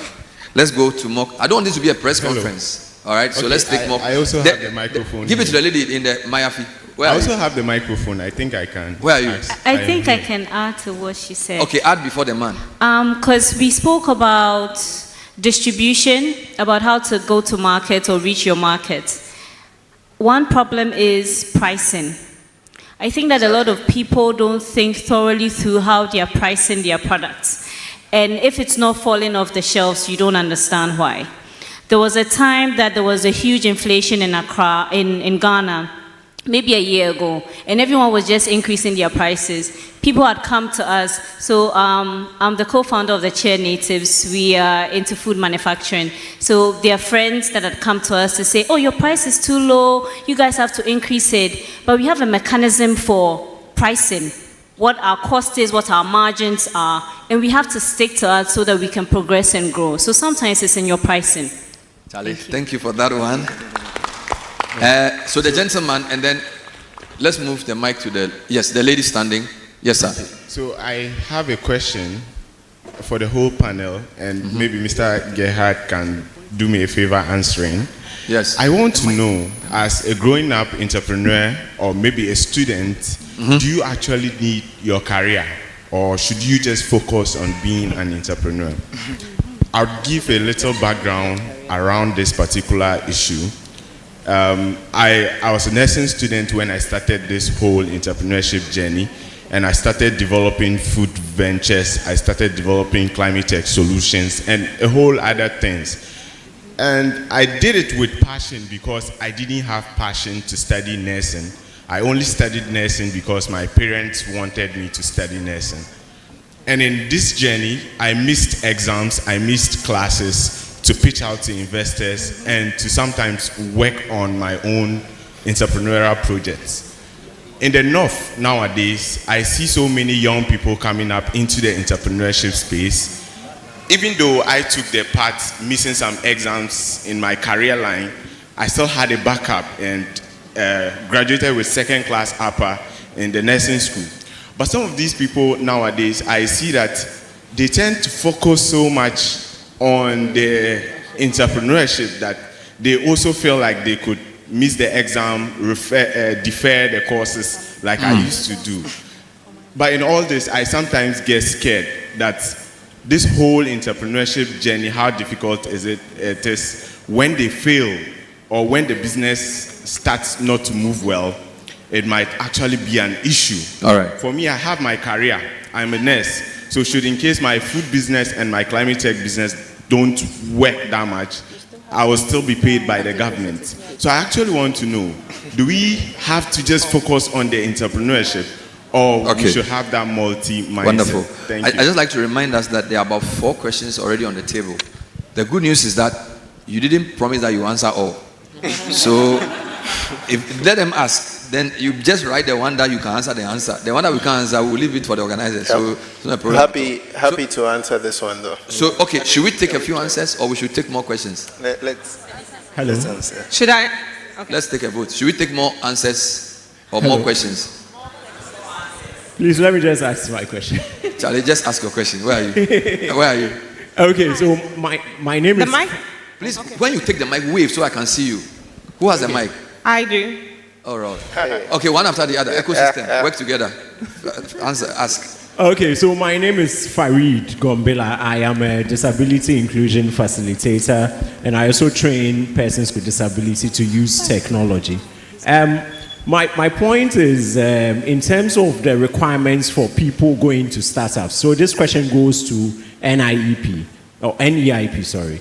let's go to more. I don't want this to be a press conference. All right, so Okay, let's take more. I also have the microphone. Give it to the lady in the Mayafi. I also have the microphone. I think I can. Where are you? I think I can add to what she said. Okay, add before the man. Because we spoke about distribution, about how to go to market or reach your market. One problem is pricing. I think that a lot of people don't think thoroughly through how they are pricing their products. And if it's not falling off the shelves, you don't understand why. There was a time that there was a huge inflation in Accra, in Ghana, maybe a year ago, and everyone was just increasing their prices. People had come to us, so I'm the co-founder of the Chair Natives. We are into food manufacturing. So there are friends that had come to us to say, oh, your price is too low, you guys have to increase it. But we have a mechanism for pricing, what our cost is, what our margins are, and we have to stick to it so that we can progress and grow. So sometimes it's in your pricing. Charlie, thank you for that one. So the gentleman, and then let's move the mic to the lady standing. Yes, sir. So I have a question for the whole panel, and maybe Mr. Gerhard can do me a favor answering. Yes. I want to know, as a growing up entrepreneur or maybe a student, do you actually need your career, or should you just focus on being an entrepreneur? I'll give a little background around this particular issue. I was a nursing student when I started this whole entrepreneurship journey, and I started developing food ventures, I started developing climate tech solutions, and a whole other things. And I did it with passion because I didn't have passion to study nursing. I only studied nursing because my parents wanted me to study nursing. And in this journey, I missed exams, I missed classes to pitch out to investors and to sometimes work on my own entrepreneurial projects. In the North nowadays, I see so many young people coming up into the entrepreneurship space. Even though I took the path missing some exams in my career line, I still had a backup and graduated with second class upper in the nursing school. But some of these people nowadays, I see that they tend to focus so much on the entrepreneurship that they also feel like they could miss the exam, defer the courses like I used to do. But in all this, I sometimes get scared that this whole entrepreneurship journey, how difficult is it is when they fail or when the business starts not to move well, it might actually be an issue. All right. For me, I have my career. I'm a nurse. So should in case my food business and my climate tech business don't work that much, I will still be paid by the government. So I actually want to know, do we have to just focus on the entrepreneurship, or we should have that multi-mindset? Wonderful. Thank you. I just like to remind us that there are about 4 questions already on the table. The good news is that you didn't promise that you answer all. So if let them ask, then you just write the one that you can answer the answer. The one that we can answer, we'll leave it for the organizers. So it's not a problem. Happy to answer this one though. So okay, should we take a few answers or we should take more questions? Let's answer. Should I? Okay. Let's take a vote. Should we take more answers or more questions? Please let me just ask my question. Charlie, just ask your question. Where are you? Where are you? Okay, so my name is... The mic? Please, when you take the mic, wave so I can see you. Who has the mic? I do. All right. Okay, one after the other. Ecosystem. Work together. Answer. Ask. Okay, so my name is Farid Gombela. I am a disability inclusion facilitator, and I also train persons with disability to use technology. My point is, in terms of the requirements for people going to startups, so this question goes to NIEP, or NEIP, sorry.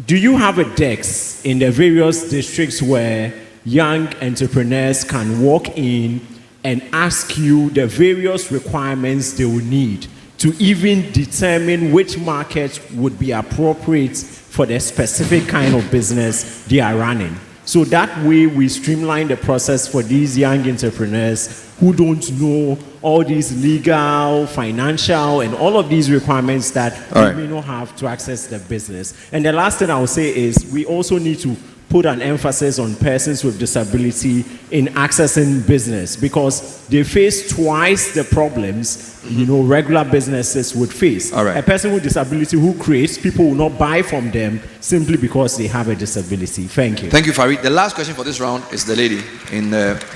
Do you have a desk in the various districts where young entrepreneurs can walk in and ask you the various requirements they will need to even determine which market would be appropriate for the specific kind of business they are running? So that way we streamline the process for these young entrepreneurs who don't know all these legal, financial, and all of these requirements that they may not have to access the business. And the last thing I will say is we also need to put an emphasis on persons with disability in accessing business, because they face twice the problems regular businesses would face. A person with disability who creates, people will not buy from them simply because they have a disability. Thank you. Thank you, Farid. The last question for this round is the lady in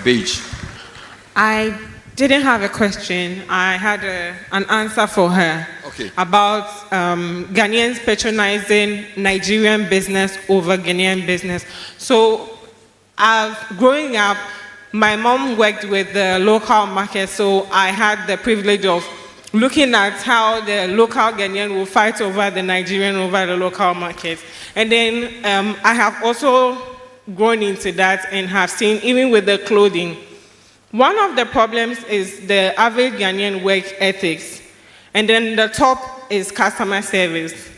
beige. I didn't have a question. I had an answer for her about Ghanaians patronizing Nigerian business over Ghanaian business. So, growing up, my mom worked with the local market, so I had the privilege of looking at how the local Ghanaian will fight over the Nigerian over the local market. And then I have also grown into that and have seen, even with the clothing, one of the problems is the average Ghanaian work ethics, and then the top is customer service.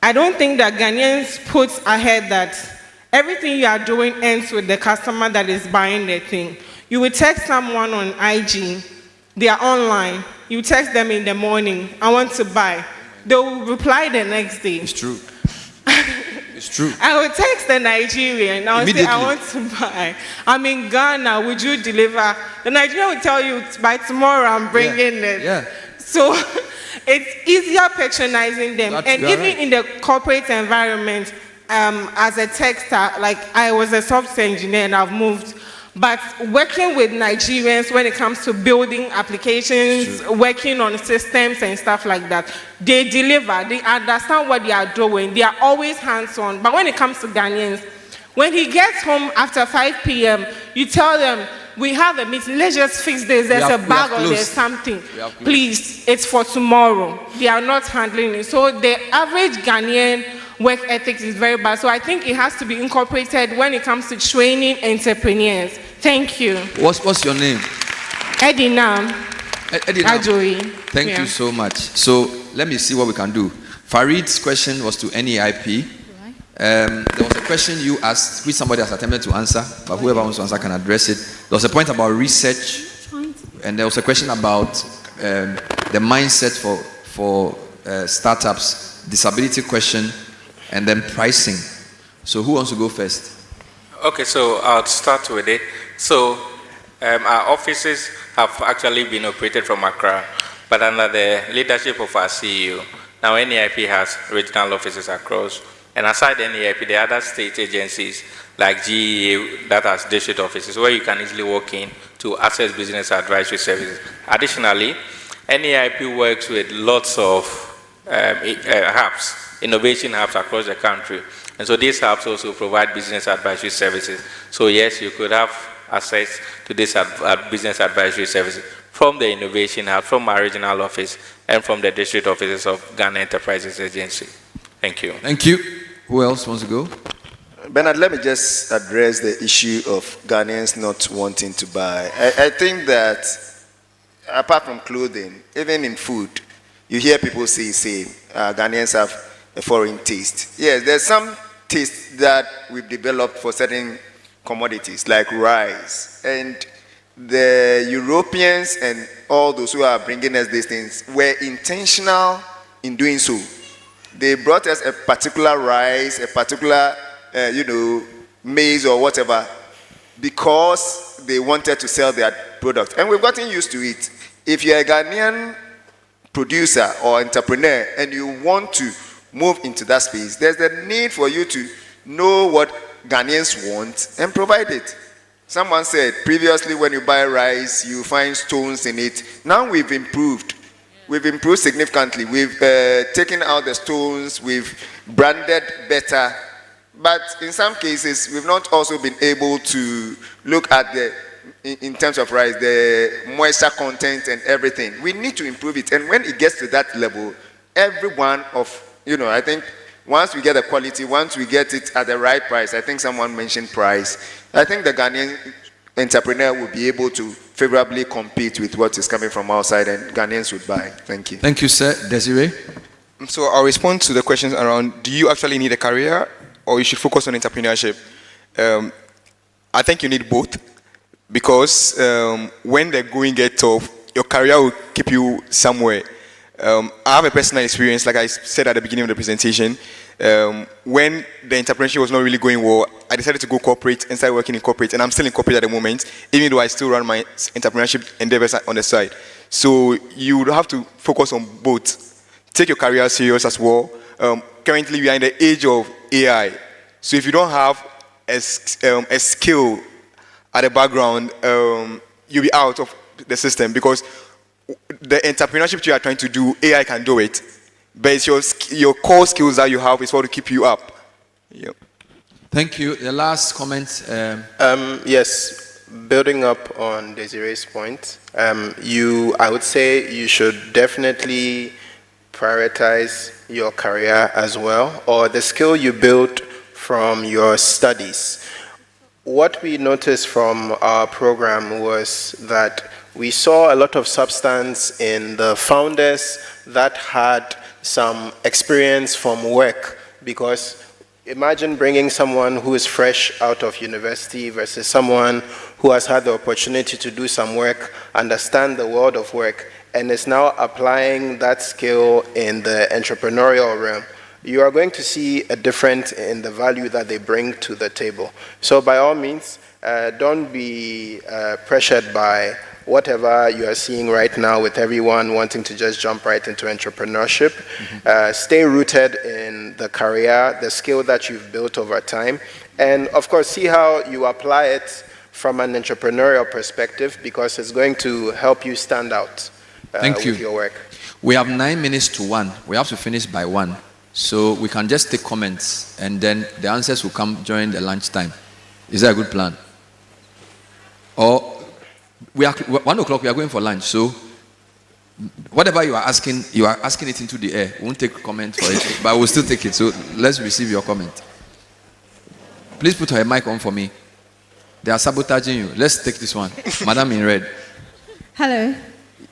I don't think that Ghanaians put ahead that everything you are doing ends with the customer that is buying the thing. You will text someone on IG, they are online, you text them in the morning, I want to buy. They will reply the next day. It's true. It's true. I will text the Nigerian. I will say, I want to buy. I'm in Ghana. Would you deliver? The Nigerian will tell you, by tomorrow I'm bringing it. Yeah. So it's easier patronizing them. And even in the corporate environment, as a texter, like I was a software engineer and I've moved. But working with Nigerians when it comes to building applications, working on systems and stuff like that, they deliver, they understand what they are doing, they are always hands-on. But when it comes to Ghanaians, when he gets home after 5 p.m., you tell them, we have a meeting, let's just fix this, there's a bag or there's something. Please, it's for tomorrow. They are not handling it. So the average Ghanaian work ethics is very bad. So I think it has to be incorporated when it comes to training entrepreneurs. Thank you. What's your name? Eddie Nam. Eddie Nam. Ajoy. Thank you so much. So let me see what we can do. Farid's question was to NEIP. There was a question you asked, which somebody has attempted to answer, but whoever wants to answer can address it. There was a point about research, and there was a question about the mindset for startups, disability question, and then pricing. So who wants to go first? Okay, so I'll start with it. So our offices have actually been operated from Accra, but under the leadership of our CEO. Now NEIP has regional offices across, and aside NEIP, there are other state agencies like GEA that has district offices where you can easily walk in to access business advisory services. Additionally, NEIP works with lots of hubs, innovation hubs across the country. And so these hubs also provide business advisory services. So yes, you could have access to this business advisory services from the innovation hub, from our regional office, and from the district offices of Ghana Enterprises Agency. Thank you. Thank you. Who else wants to go? Bernard, let me just address the issue of Ghanaians not wanting to buy. I think that apart from clothing, even in food, you hear people say Ghanaians have a foreign taste. Yes, there's some taste that we've developed for certain commodities like rice. And the Europeans and all those who are bringing us these things were intentional in doing so. They brought us a particular rice, a particular, maize or whatever, because they wanted to sell their product. And we've gotten used to it. If you're a Ghanaian producer or entrepreneur and you want to move into that space, there's the need for you to know what Ghanaians want and provide it. Someone said previously when you buy rice, you find stones in it. Now we've improved. We've improved significantly. We've taken out the stones. We've branded better. But in some cases, we've not also been able to look at the in terms of rice, the moisture content and everything. We need to improve it. And when it gets to that level, everyone of, I think once we get the quality, once we get it at the right price, I think someone mentioned price, I think the Ghanaian entrepreneur will be able to favorably compete with what is coming from outside and Ghanaians would buy. Thank you. Thank you, sir. Desiree? So I'll respond to the questions around, do you actually need a career or you should focus on entrepreneurship? I think you need both, because when the going gets tough, your career will keep you somewhere. I have a personal experience, like I said at the beginning of the presentation. When the entrepreneurship was not really going well, I decided to go corporate and start working in corporate, and I'm still in corporate at the moment, even though I still run my entrepreneurship endeavors on the side. So you would have to focus on both. Take your career serious as well. Currently, we are in the age of AI. So if you don't have a skill at the background, you'll be out of the system, because the entrepreneurship you are trying to do, AI can do it. But it's your core skills that you have is what will keep you up. Yep. Thank you. The last comment. Yes, building up on Desiree's point, I would say you should definitely prioritize your career as well, or the skill you build from your studies. What we noticed from our program was that we saw a lot of substance in the founders that had some experience from work, because imagine bringing someone who is fresh out of university versus someone who has had the opportunity to do some work, understand the world of work, and is now applying that skill in the entrepreneurial realm. You are going to see a difference in the value that they bring to the table. So by all means, don't be pressured by whatever you are seeing right now with everyone wanting to just jump right into entrepreneurship. Stay rooted in the career, the skill that you've built over time, and of course see how you apply it from an entrepreneurial perspective, because it's going to help you stand out with your work. We have 9 minutes to 1. We have to finish by 1. So we can just take comments and then the answers will come during the lunchtime. Is that a good plan? Or 1 o'clock we are going for lunch. So whatever you are asking it into the air. We won't take comment for it, but we'll still take it. So let's receive your comment. Please put your mic on for me. They are sabotaging you. Let's take this one. Madam in red. Hello.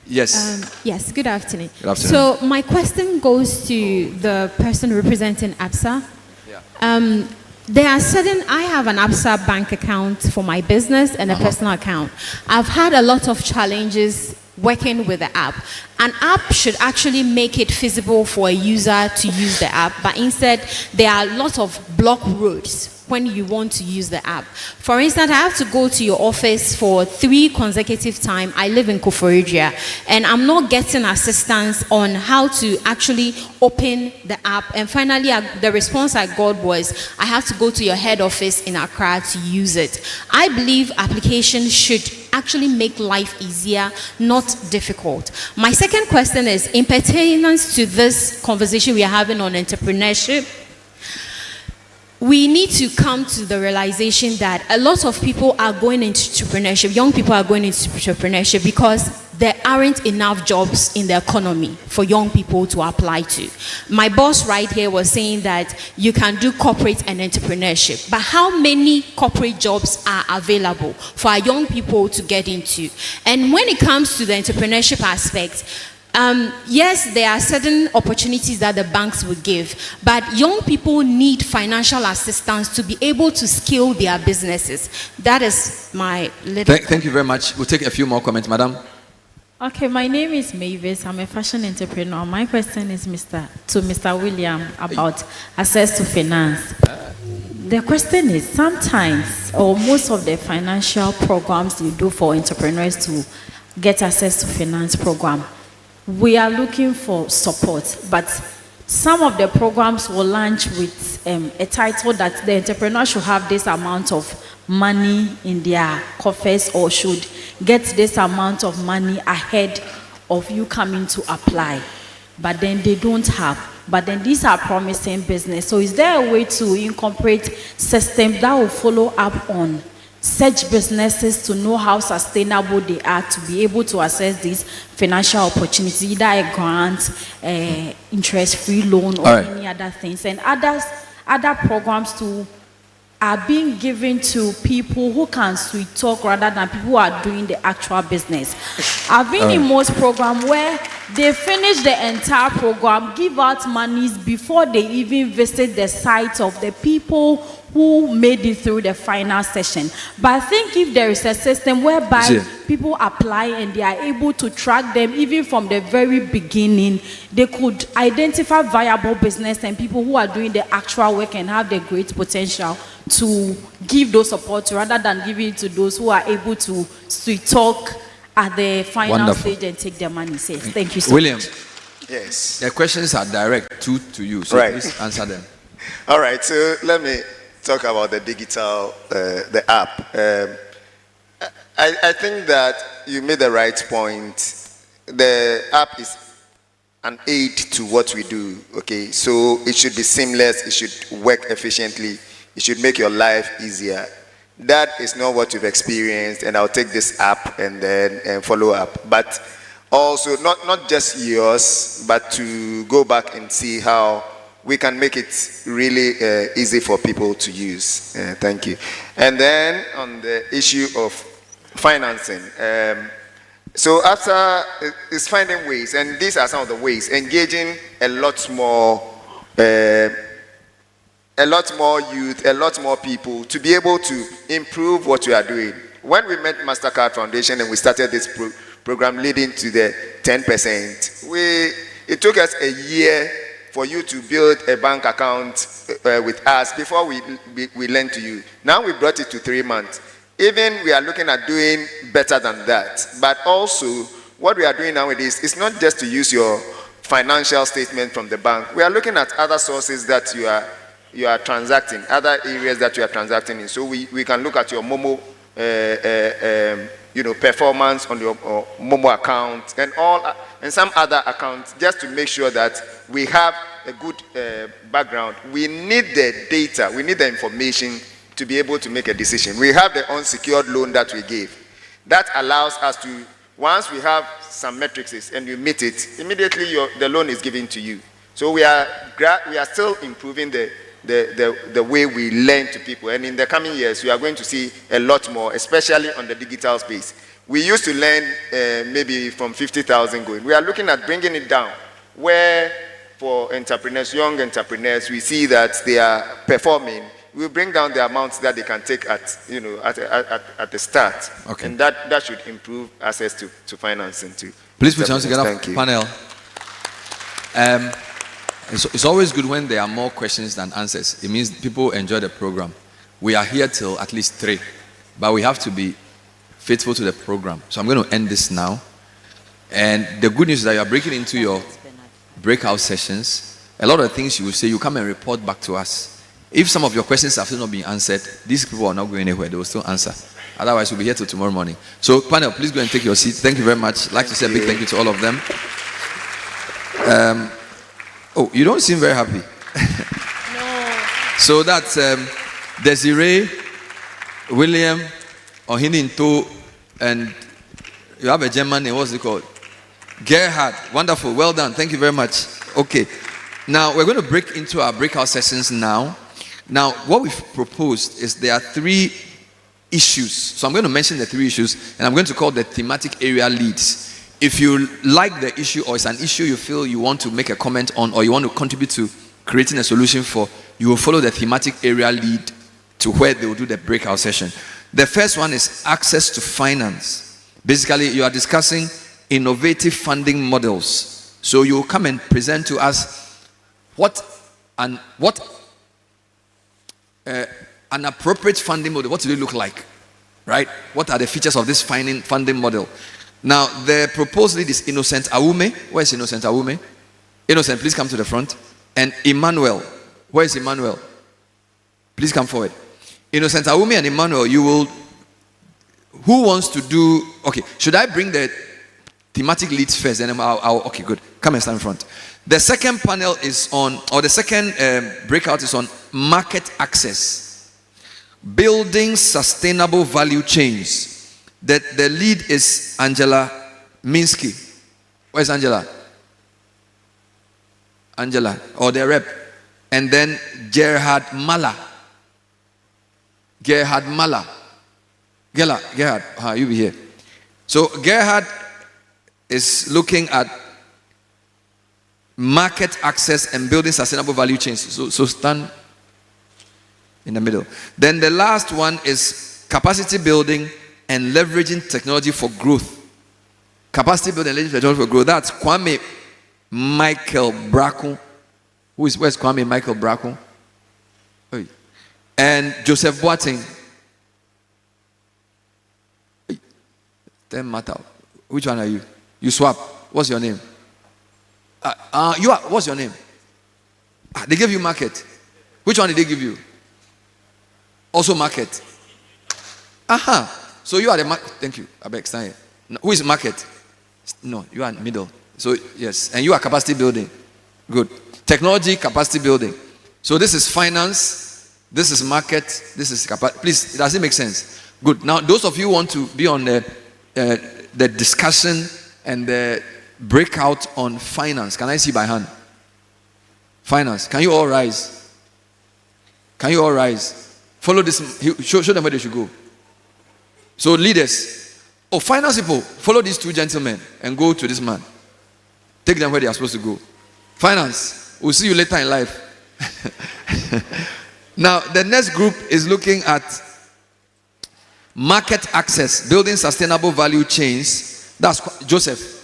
Yes. Yes, good afternoon. Good afternoon. So my question goes to the person representing Absa. Yeah. I have an Absa bank account for my business and a personal account. I've had a lot of challenges working with the app. An app should actually make it feasible for a user to use the app, but instead there are a lot of block roads when you want to use the app. For instance, I have to go to your office for 3 consecutive times. I live in Koforidua, and I'm not getting assistance on how to actually open the app. And finally, the response I got was, I have to go to your head office in Accra to use it. I believe applications should actually make life easier, not difficult. My second question is, in pertainance to this conversation we are having on entrepreneurship, we need to come to the realization that a lot of people are going into entrepreneurship, young people are going into entrepreneurship because there aren't enough jobs in the economy for young people to apply to. My boss right here was saying that you can do corporate and entrepreneurship, but how many corporate jobs are available for our young people to get into? And when it comes to the entrepreneurship aspect, yes, there are certain opportunities that the banks would give, but young people need financial assistance to be able to scale their businesses. That is my little... Thank you very much. We'll take a few more comments, madam. Okay, my name is Mavis. I'm a fashion entrepreneur. My question is to Mr. William about access to finance. The question is, sometimes, or most of the financial programs you do for entrepreneurs to get access to finance program, we are looking for support, but some of the programs will launch with a title that the entrepreneur should have this amount of money in their coffers or should get this amount of money ahead of you coming to apply, but then they don't have. But then these are promising business. So is there a way to incorporate systems that will follow up on such businesses to know how sustainable they are to be able to access these financial opportunities, either a grant, interest-free loan, or any other things, and other programs too are being given to people who can sweet talk rather than people who are doing the actual business. I've been in most programs where they finish the entire program, give out monies before they even visit the sites of the people who made it through the final session. But I think if there is a system whereby people apply and they are able to track them even from the very beginning, they could identify viable business and people who are doing the actual work and have the great potential to give those support rather than giving it to those who are able to sweet talk at the final stage and take their money. Thank you so William, much. Yes. The questions are direct to you, so please answer them. All right, so let me talk about the digital, the app. I think that you made the right point. The app is an aid to what we do, okay? So it should be seamless, it should work efficiently, it should make your life easier. That is not what you've experienced, and I'll take this app and then follow up. But also, not just yours, but to go back and see how we can make it really easy for people to use. Thank you. And then on the issue of financing, so Absa is finding ways, and these are some of the ways, engaging a lot more youth, a lot more people to be able to improve what we are doing. When we met Mastercard Foundation and we started this program leading to the 10%, it took us a year for you to build a bank account with us before we lent to you. Now we brought it to 3 months. Even we are looking at doing better than that. But also, what we are doing nowadays is not just to use your financial statement from the bank. We are looking at other sources that you are transacting, other areas that you are transacting in. So we can look at your Momo performance on your Momo account and some other accounts, just to make sure that we have a good background. We need the data, we need the information to be able to make a decision. We have the unsecured loan that we gave. That allows us to, once we have some metrics and you meet it, immediately the loan is given to you. So we are still improving the way we lend to people, and in the coming years we are going to see a lot more, especially on the digital space. We used to lend maybe from 50,000 going. We are looking at bringing it down, where for entrepreneurs, young entrepreneurs, we see that they are performing. We bring down the amounts that they can take at the start, and that should improve access to financing too. Please put your hands together, panel. It's always good when there are more questions than answers. It means people enjoy the program. We are here till at least 3, but we have to be faithful to the program. So I'm going to end this now. And the good news is that you are breaking into your breakout sessions. A lot of things you will say, you come and report back to us. If some of your questions have still not been answered, these people are not going anywhere. They will still answer. Otherwise, we'll be here till tomorrow morning. So, panel, please go and take your seat. Thank you very much. I'd like to say a big thank you to all of them. Oh, you don't seem very happy. No. So that's Desiree, William, Ohininto, and you have a German name. What's it called? Gerhard. Wonderful. Well done. Thank you very much. Okay. Now, we're going to break into our breakout sessions now. Now, what we've proposed is there are 3 issues. So I'm going to mention the 3 issues, and I'm going to call the thematic area leads. If you like the issue, or it's an issue you feel you want to make a comment on, or you want to contribute to creating a solution for, you will follow the thematic area lead to where they will do the breakout session. The first one is access to finance. Basically, you are discussing innovative funding models. So you will come and present to us what an appropriate funding model, what do they look like, right? What are the features of this funding model? Now, the proposed lead is Innocent Awume. Where is Innocent Awume? Innocent, please come to the front. And Emmanuel. Where is Emmanuel? Please come forward. Innocent Awume and Emmanuel, who wants to do, okay, should I bring the thematic leads first? Then okay, good. Come and stand in front. The second panel is on, or the second breakout is on market access. building sustainable value chains. The lead is Angela Minsky. Where's Angela? Angela, or the rep. And then Gerhard Mahler. Gerhard, you be here. So Gerhard is looking at market access and building sustainable value chains. So stand in the middle. Then the last one is capacity building and leveraging technology for growth. Capacity building and leveraging technology for growth. That's Kwame Michael Brackon. Where's Kwame Michael Brackon? And Joseph Boateng. Then matter. Which one are you? You swap. What's your name? What's your name? They gave you market. Which one did they give you? Also market. So you are the market. Thank you. I beg, stand here. No, who is market? No, you are in the middle. So yes, and you are capacity building. Good. Technology, capacity building. So this is finance. This is market. This is capacity. Please, does it make sense? Good. Now, those of you who want to be on the discussion and the breakout on finance, can I see by hand? Finance. Can you all rise? Can you all rise? Follow this. Show them where they should go. So leaders, finance people, follow these two gentlemen and go to this man. Take them where they are supposed to go. Finance, we'll see you later in life. Now, the next group is looking at market access, building sustainable value chains. That's Joseph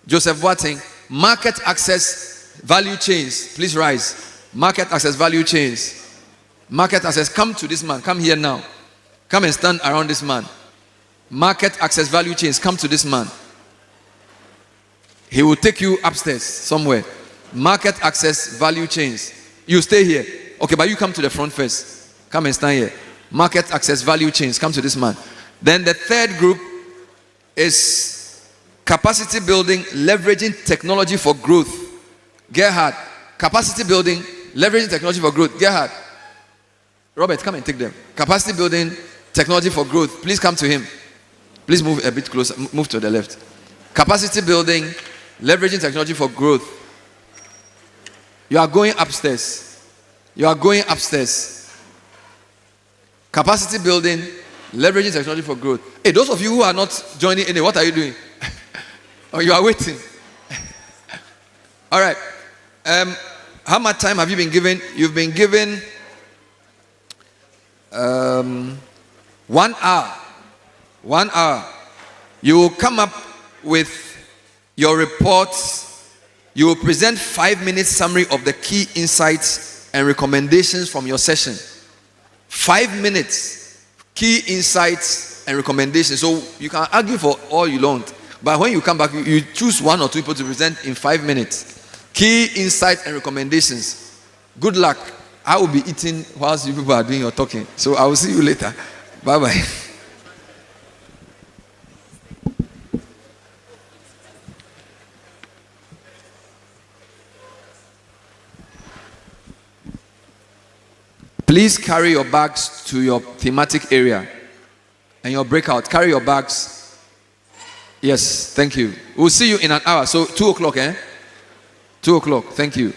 Boateng. Market access value chains. Please rise. Market access value chains. Market access. Come to this man. Come here now. Come and stand around this man. Market access value chains. Come to this man. He will take you upstairs somewhere. Market access value chains. You stay here. Okay, but you come to the front first. Come and stand here. Market access value chains. Come to this man. Then the third group is capacity building, leveraging technology for growth. Gerhard. Capacity building, leveraging technology for growth. Gerhard. Robert, come and take them. Capacity building, technology for growth. Please come to him. Please move a bit closer. Move to the left. Capacity building, leveraging technology for growth. You are going upstairs. You are going upstairs. Capacity building, leveraging technology for growth. Hey, those of you who are not joining in, what are you doing? Or you are waiting? All right. How much time have you been given? You've been given 1 hour. 1 hour. You will come up with your reports. You will present 5-minute summary of the key insights and recommendations from your session. 5 minutes, key insights and recommendations. So you can argue for all you want, but when you come back, you choose 1 or 2 people to present in 5 minutes. Key insights and recommendations. Good luck. I will be eating whilst you people are doing your talking. So I will see you later. Bye-bye. Please carry your bags to your thematic area and your breakout. Carry your bags. Yes, thank you. We'll see you in an hour. So 2 o'clock, 2 o'clock. Thank you.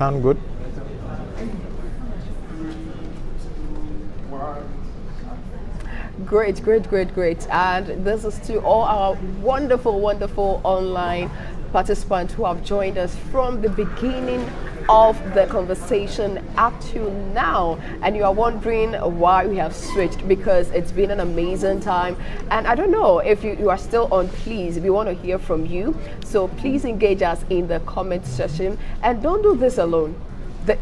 sound good? Great, great, great, great. And this is to all our wonderful, wonderful online participants who have joined us from the beginning of the conversation up to now. And you are wondering why we have switched, because it's been an amazing time. And I don't know if you are still on, please, we want to hear from you. So please engage us in the comment section, and don't do this alone.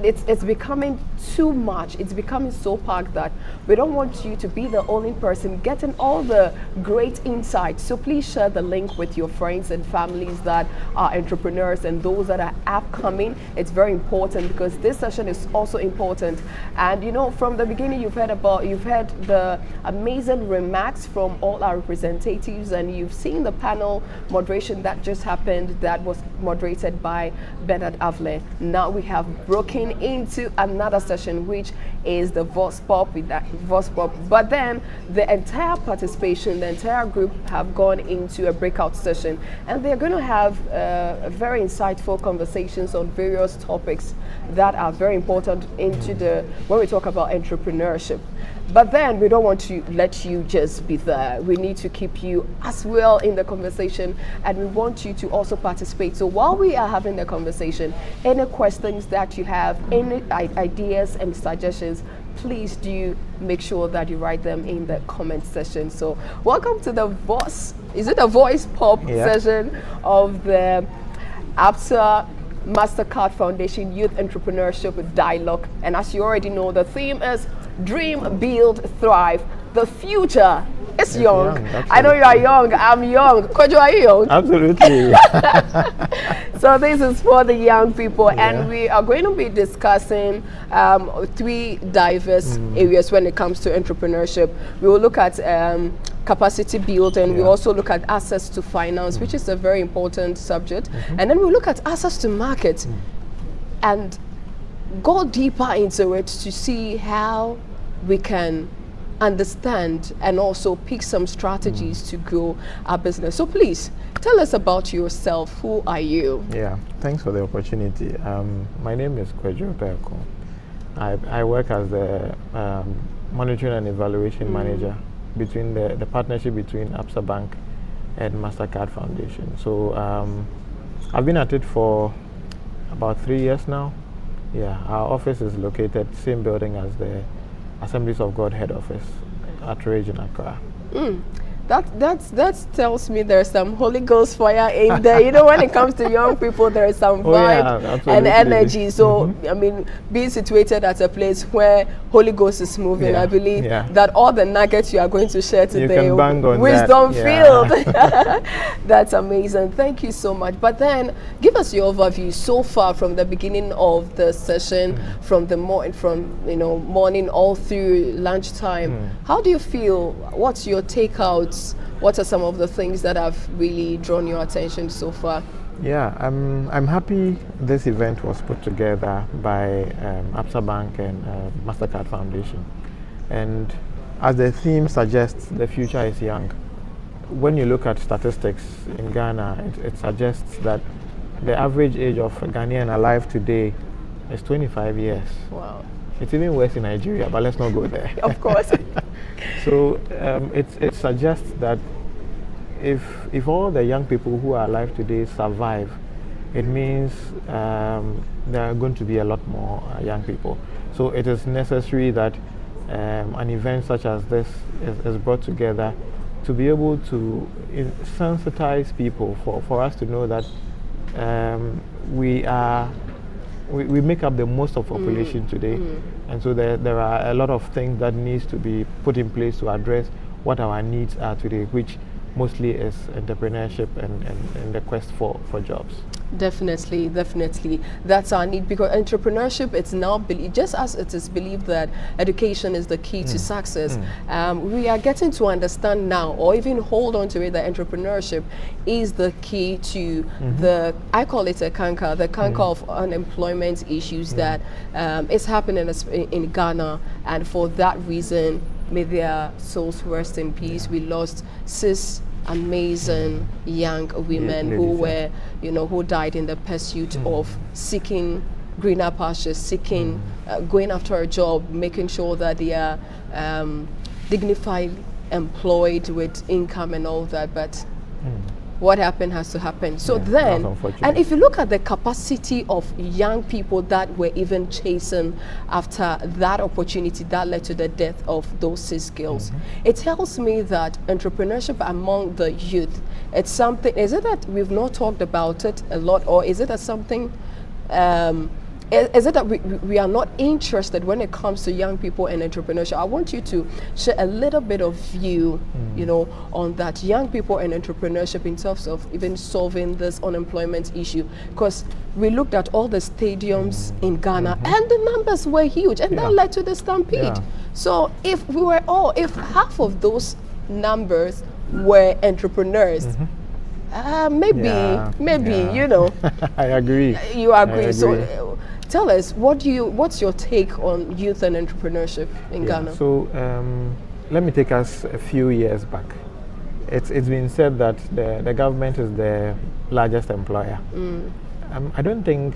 It's becoming too much. It's becoming so packed that we don't want you to be the only person getting all the great insights. So please share the link with your friends and families that are entrepreneurs and those that are upcoming. It's very important because this session is also important. And you know, from the beginning, you've heard the amazing remarks from all our representatives, and you've seen the panel moderation that just happened, that was moderated by Bernard Avle. Now we have broken into another session, which is the Voice Pop with that Voice Pop. But then the entire participation, the entire group have gone into a breakout session, and they're going to have very insightful conversations on various topics that are very important when we talk about entrepreneurship. But then we don't want to let you just be there. We need to keep you as well in the conversation, and we want you to also participate. So while we are having the conversation, any questions that you have, any ideas and suggestions, please do make sure that you write them in the comment section. So welcome to the Voice Pop session of the Absa Mastercard Foundation Youth Entrepreneurship Dialogue. And as you already know, the theme is Dream, Build, Thrive. The future is young. I know you are young. I'm young. Kojo, are you young? Absolutely. So this is for the young people, and we are going to be discussing 3 diverse areas when it comes to entrepreneurship. We will look at capacity building. We also look at access to finance, which is a very important subject. And then we look at access to market and go deeper into it to see how we can understand and also pick some strategies to grow our business. So please tell us about yourself. Who are you? Yeah, thanks for the opportunity. My name is Kwejo Perko. I work as the monitoring and evaluation manager between the partnership between Absa Bank and Mastercard Foundation. So I've been at it for about 3 years now. Yeah, our office is located same building as the Assemblies of God head office at Region Accra. That tells me there's some Holy Ghost fire in there. You know, when it comes to young people, there is some vibe and energy. So, I mean, being situated at a place where Holy Ghost is moving, I believe that all the nuggets you are going to share today, you can bang on wisdom filled. That's amazing. Thank you so much. But then, give us your overview so far from the beginning of the session, from morning all through lunchtime. How do you feel? What's your takeouts? What are some of the things that have really drawn your attention so far? Yeah, I'm happy this event was put together by Absa Bank and Mastercard Foundation. And as the theme suggests, the future is young. When you look at statistics in Ghana, it suggests that the average age of a Ghanaian alive today is 25 years. Wow. It's even worse in Nigeria, but let's not go there. Of course. So it suggests that if all the young people who are alive today survive, it means there are going to be a lot more young people. So it is necessary that an event such as this is brought together to be able to sensitize people for us to know that we make up the most of population today, and so there are a lot of things that needs to be put in place to address what our needs are today, which mostly is entrepreneurship and the quest for jobs. Definitely. That's our need, because entrepreneurship, it's now just as it is believed that education is the key to success. We are getting to understand now, or even hold on to it, that entrepreneurship is the key to I call it a canker, the canker of unemployment issues that is happening in Ghana. And for that reason, may their souls rest in peace. We lost 6 amazing young women who died in the pursuit of seeking greener pastures, seeking, going after a job, making sure that they are dignified, employed with income and all that. But what happened has to happen. So then, and if you look at the capacity of young people that were even chasing after that opportunity that led to the death of those 6 girls, it tells me that entrepreneurship among the youth, it's something, is it that we've not talked about it a lot, or is it that something, is it that we are not interested when it comes to young people and entrepreneurship? I want you to share a little bit of view, you know, on that young people and entrepreneurship in terms of even solving this unemployment issue. Because we looked at all the stadiums in Ghana and the numbers were huge, and that led to the stampede. So if half of those numbers were entrepreneurs, maybe, you know. I agree. You agree. So tell us, what's your take on youth and entrepreneurship in Ghana? So let me take us a few years back. It's been said that the government is the largest employer. I don't think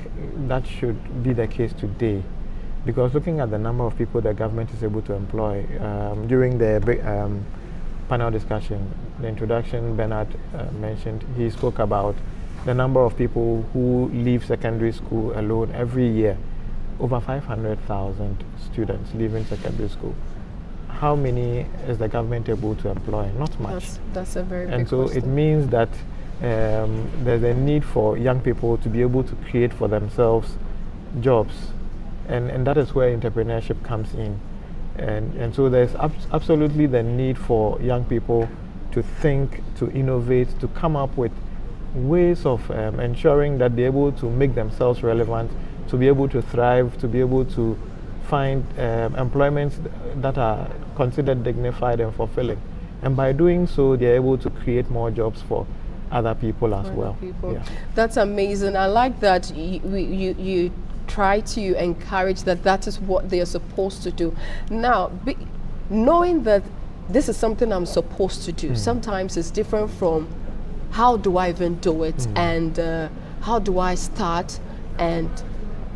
that should be the case today, because looking at the number of people the government is able to employ, during the panel discussion, the introduction Bernard mentioned, he spoke about the number of people who leave secondary school alone every year. Over 500,000 students leaving secondary school. How many is the government able to employ? Not much. That's a very big And so question. it means that there's a need for young people to be able to create for themselves jobs. And that is where entrepreneurship comes in. And so there's absolutely the need for young people to think, to innovate, to come up with ways of ensuring that they're able to make themselves relevant, to be able to thrive, to be able to find employments that are considered dignified and fulfilling. And by doing so, they're able to create more jobs for other people as well. Yeah. That's amazing. I like that you try to encourage that is what they are supposed to do. Now, knowing that this is something I'm supposed to do, sometimes it's different from how do I even do it, and how do I start, and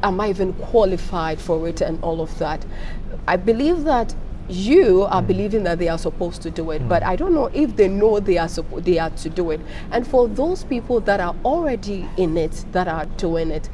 am I even qualified for it, and all of that. I believe that you are believing that they are supposed to do it, but I don't know if they know they are to do it. And for those people that are already in it, that are doing it,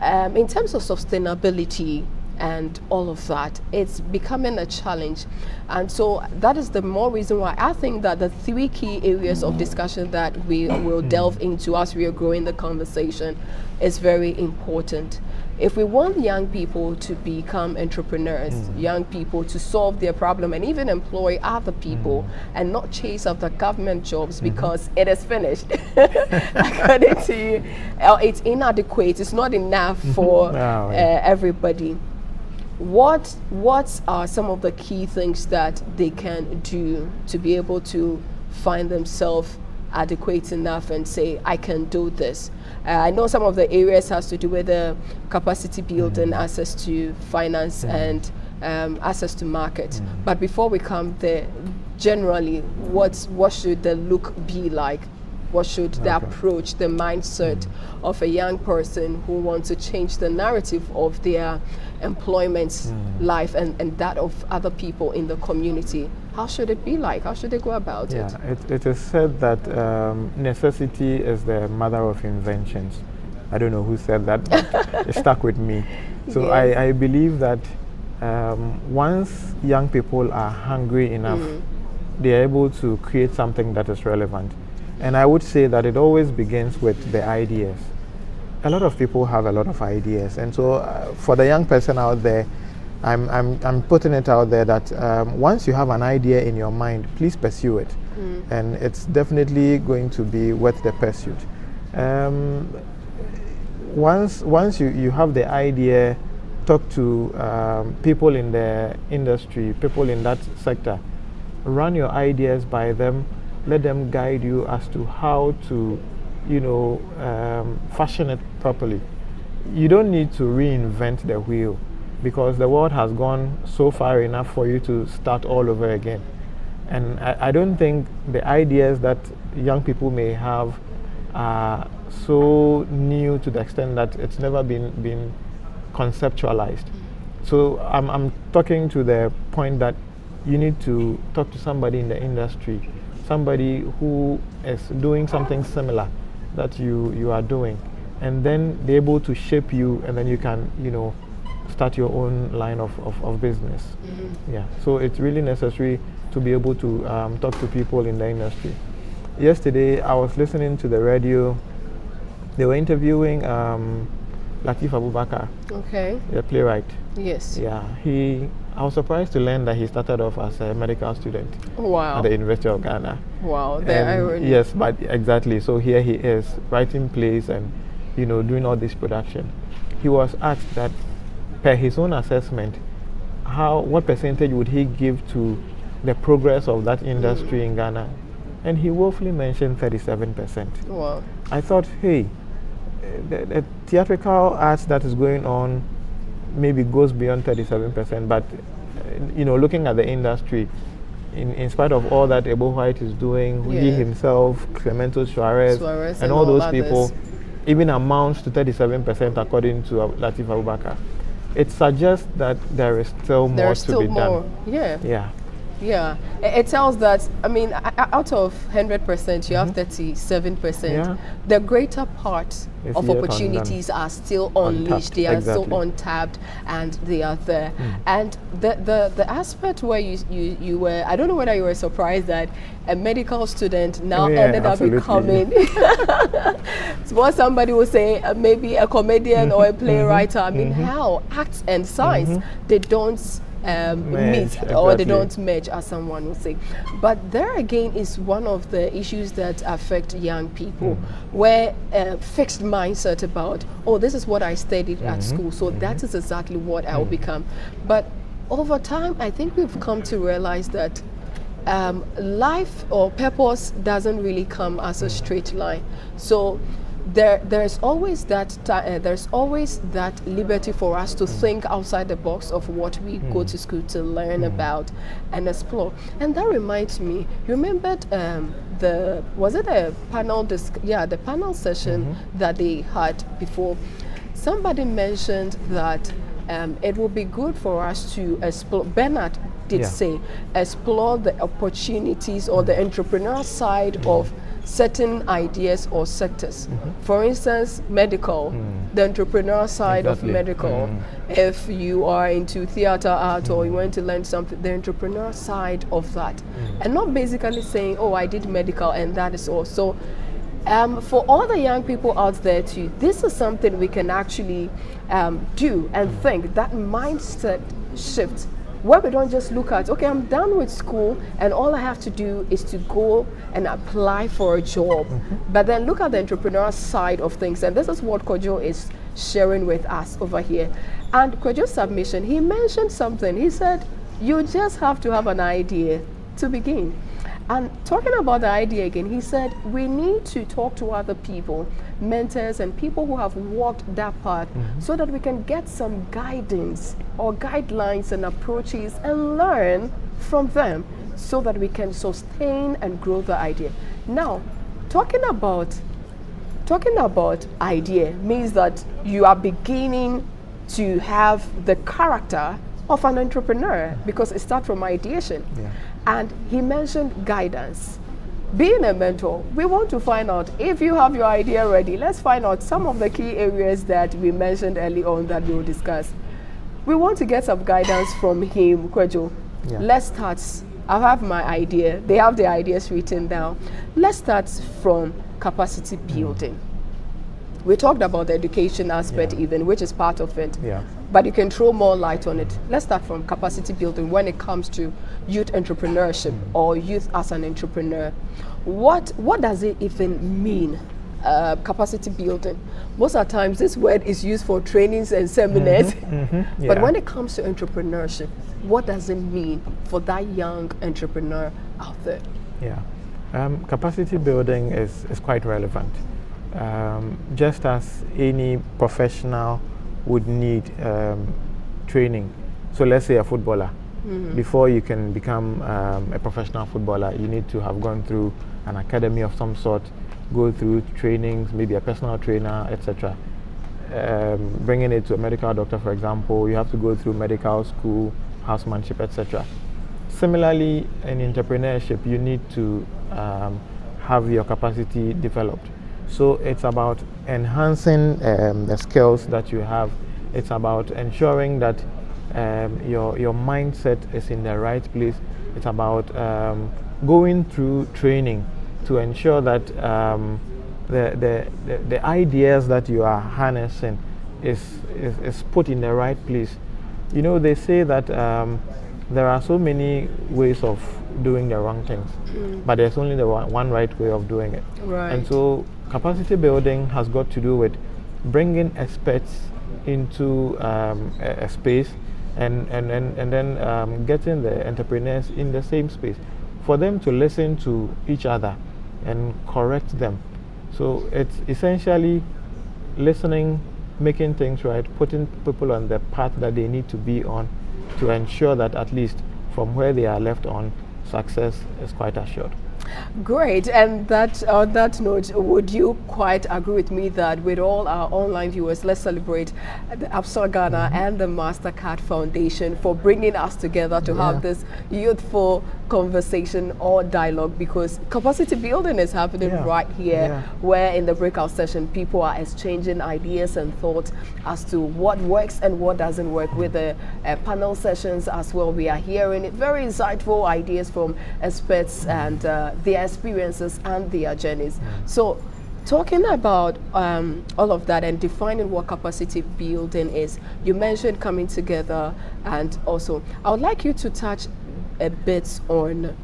in terms of sustainability and all of that, it's becoming a challenge. And so that is the more reason why I think that the 3 key areas of discussion that we will delve into as we are growing the conversation is very important. If we want young people to become entrepreneurs, young people to solve their problem and even employ other people and not chase after government jobs because it is finished, according to you, it's inadequate, it's not enough for everybody. What are some of the key things that they can do to be able to find themselves adequate enough and say, I can do this? I know some of the areas has to do with the capacity building, access to finance, and access to market. But before we come there, generally, what should the look be like? What should the approach, the mindset of a young person who wants to change the narrative of their employment life and that of other people in the community? How should it be like? How should they go about it? It is said that necessity is the mother of inventions. I don't know who said that, but it stuck with me. So I believe that once young people are hungry enough, they are able to create something that is relevant. And I would say that it always begins with the ideas. A lot of people have a lot of ideas, and so for the young person out there, I'm putting it out there that once you have an idea in your mind, please pursue it, and it's definitely going to be worth the pursuit. Once you have the idea, talk to people in the industry, people in that sector, run your ideas by them. Let them guide you as to how to, fashion it properly. You don't need to reinvent the wheel, because the world has gone so far enough for you to start all over again. And I don't think the ideas that young people may have are so new to the extent that it's never been conceptualized. So I'm talking to the point that you need to talk to somebody in the industry, somebody who is doing something similar that you are doing, and then they're able to shape you, and then you can, start your own line of business. Yeah, so it's really necessary to be able to talk to people in the industry. Yesterday, I was listening to the radio. They were interviewing Latif Abubakar, okay, the playwright. Yes. Yeah, I was surprised to learn that he started off as a medical student Wow. at the University of Ghana. Wow, the irony. Yes, but exactly. So here he is writing plays and doing all this production. He was asked that, per his own assessment, what percentage would he give to the progress of that industry in Ghana? And he woefully mentioned 37%. Wow. I thought, hey, the theatrical arts that is going on maybe goes beyond 37%, but looking at the industry, in spite of all that Ebo White is doing, he himself, Clemento Suarez and all those people, even amounts to 37% according to Latif Abubakar. It suggests that there is still more to be done. Yeah. Yeah, it tells that, out of 100%, you have 37%. Yeah. The greater part of opportunities are still unleashed, they are still untapped, and they are there. And the aspect where you were, I don't know whether you were surprised that a medical student now ended up becoming what somebody would say, maybe a comedian or a playwright. How arts and science, they don't meet, or they don't merge, as someone would say. But there again is one of the issues that affect young people, where fixed mindset about, this is what I studied at school, so that is exactly what I will become. But over time, I think we've come to realize that life or purpose doesn't really come as a straight line. So there's always that liberty for us to think outside the box of what we go to school to learn about and explore. And that reminds me, you remembered the panel session that they had before. Somebody mentioned that it would be good for us to explore. Bernard did say explore the opportunities or the entrepreneurial side of certain ideas or sectors. For instance, medical, the entrepreneurial side of medical. If you are into theater art or you want to learn something, the entrepreneurial side of that. And not basically saying, I did medical and that is all. So for all the young people out there too, this is something we can actually do and think, that mindset shift, where we don't just look at, I'm done with school and all I have to do is to go and apply for a job. But then look at the entrepreneurial side of things, and this is what Kojo is sharing with us over here. And Kojo's submission, he mentioned something. He said, you just have to have an idea to begin. And talking about the idea again, he said, we need to talk to other people, mentors and people who have walked that path, so that we can get some guidance or guidelines and approaches and learn from them, so that we can sustain and grow the idea. Now, talking about idea means that you are beginning to have the character of an entrepreneur, because it starts from ideation. And he mentioned guidance. Being a mentor, we want to find out, if you have your idea ready, let's find out some of the key areas that we mentioned early on that we will discuss. We want to get some guidance from him, Kwejo. Let's start. I have my idea. They have the ideas written down. Let's start from capacity building. We talked about the education aspect even, which is part of it. But you can throw more light on it. Let's start from capacity building when it comes to youth entrepreneurship or youth as an entrepreneur. What does it even mean, capacity building? Most of the times this word is used for trainings and seminars. But when it comes to entrepreneurship, what does it mean for that young entrepreneur out there? Capacity building is quite relevant. Just as any professional would need training. So let's say a footballer. Before you can become a professional footballer, you need to have gone through an academy of some sort, go through trainings, maybe a personal trainer, etc. bringing it to a medical doctor, for example, you have to go through medical school, housemanship, etc. Similarly, in entrepreneurship, you need to have your capacity developed. So it's about enhancing the skills that you have. It's about ensuring that your mindset is in the right place. It's about going through training to ensure that the ideas that you are harnessing is put in the right place. You know, they say that there are so many ways of doing the wrong things, but there's only the one right way of doing it. Right. And so capacity building has got to do with bringing experts into a space and then getting the entrepreneurs in the same space for them to listen to each other and correct them. So it's essentially listening, making things right, putting people on the path that they need to be on to ensure that at least from where they are left on, success is quite assured. Great. And that on that note, would you quite agree with me that with all our online viewers, let's celebrate the Absa Ghana and the Mastercard Foundation for bringing us together to have this youthful conversation or dialogue, because capacity building is happening right here, where in the breakout session people are exchanging ideas and thoughts as to what works and what doesn't work. With the panel sessions as well, we are hearing very insightful ideas from experts and their experiences and their journeys. So talking about all of that and defining what capacity building is, you mentioned coming together, and also I would like you to touch a bit on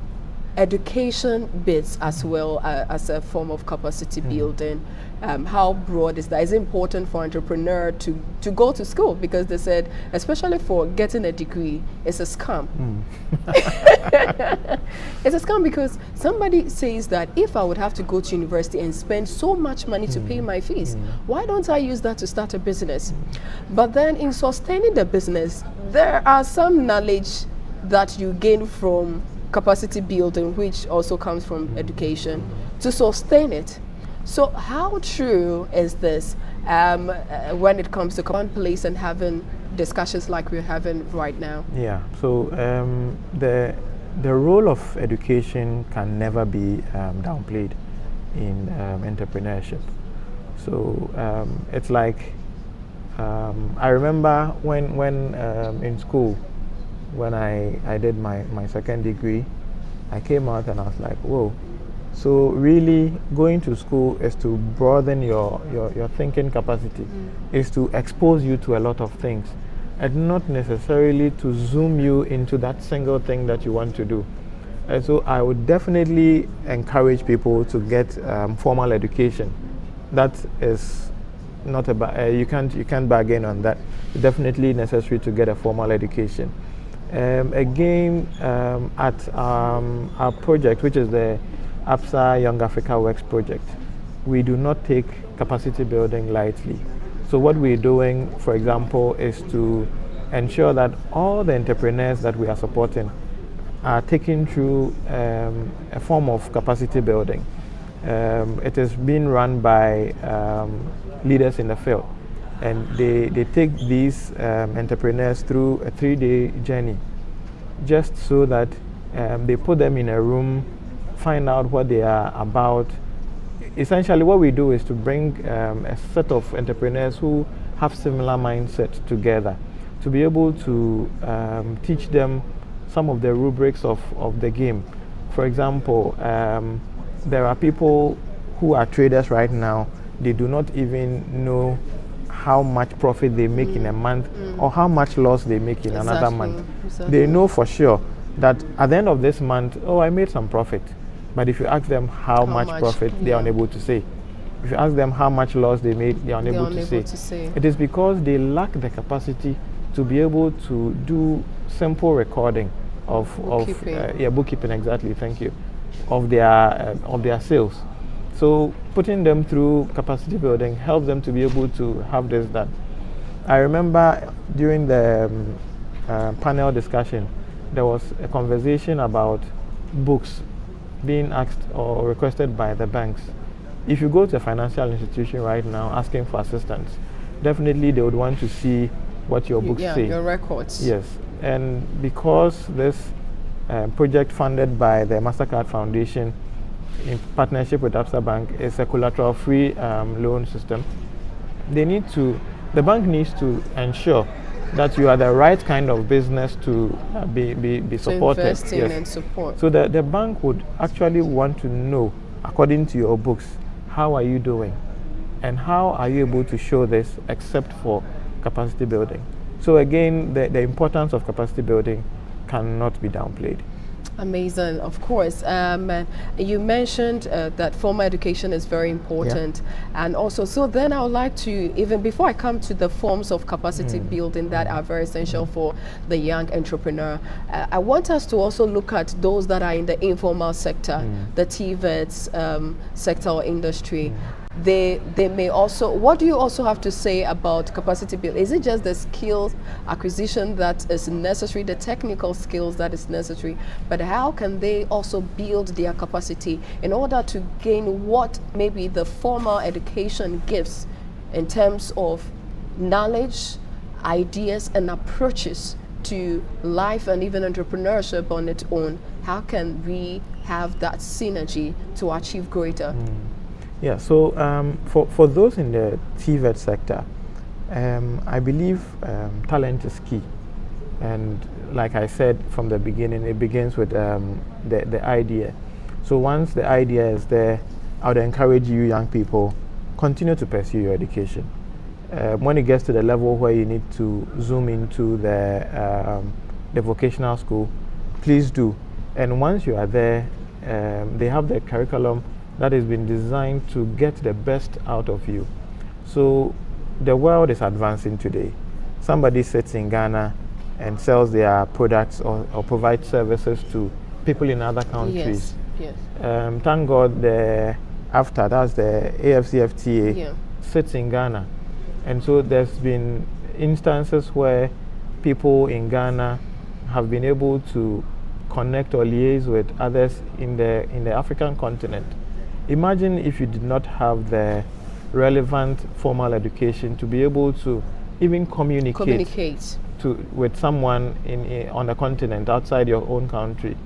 education bits as well as a form of capacity building. How broad is that? Is it important for entrepreneur to go to school? Because they said, especially for getting a degree, it's a scam. It's a scam because somebody says that if I would have to go to university and spend so much money to pay my fees, why don't I use that to start a business? But then in sustaining the business, there are some knowledge that you gain from capacity building, which also comes from education, to sustain it. So how true is this when it comes to one place and having discussions like we're having right now? Yeah, so the role of education can never be downplayed in entrepreneurship. So it's like, I remember when in school, when I did my second degree, I came out and I was like, whoa. So really going to school is to broaden your thinking capacity, is to expose you to a lot of things, and not necessarily to zoom you into that single thing that you want to do. And so I would definitely encourage people to get formal education. That is not you can't bargain on that. It's definitely necessary to get a formal education. Again, at our project, which is the Absa Young Africa Works project, we do not take capacity building lightly. So what we're doing, for example, is to ensure that all the entrepreneurs that we are supporting are taken through a form of capacity building. It is being run by leaders in the field, and they take these entrepreneurs through a 3-day journey, just so that they put them in a room, find out what they are about. Essentially what we do is to bring a set of entrepreneurs who have similar mindsets together to be able to teach them some of the rubrics of the game. For example, there are people who are traders right now. They do not even know how much profit they make in a month or how much loss they make in another month. They know for sure that at the end of this month, oh, I made some profit. But if you ask them how much profit, they are unable to say. If you ask them how much loss they made, they are unable to say. It is because they lack the capacity to be able to do simple recording of bookkeeping, exactly, thank you, of their sales. So putting them through capacity building helps them to be able to have this done. I remember during the panel discussion, there was a conversation about books being asked or requested by the banks. If you go to a financial institution right now asking for assistance, definitely they would want to see what your books say. Your records. Yes, and because this project funded by the Mastercard Foundation in partnership with Absa Bank is a collateral-free loan system, the bank needs to ensure that you are the right kind of business to be supported. To invest in and support. So the bank would actually want to know, according to your books, how are you doing? And how are you able to show this except for capacity building? So again, the importance of capacity building cannot be downplayed. Amazing, of course. You mentioned that formal education is very important, and also, so then I would like to, even before I come to the forms of capacity building that are very essential for the young entrepreneur, I want us to also look at those that are in the informal sector, the TVETs sector or industry. They may also, what do you also have to say about capacity building? Is it just the skills acquisition that is necessary, the technical skills that is necessary, but how can they also build their capacity in order to gain what maybe the formal education gives in terms of knowledge, ideas and approaches to life and even entrepreneurship on its own? How can we have that synergy to achieve greater? Yeah, so for those in the TVET sector, I believe talent is key. And like I said from the beginning, it begins with the idea. So once the idea is there, I would encourage you young people, continue to pursue your education. When it gets to the level where you need to zoom into the vocational school, please do. And once you are there, they have the curriculum that has been designed to get the best out of you. So the world is advancing today. Somebody sits in Ghana and sells their products or provides services to people in other countries. Yes. Thank God the AFTA, that's the AFCFTA, sits in Ghana. And so there's been instances where people in Ghana have been able to connect or liaise with others in the African continent. Imagine if you did not have the relevant formal education to be able to even communicate with someone on the continent outside your own country.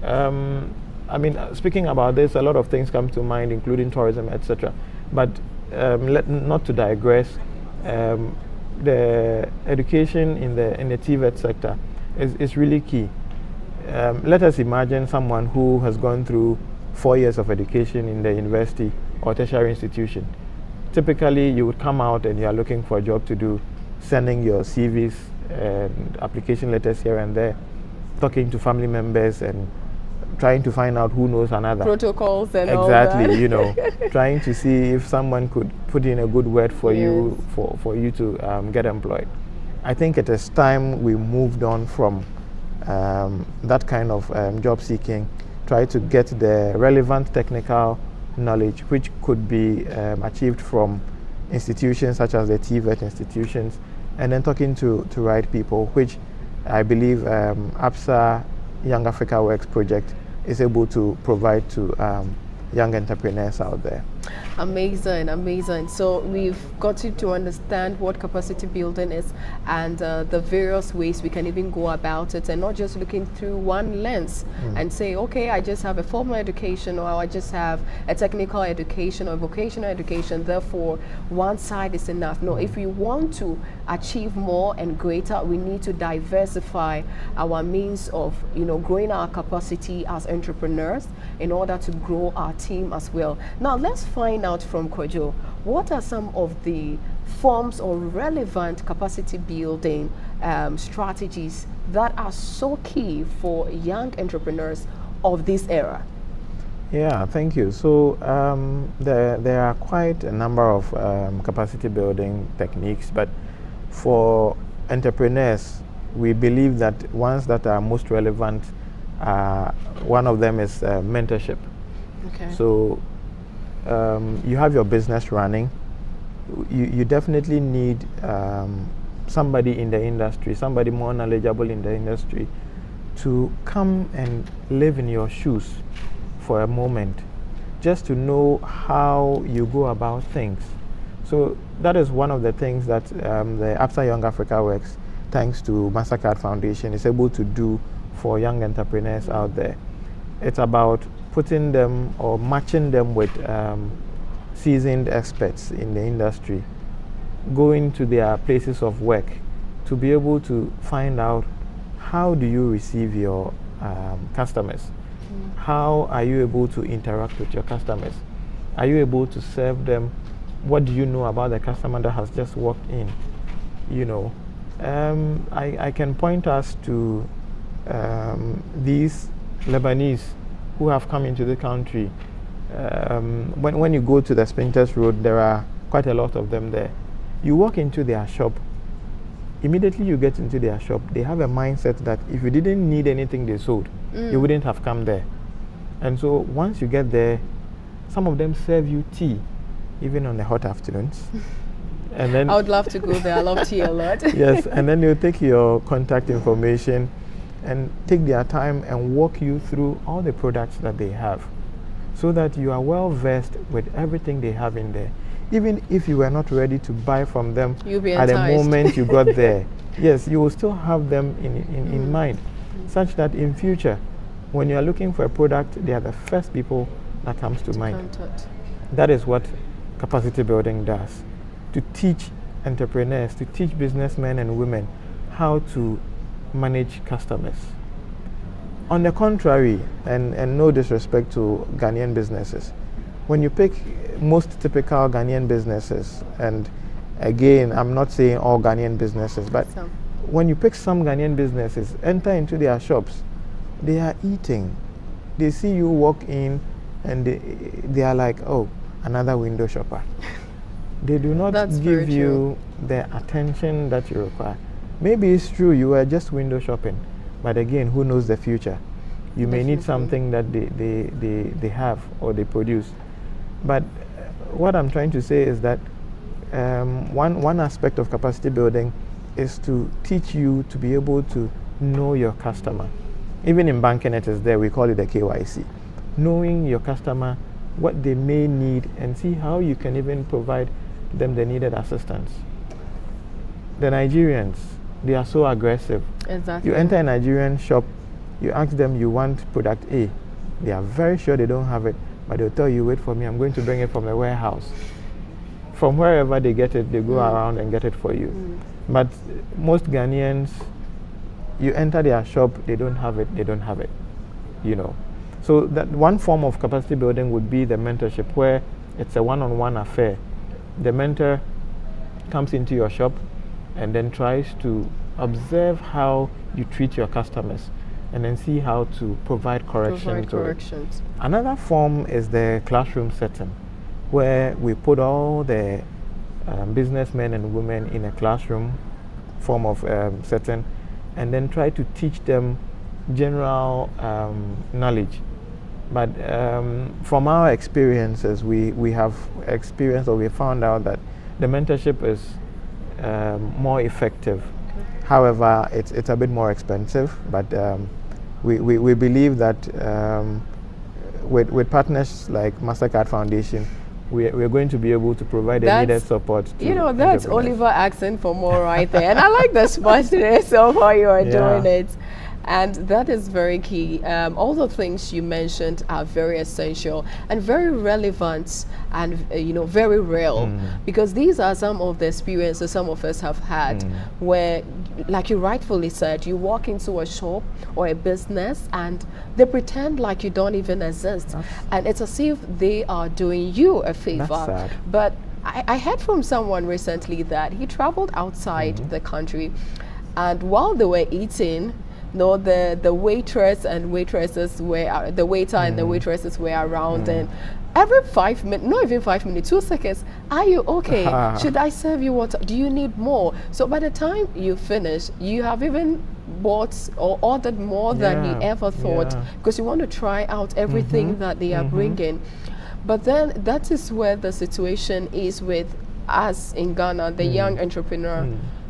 I mean, speaking about this, a lot of things come to mind, including tourism, etc. But not to digress, the education in the TVET sector is really key. Let us imagine someone who has gone through 4 years of education in the university or tertiary institution. Typically, you would come out and you are looking for a job to do, sending your CVs and application letters here and there, talking to family members and trying to find out who knows another. Protocols and all that. Exactly, you know, trying to see if someone could put in a good word for you, for you to get employed. I think it is time we moved on from that kind of job seeking, try to get the relevant technical knowledge which could be achieved from institutions such as the TVET institutions, and then talking to right people, which I believe Absa Young Africa Works project is able to provide to young entrepreneurs out there. Amazing, amazing. So we've got to understand what capacity building is and the various ways we can even go about it, and not just looking through one lens and say, okay, I just have a formal education, or I just have a technical education or vocational education, therefore one side is enough. No, if we want to achieve more and greater, we need to diversify our means of, growing our capacity as entrepreneurs in order to grow our team as well. Now let's find out from Kojo, what are some of the forms or relevant capacity building strategies that are so key for young entrepreneurs of this era? Yeah, thank you. So there are quite a number of capacity building techniques, but for entrepreneurs, we believe that ones that are most relevant, one of them is mentorship. Okay. So you have your business running, you definitely need somebody in the industry, somebody more knowledgeable in the industry, to come and live in your shoes for a moment, just to know how you go about things. So that is one of the things that the Absa Young Africa Works, thanks to Mastercard Foundation, is able to do for young entrepreneurs out there. It's about putting them or matching them with seasoned experts in the industry, going to their places of work to be able to find out how do you receive your customers? How are you able to interact with your customers? Are you able to serve them? What do you know about the customer that has just walked in? You know, I can point us to these Lebanese who have come into the country. When you go to the Sprinters Road, there are quite a lot of them there. You walk into their shop, immediately you get into their shop, they have a mindset that if you didn't need anything they sold, you wouldn't have come there. And so once you get there, some of them serve you tea, even on the hot afternoons. And then I would love to go there. I love tea a lot. Yes, and then they'll take your contact information and take their time and walk you through all the products that they have, so that you are well versed with everything they have in there. Even if you were not ready to buy from them at the moment you got there, yes, you will still have them in mind, such that in future, when you are looking for a product, they are the first people that comes to mind. That is what capacity building does, to teach entrepreneurs, to teach businessmen and women how to manage customers. On the contrary, and no disrespect to Ghanaian businesses, when you pick most typical Ghanaian businesses, and again, I'm not saying all Ghanaian businesses, but when you pick some Ghanaian businesses, enter into their shops, they are eating. They see you walk in and they are like, oh, another window shopper. They do not give you the attention that you require. Maybe it's true, you are just window shopping, but again, who knows the future? You may need something that they have or they produce. But what I'm trying to say is that one aspect of capacity building is to teach you to be able to know your customer. Even in banking, it is there, we call it the KYC. Knowing your customer, what they may need, and see how you can even provide them the needed assistance. The Nigerians, they are so aggressive. Exactly. You enter a Nigerian shop, you ask them you want product A. They are very sure they don't have it, but they'll tell you, wait for me, I'm going to bring it from the warehouse. From wherever they get it, they go around and get it for you. But most Ghanaians, you enter their shop, they don't have it, you know. So that one form of capacity building would be the mentorship, where it's a one-on-one affair. The mentor comes into your shop and then tries to observe how you treat your customers and then see how to provide corrections. Another form is the classroom setting, where we put all the businessmen and women in a classroom form of setting and then try to teach them general knowledge. But from our experiences, we have experienced, or we found out that the mentorship is more effective. However, it's a bit more expensive, but we believe that with partners like Mastercard Foundation, we're going to be able to provide the needed support. That's Oliver asking for more right there. And I like the smartness of how you are doing it. And that is very key. All the things you mentioned are very essential and very relevant and very real, because these are some of the experiences some of us have had where, like you rightfully said, you walk into a shop or a business and they pretend like you don't even exist. And it's as if they are doing you a favor. That's sad. But I heard from someone recently that he traveled outside the country, and while they were eating, the waitress and waitresses were, the waiter and the waitresses were around, and every 5 minutes, not even 5 minutes, 2 seconds, are you okay? Should I serve you water? Do you need more? So by the time you finish, you have even bought or ordered more than you ever thought, because you want to try out everything that they are bringing. But then that is where the situation is with us in Ghana, the young entrepreneur.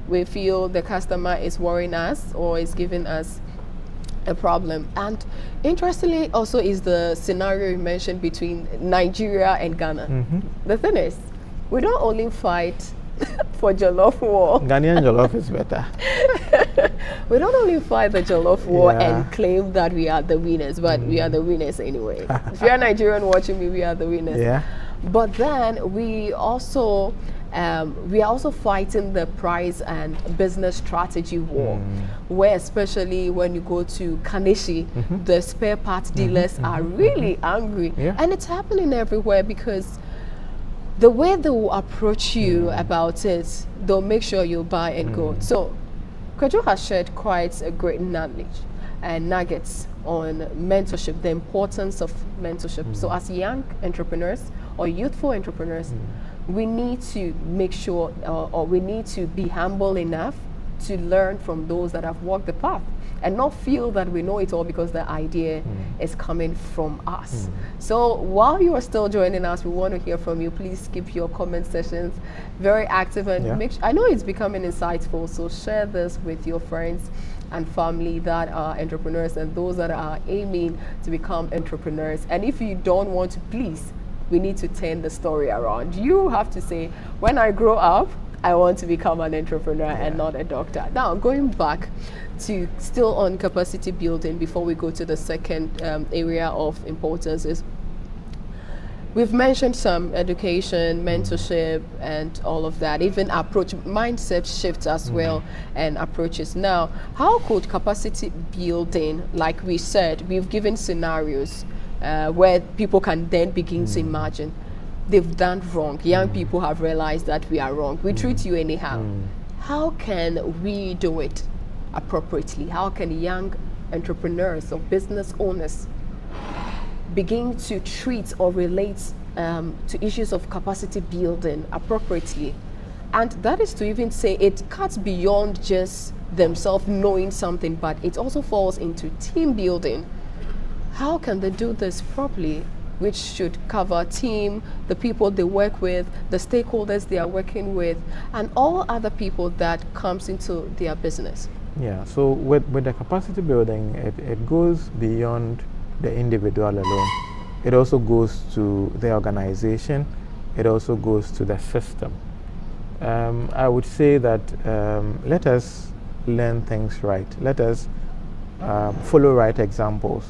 We feel the customer is worrying us or is giving us a problem. And interestingly also is the scenario you mentioned between Nigeria and Ghana. The thing is, we don't only fight for jollof war. Ghanaian jollof is better. We don't only fight the jollof war Yeah. and claim that we are the winners, but we are the winners anyway. If you're Nigerian watching me, we are the winners. Yeah. But then we are also fighting the price and business strategy war, where especially when you go to Kaneshi, the spare parts dealers are really angry. Yeah. And it's happening everywhere because the way they will approach you about it, they'll make sure you buy and go. So Kwejo has shared quite a great knowledge and nuggets on mentorship, the importance of mentorship. So as young entrepreneurs or youthful entrepreneurs, we need to make sure or we need to be humble enough to learn from those that have walked the path and not feel that we know it all because the idea is coming from us. So while you are still joining us, we want to hear from you. Please keep your comment sessions very active and I know it's becoming insightful, so share this with your friends and family that are entrepreneurs and those that are aiming to become entrepreneurs. And if you don't want to, please, we need to turn the story around. You have to say, when I grow up, I want to become an entrepreneur and not a doctor. Now, going back to still on capacity building before we go to the second area of importance is, we've mentioned some education, mentorship, and all of that, even approach, mindset shifts as well, and approaches. Now, how could capacity building, like we said, we've given scenarios where people can then begin to imagine they've done wrong. Young people have realized that we are wrong. We treat you anyhow. How can we do it appropriately? How can young entrepreneurs or business owners begin to treat or relate to issues of capacity building appropriately? And that is to even say it cuts beyond just themselves knowing something, but it also falls into team building. How can they do this properly, which should cover team, the people they work with, the stakeholders they are working with, and all other people that comes into their business? Yeah, so with the capacity building, it goes beyond the individual alone. It also goes to the organization. It also goes to the system. I would say that let us learn things right. Let us follow right examples.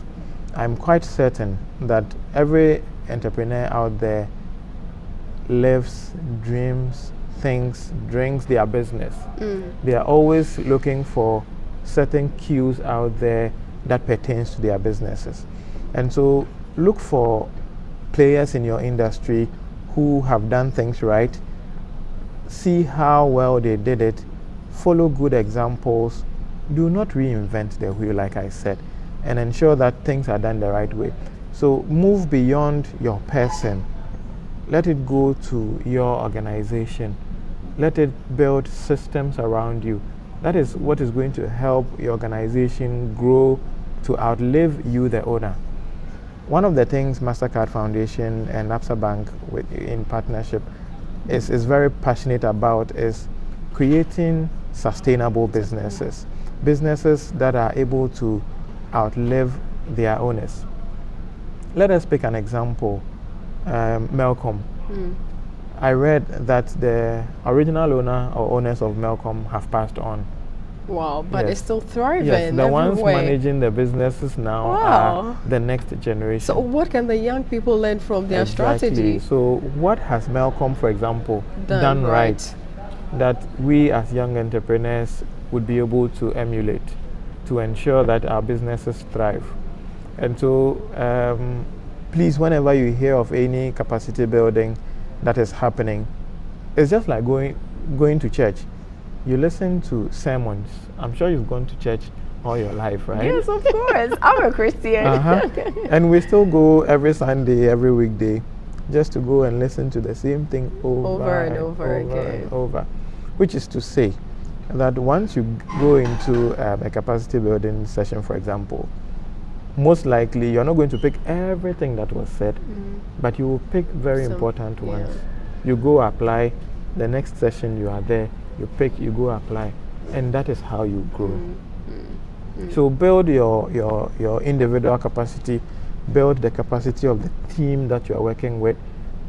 I'm quite certain that every entrepreneur out there lives, dreams, thinks, drinks their business. They are always looking for certain cues out there that pertains to their businesses. And so look for players in your industry who have done things right, see how well they did it, follow good examples, do not reinvent the wheel, like I said, and ensure that things are done the right way. So move beyond your person. Let it go to your organization. Let it build systems around you. That is what is going to help your organization grow to outlive you, the owner. One of the things Mastercard Foundation and Absa Bank in partnership is very passionate about is creating sustainable businesses. Businesses that are able to outlive their owners. Let us pick an example, Melcom. I read that the original owner or owners of Melcom have passed on. Wow, but it's still thriving. Yes, the ones everywhere. managing the businesses now are the next generation. So what can the young people learn from their strategy? So what has Melcom, for example, done right that we as young entrepreneurs would be able to emulate to ensure that our businesses thrive? And so please, whenever you hear of any capacity building that is happening, it's just like going to church. You listen to sermons. I'm sure you've gone to church all your life, right? Yes, of course. I'm a Christian. And we still go every Sunday, every weekday, just to go and listen to the same thing over and over again. And over. Which is to say that once you go into a capacity building session, for example, most likely you're not going to pick everything that was said, but you will pick very important ones. You go apply. The next session you are there, you pick, you go apply, and that is how you grow. So build your individual capacity, build the capacity of the team that you are working with,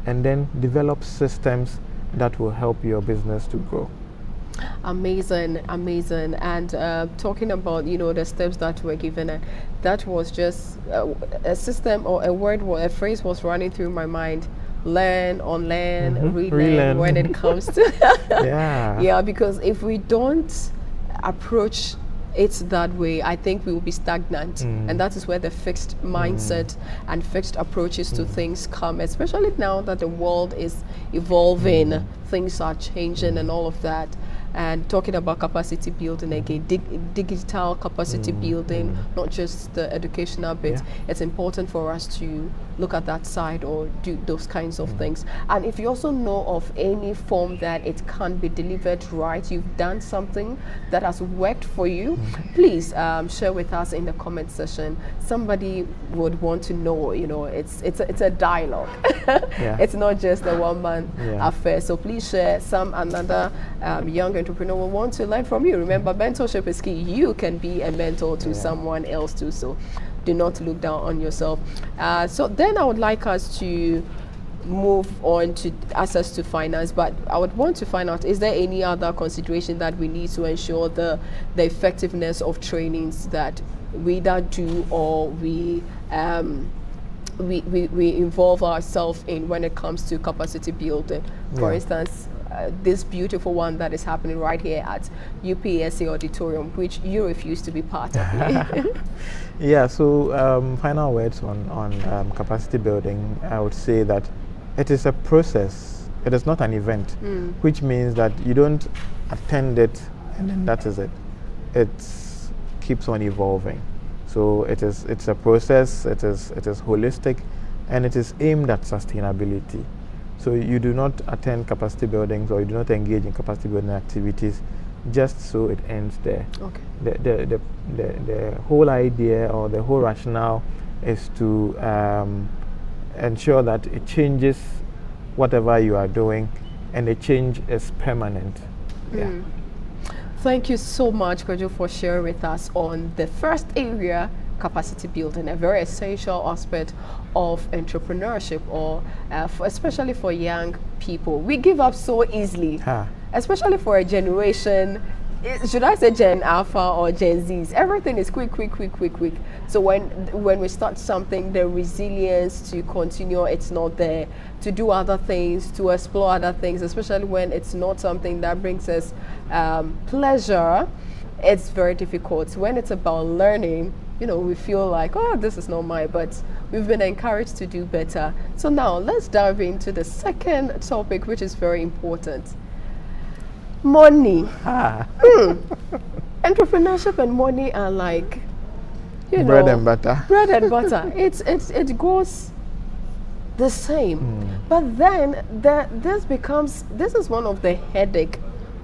and then develop systems that will help your business to grow. Amazing, amazing. And talking about, the steps that were given, that was just a system or a word, a phrase was running through my mind. Learn, unlearn, relearn when it comes to yeah, because if we don't approach it that way, I think we will be stagnant, and that is where the fixed mindset and fixed approaches to things come, especially now that the world is evolving, things are changing and all of that. And talking about capacity building again, digital capacity building, not just the educational bit. It's important for us to look at that side or do those kinds of things. And if you also know of any form that it can be delivered right, you've done something that has worked for you, please share with us in the comment section. Somebody would want to know, it's a dialogue. It's not just a one-man affair. So please share. Another young entrepreneur will want to learn from you. Remember, mentorship is key. You can be a mentor to someone else too. So do not look down on yourself. So then I would like us to move on to access to finance, but I would want to find out, is there any other consideration that we need to ensure the effectiveness of trainings that we either do or we involve ourselves in when it comes to capacity building? For instance, this beautiful one that is happening right here at UPSA Auditorium, which you refuse to be part of. So final words on capacity building. I would say that it is a process. It is not an event, which means that you don't attend it and then that is it. It keeps on evolving. So it's a process. It is holistic, and it is aimed at sustainability. So you do not attend capacity buildings or you do not engage in capacity building activities just so it ends there. Okay. The whole idea or the whole rationale is to ensure that it changes whatever you are doing, and the change is permanent. Thank you so much, Kojo, for sharing with us on the first area, capacity building, a very essential aspect of entrepreneurship, or especially for young people. We give up so easily, especially for a generation. Should I say Gen Alpha or Gen Zs? Everything is quick. So when we start something, the resilience to continue, it's not there. To do other things, to explore other things, especially when it's not something that brings us pleasure, it's very difficult. When it's about learning, we feel like, oh, this is not mine, but we've been encouraged to do better. So now let's dive into the second topic, which is very important. Money. Entrepreneurship and money are like, bread and butter. Bread and butter. It goes the same. But then this is one of the headache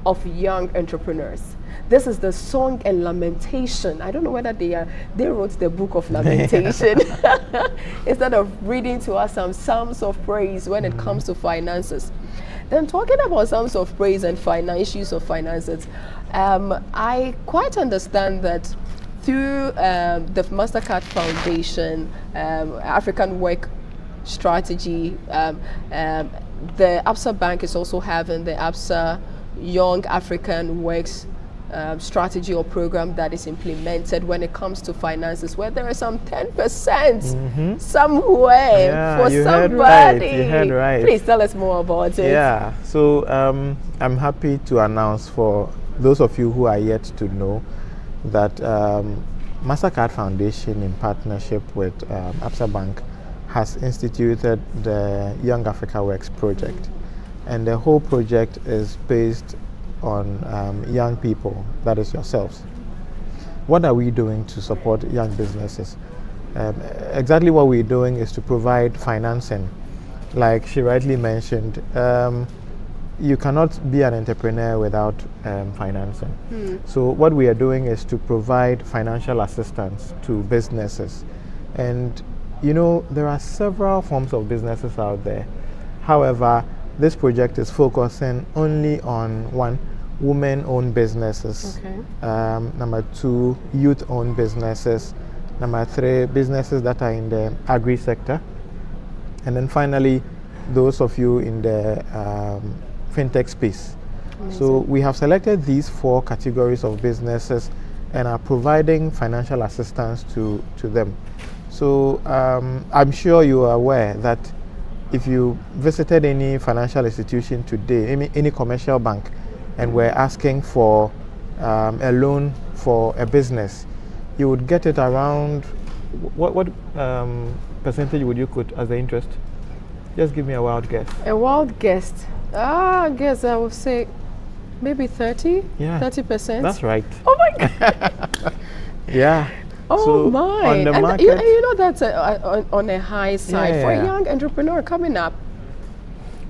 of young entrepreneurs. This is the song and lamentation. I don't know whether they wrote the book of lamentation instead of reading to us some psalms of praise when it comes to finances. Then talking about psalms of praise and issues of finances, I quite understand that through the Mastercard Foundation, African Work Strategy, the Absa Bank is also having the Absa Young African Works strategy or program that is implemented when it comes to finances, where there is some 10% somewhere for somebody. You heard right. Please tell us more about it. So I'm happy to announce for those of you who are yet to know that Mastercard Foundation, in partnership with Absa Bank, has instituted the Young Africa Works project, and the whole project is based on young people, that is yourselves. What are we doing to support young businesses? Exactly what we're doing is to provide financing. Like she rightly mentioned, you cannot be an entrepreneur without financing. So what we are doing is to provide financial assistance to businesses. And there are several forms of businesses out there. However, this project is focusing only on one, women-owned businesses. Number two, youth-owned businesses. Number three, businesses that are in the agri sector. And then finally, those of you in the fintech space. Amazing. So we have selected these 4 categories of businesses and are providing financial assistance to them. So I'm sure you are aware that if you visited any financial institution today, any commercial bank, and were asking for a loan for a business, you would get it around, what percentage would you quote as the interest? Just give me a wild guess. A wild guess. I guess I would say maybe 30? Yeah. 30%? That's right. Oh my God. Yeah. Oh so my. On the and market, you know that's on a high side for a Yeah. young entrepreneur coming up.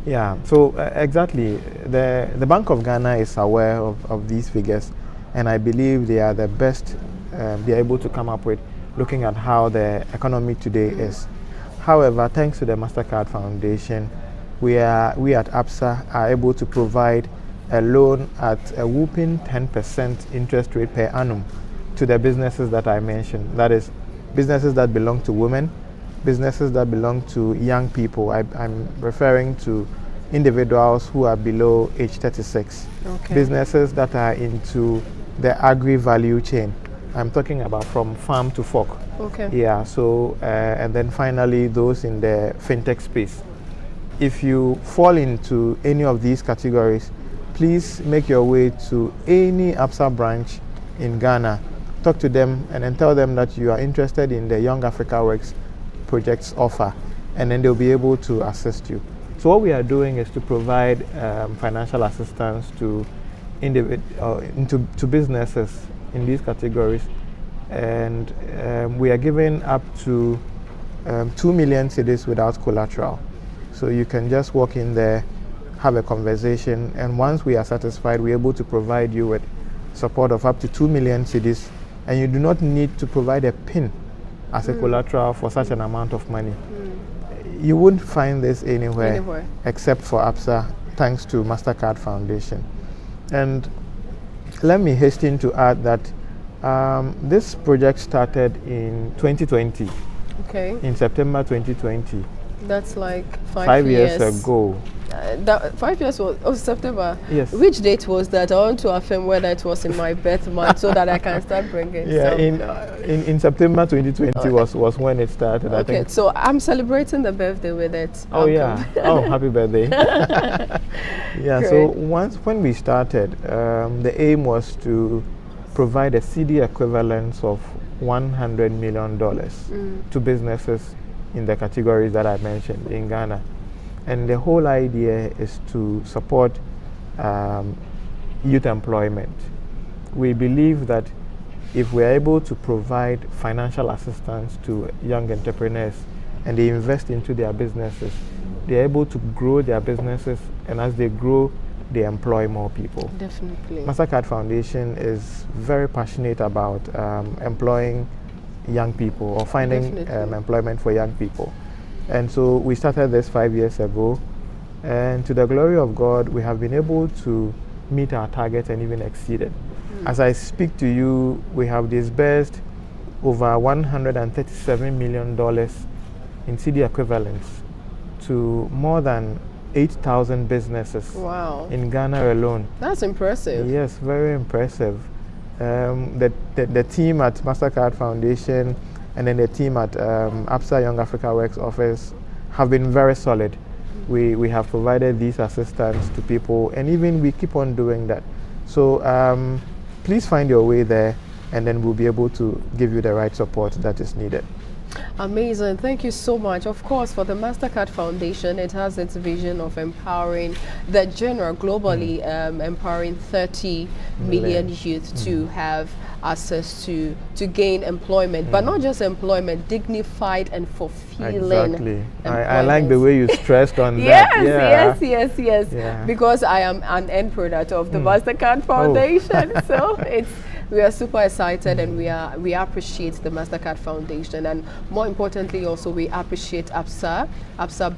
Yeah, so exactly. The Bank of Ghana is aware of these figures, and I believe they are the best they are able to come up with, looking at how the economy today is. However, thanks to the Mastercard Foundation, we at Absa are able to provide a loan at a whopping 10% interest rate per annum to the businesses that I mentioned. That is, businesses that belong to women, businesses that belong to young people. I'm referring to individuals who are below age 36. Okay. Businesses that are into the agri-value chain. I'm talking about from farm to fork. Okay. Yeah, so, and then finally those in the fintech space. If you fall into any of these categories, please make your way to any Absa branch in Ghana. Talk to them and then tell them that you are interested in the Young Africa Works project's offer, and then they'll be able to assist you. So what we are doing is to provide financial assistance to to businesses in these categories, and we are giving up to 2 million cedis without collateral. So you can just walk in there, have a conversation, and once we are satisfied, we're able to provide you with support of up to 2 million cedis, and you do not need to provide a PIN as a collateral for such an amount of money. You wouldn't find this anywhere except for Absa, thanks to Mastercard Foundation. And let me hasten to add that this project started in 2020. Okay. In September 2020. That's like 5 years ago. 5 years was September. Yes. Which date was that? I want to affirm whether it was in my birth month so that I can start bringing. Yeah, in September 2020 was when it started. Okay, I think. so I'm celebrating the birthday with it. Oh yeah! Oh, happy birthday! Yeah. Great. So when we started, the aim was to provide a CD equivalence of $100 million to businesses in the categories that I mentioned in Ghana. And the whole idea is to support youth employment. We believe that if we are able to provide financial assistance to young entrepreneurs and they invest into their businesses, they are able to grow their businesses, and as they grow, they employ more people. Definitely. Mastercard Foundation is very passionate about employing young people or finding employment for young people. And so we started this 5 years ago, and to the glory of God, we have been able to meet our target and even exceed it. As I speak to you, we have disbursed over $137 million in CD equivalents to more than 8,000 businesses in Ghana alone. That's impressive. Yes, very impressive. The team at Mastercard Foundation and then the team at Absa Young Africa Works office have been very solid. We have provided these assistance to people, and even we keep on doing that. So please find your way there, and then we'll be able to give you the right support that is needed. Amazing. Thank you so much. Of course, for the Mastercard Foundation, it has its vision of empowering the general, globally empowering 30 million youth to have access to gain employment, but not just employment, dignified and fulfilling. Exactly. I like the way you stressed on yes, that. Yes. Yeah. Because I am an end product of the Mastercard Foundation, so we are super excited, and we appreciate the Mastercard Foundation, and more importantly also we appreciate Absa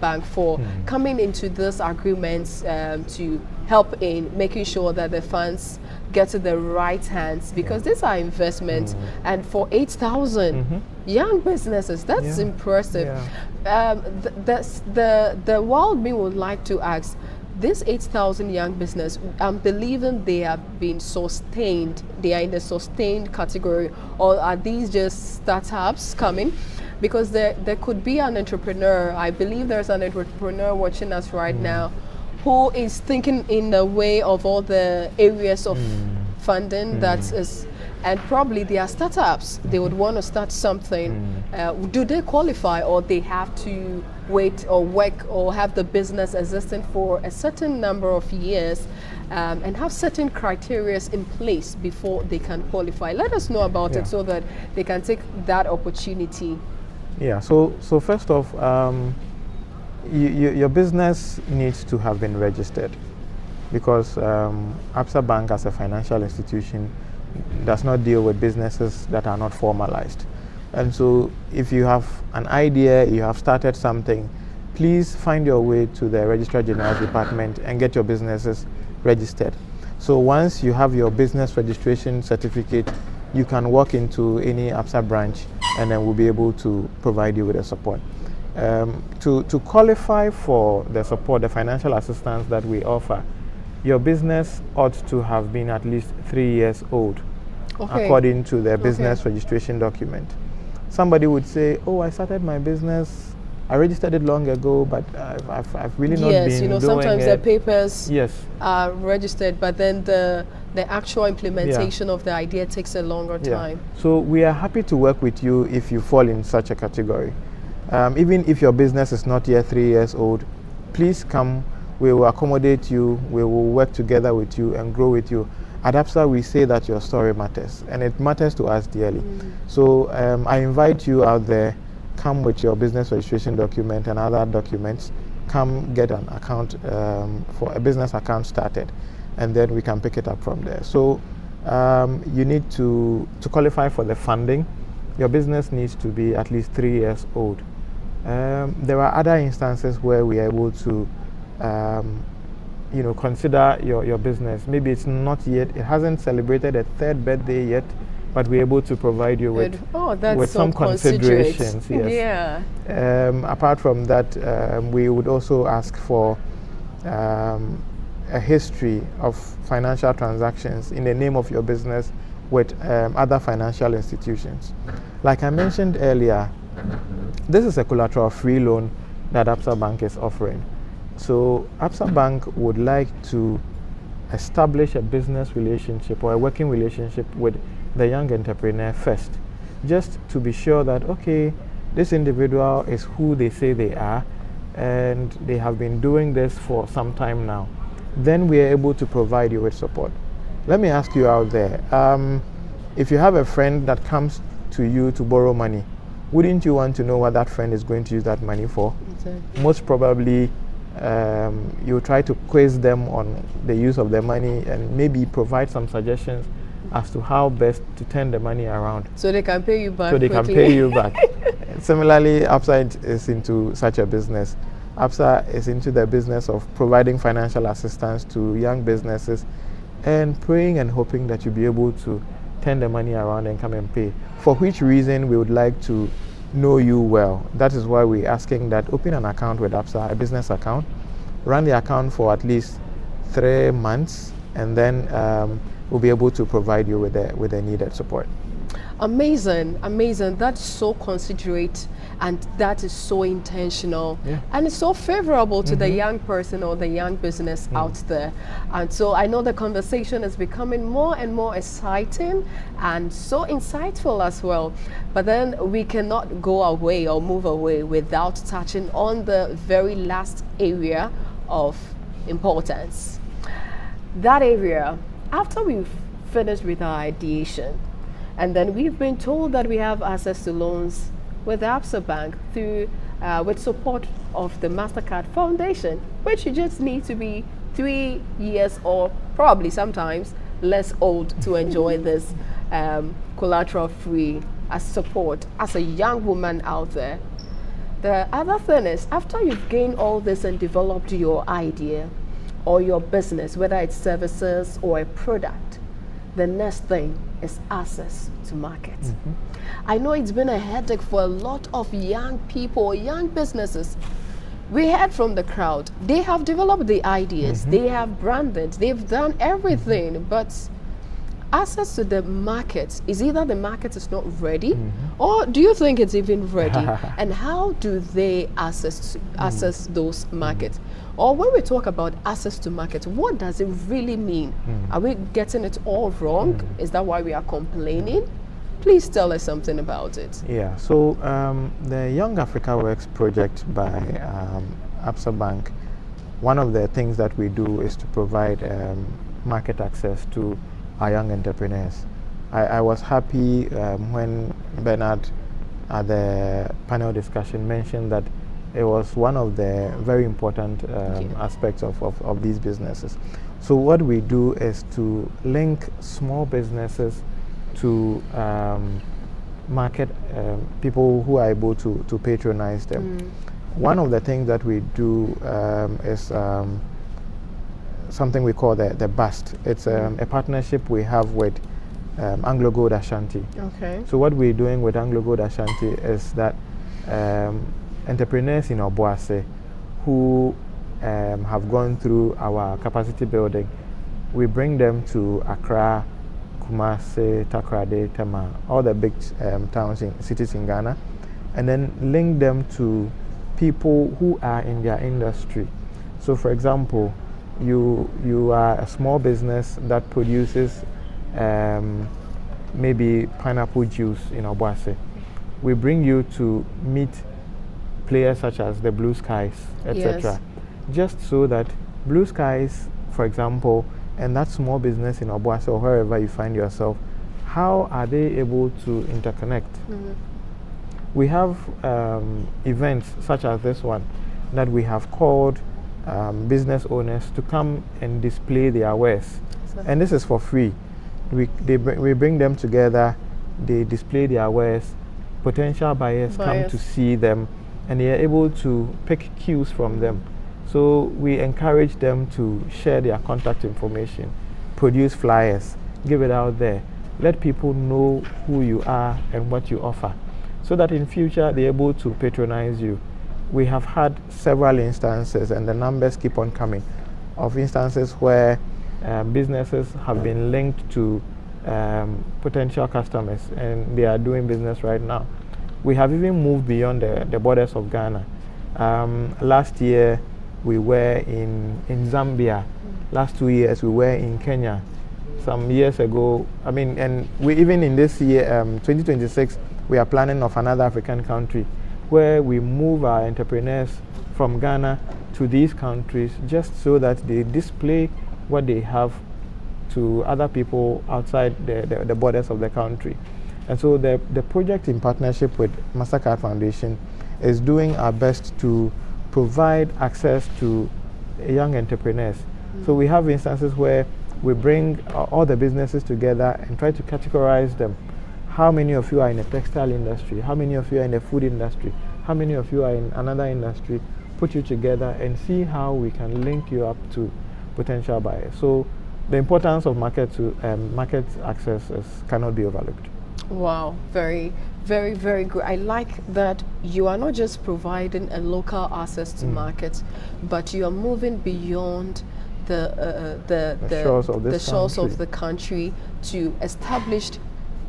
Bank for coming into this agreements to help in making sure that the funds get to the right hands, because these are investments, and for 8,000 young businesses, that's impressive. The world me would like to ask, These 8,000 young business, I'm believing they have been sustained. They are in the sustained category, or are these just startups coming? Because there could be an entrepreneur. I believe there's an entrepreneur watching us right now who is thinking in the way of all the areas of funding that is, and probably they are startups. They would want to start something. Do they qualify, or they have to wait or work or have the business existing for a certain number of years and have certain criteria in place before they can qualify? Let us know about it so that they can take that opportunity. Yeah, so first off, your business needs to have been registered, because Absa Bank as a financial institution does not deal with businesses that are not formalized. And so if you have an idea, you have started something, please find your way to the Registrar General's department and get your businesses registered. So once you have your business registration certificate, you can walk into any Absa branch and then we'll be able to provide you with the support. To qualify for the support, the financial assistance that we offer, your business ought to have been at least 3 years old, according to the business registration document. Somebody would say, oh, I started my business, I registered it long ago, but I've really not been doing it. Sometimes the papers are registered, but then the actual implementation of the idea takes a longer time. So we are happy to work with you if you fall in such a category. Even if your business is not yet 3 years old, please come. We will accommodate you. We will work together with you and grow with you. At Absa, we say that your story matters, and it matters to us dearly. So I invite you out there, come with your business registration document and other documents. Come get an account, for a business account started, and then we can pick it up from there. So you need to qualify for the funding. Your business needs to be at least 3 years old. There are other instances where we are able to consider your business. Maybe it's not yet, it hasn't celebrated a 3rd birthday yet, but we're able to provide you with some considerations. Yes. Apart from that, we would also ask for a history of financial transactions in the name of your business with other financial institutions. Like I mentioned earlier, this is a collateral-free loan that Absa Bank is offering. So Absa Bank would like to establish a business relationship or a working relationship with the young entrepreneur first, just to be sure that, okay, this individual is who they say they are and they have been doing this for some time now. Then we are able to provide you with support. Let me ask you out there, if you have a friend that comes to you to borrow money, wouldn't you want to know what that friend is going to use that money for? Exactly. Most probably you try to quiz them on the use of their money and maybe provide some suggestions as to how best to turn the money around. So they can pay you back. So they can pay you back. Similarly, Absa is into such a business. Absa is into the business of providing financial assistance to young businesses and praying and hoping that you'll be able to turn the money around and come and pay. For which reason we would like to know you well. That is why we're asking that open an account with Absa, a business account, run the account for at least 3 months, and then we'll be able to provide you with the needed support. Amazing, amazing. That's so considerate and that is so intentional. And it's so favorable to the young person or the young business out there. And so I know the conversation is becoming more and more exciting and so insightful as well. But then we cannot go away or move away without touching on the very last area of importance. That area, after we've finished with our ideation, and then we've been told that we have access to loans with Absa Bank through with support of the Mastercard Foundation, which you just need to be 3 years or probably sometimes less old to enjoy this collateral-free as support as a young woman out there. The other thing is, after you've gained all this and developed your idea or your business, whether it's services or a product, the next thing is access to market. I know it's been a headache for a lot of young people, young businesses, we heard from the crowd. They have developed the ideas, they have branded, they've done everything, but access to the market is either the market is not ready, or do you think it's even ready? And how do they access those markets? Or when we talk about access to market, what does it really mean? Are we getting it all wrong? Is that why we are complaining? Please tell us something about it. Yeah, so the Young Africa Works project by Absa Bank, one of the things that we do is to provide market access to our young entrepreneurs. I was happy when Bernard at the panel discussion mentioned that it was one of the very important aspects of these businesses. So what we do is to link small businesses to market people who are able to patronize them. One of the things that we do is something we call the BUST. It's a partnership we have with Anglo Gold Ashanti. Okay. So what we're doing with Anglo Gold Ashanti is that entrepreneurs in Obuasi who have gone through our capacity building, we bring them to Accra, Kumasi, Takoradi, Tema, all the big cities in Ghana, and then link them to people who are in their industry. So for example, you are a small business that produces maybe pineapple juice in Obuasi. We bring you to meet players such as the Blue Skies, etc. Yes. Just so that Blue Skies, for example, and that small business in Obuasi or wherever you find yourself, how are they able to interconnect? We have events such as this one that we have called business owners to come and display their wares. And this is for free. We bring them together, they display their wares, potential buyers come to see them, and they are able to pick cues from them. So we encourage them to share their contact information, produce flyers, give it out there, let people know who you are and what you offer, so that in future they're able to patronize you. We have had several instances, and the numbers keep on coming, of instances where businesses have been linked to potential customers and they are doing business right now. We have even moved beyond the borders of Ghana. Last year we were in Zambia. Last 2 years we were in Kenya. Some years ago, and we even in this year, 2026, we are planning of another African country where we move our entrepreneurs from Ghana to these countries just so that they display what they have to other people outside the borders of the country. And so the project, in partnership with Mastercard Foundation, is doing our best to provide access to young entrepreneurs. So we have instances where we bring all the businesses together and try to categorize them. How many of you are in the textile industry? How many of you are in the food industry? How many of you are in another industry? Put you together and see how we can link you up to potential buyers. So the importance of market access cannot be overlooked. Wow, very, very, very good. I like that you are not just providing a local access to markets, but you are moving beyond the shores of the country to establish,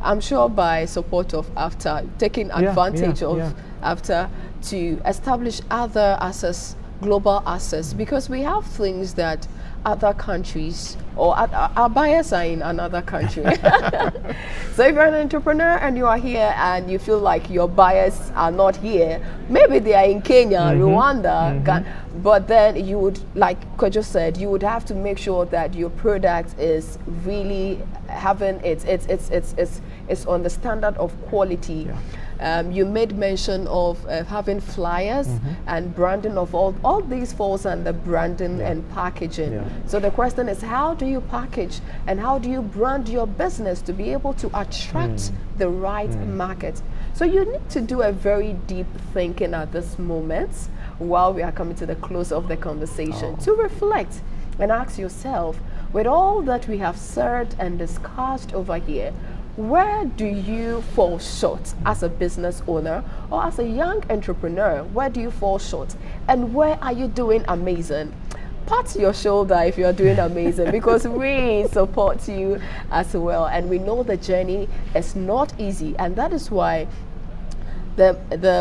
I'm sure by support of AFTA, taking advantage of AFTA to establish other access, global access, because we have things that other countries or our buyers are in another country. So if you're an entrepreneur and you are here and you feel like your buyers are not here, maybe they are in Kenya, Rwanda, Ghana, but then you would, like Kojo said, you would have to make sure that your product is really having it's on the standard of quality. You made mention of having flyers and branding of all these falls under branding and packaging. So the question is, how do you package and how do you brand your business to be able to attract the right market? So you need to do a very deep thinking at this moment while we are coming to the close of the conversation to reflect and ask yourself, with all that we have said and discussed over here, where do you fall short as a business owner or as a young entrepreneur? Where do you fall short? And where are you doing amazing? Pat your shoulder if you're doing amazing, because we support you as well. And we know the journey is not easy. And that is why the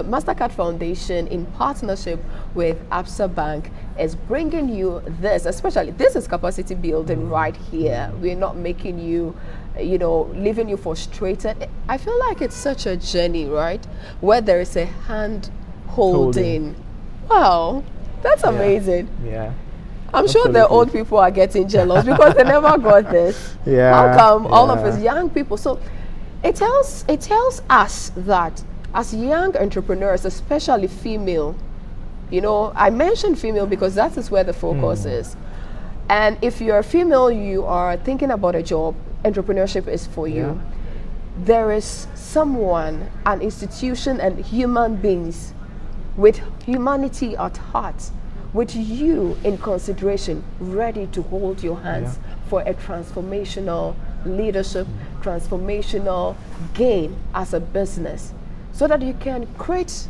Mastercard Foundation, in partnership with Absa Bank, is bringing you this, especially this is capacity building right here. We're not making you, leaving you frustrated. I feel like it's such a journey, right? Where there is a hand holding. Wow, that's amazing. Yeah. I'm sure the old people are getting jealous because they never got this. Yeah. How come all of us young people? So it tells us that as young entrepreneurs, especially female, I mentioned female because that is where the focus is. And if you're a female, you are thinking about a job, entrepreneurship is for you. There is someone, an institution, and human beings with humanity at heart, with you in consideration, ready to hold your hands for a transformational leadership, transformational gain as a business, so that you can create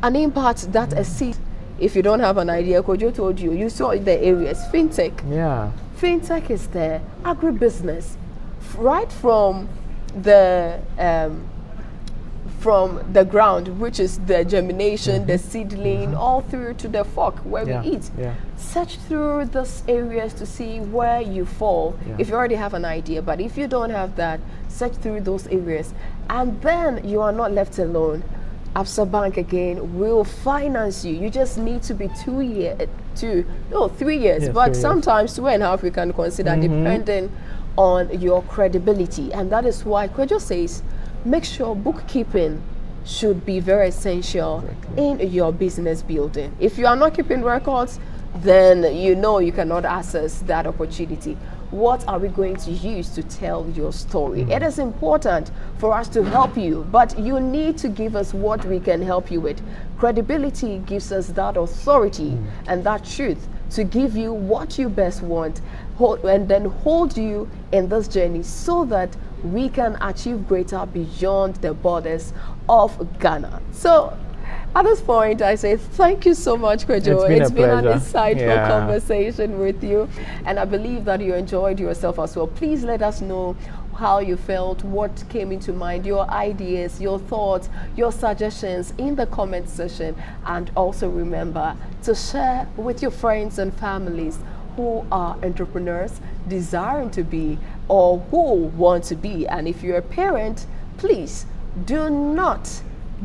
an impact that exceeds. If you don't have an idea, Kojo told you, you saw the areas, fintech. Yeah. Fintech is there, agribusiness, right from the ground, which is the germination, the seedling, all through to the fork where we eat. Search through those areas to see where you fall. If you already have an idea, but if you don't have that, search through those areas. And then you are not left alone. Absa Bank again will finance you. You just need to be 3 years, but sometimes 2.5 we can consider, depending on your credibility. And that is why Kwejo says, make sure bookkeeping should be very essential in your business building. If you are not keeping records, then you cannot access that opportunity. What are we going to use to tell your story? It is important for us to help you, but you need to give us what we can help you with. Credibility gives us that authority and that truth to give you what you best want, and then hold you in this journey so that we can achieve greater beyond the borders of Ghana. So at this point, I say thank you so much, Kwejo. It's been an insightful conversation with you, and I believe that you enjoyed yourself as well. Please let us know how you felt, what came into mind, your ideas, your thoughts, your suggestions in the comment section. And also remember to share with your friends and families who are entrepreneurs, desiring to be, or who want to be. And if you're a parent, please do not,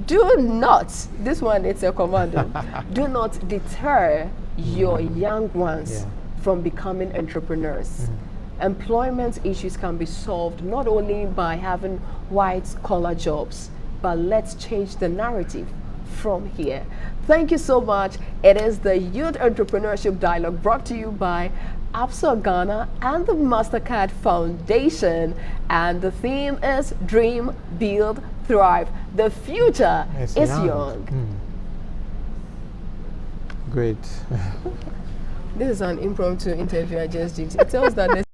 this one, it's a commando, do not deter your young ones from becoming entrepreneurs. Employment issues can be solved not only by having white-collar jobs, but let's change the narrative from here. Thank you so much. It is the Youth Entrepreneurship Dialogue brought to you by Absa Ghana and the Mastercard Foundation. And the theme is Dream, Build, Thrive. The future is young. Great. This is an impromptu interview I just did. It tells that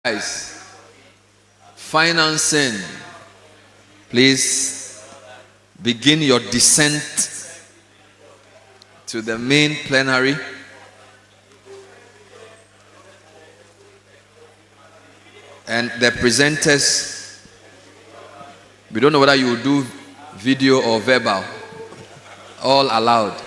Guys, financing. Please begin your descent to the main plenary. And the presenters, we don't know whether you will do video or verbal, all allowed.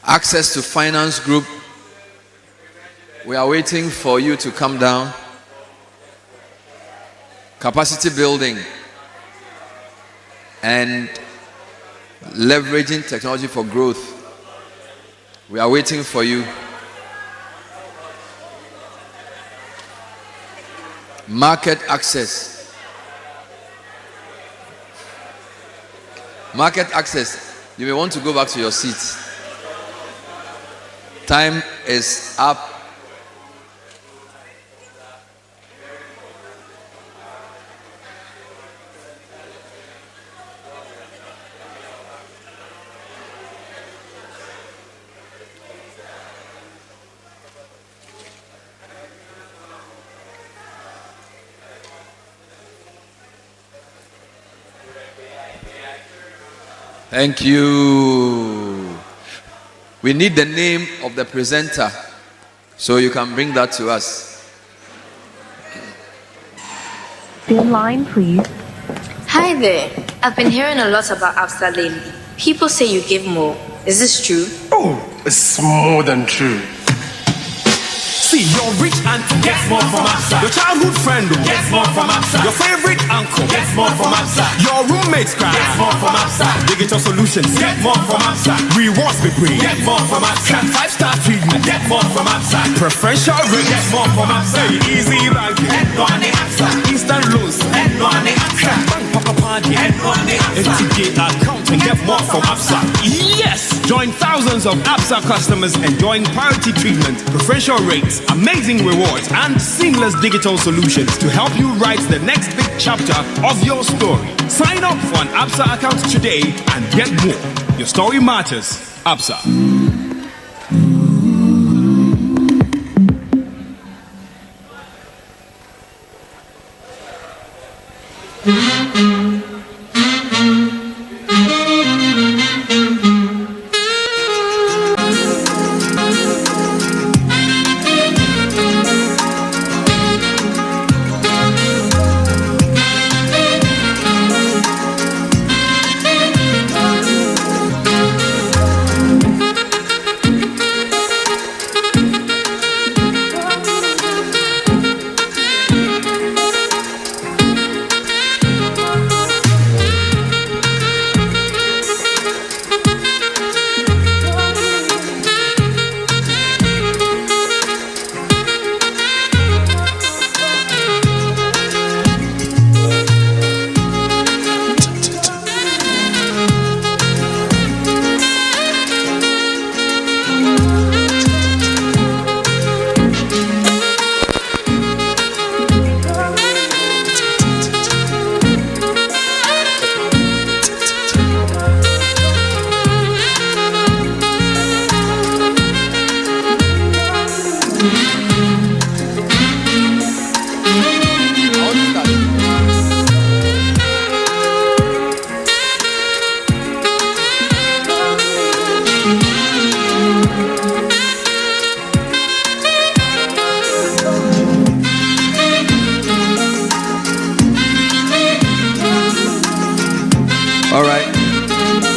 Access to finance group. We are waiting for you to come down. Capacity building and leveraging technology for growth. We are waiting for you. Market access. Market access. You may want to go back to your seats. Time is up. Thank you. We need the name of the presenter, so you can bring that to us. In line, please. Hi there. I've been hearing a lot about Absa lately. People say you give more. Is this true? Oh, it's more than true. See, you're rich and get more from Absa. Your childhood friend gets more from Absa. Your favorite uncle gets more from Absa. Your roommates cry gets more from Absa. Digital solutions get more from Absa. Rewards be free get more from Absa. 5-star treatment get more from Absa. Preferential rate get more from Absa. Easy bank get more on the Absa. Instant loans get more on the Absa. Bank pocket party get more on the Absa. FTK account and get more from Absa. Yes! Join thousands of Absa customers enjoying priority treatment, preferential rates, amazing rewards, and seamless digital solutions to help you write the next big chapter of your story. Sign up for an Absa account today and get more. Your story matters. Absa.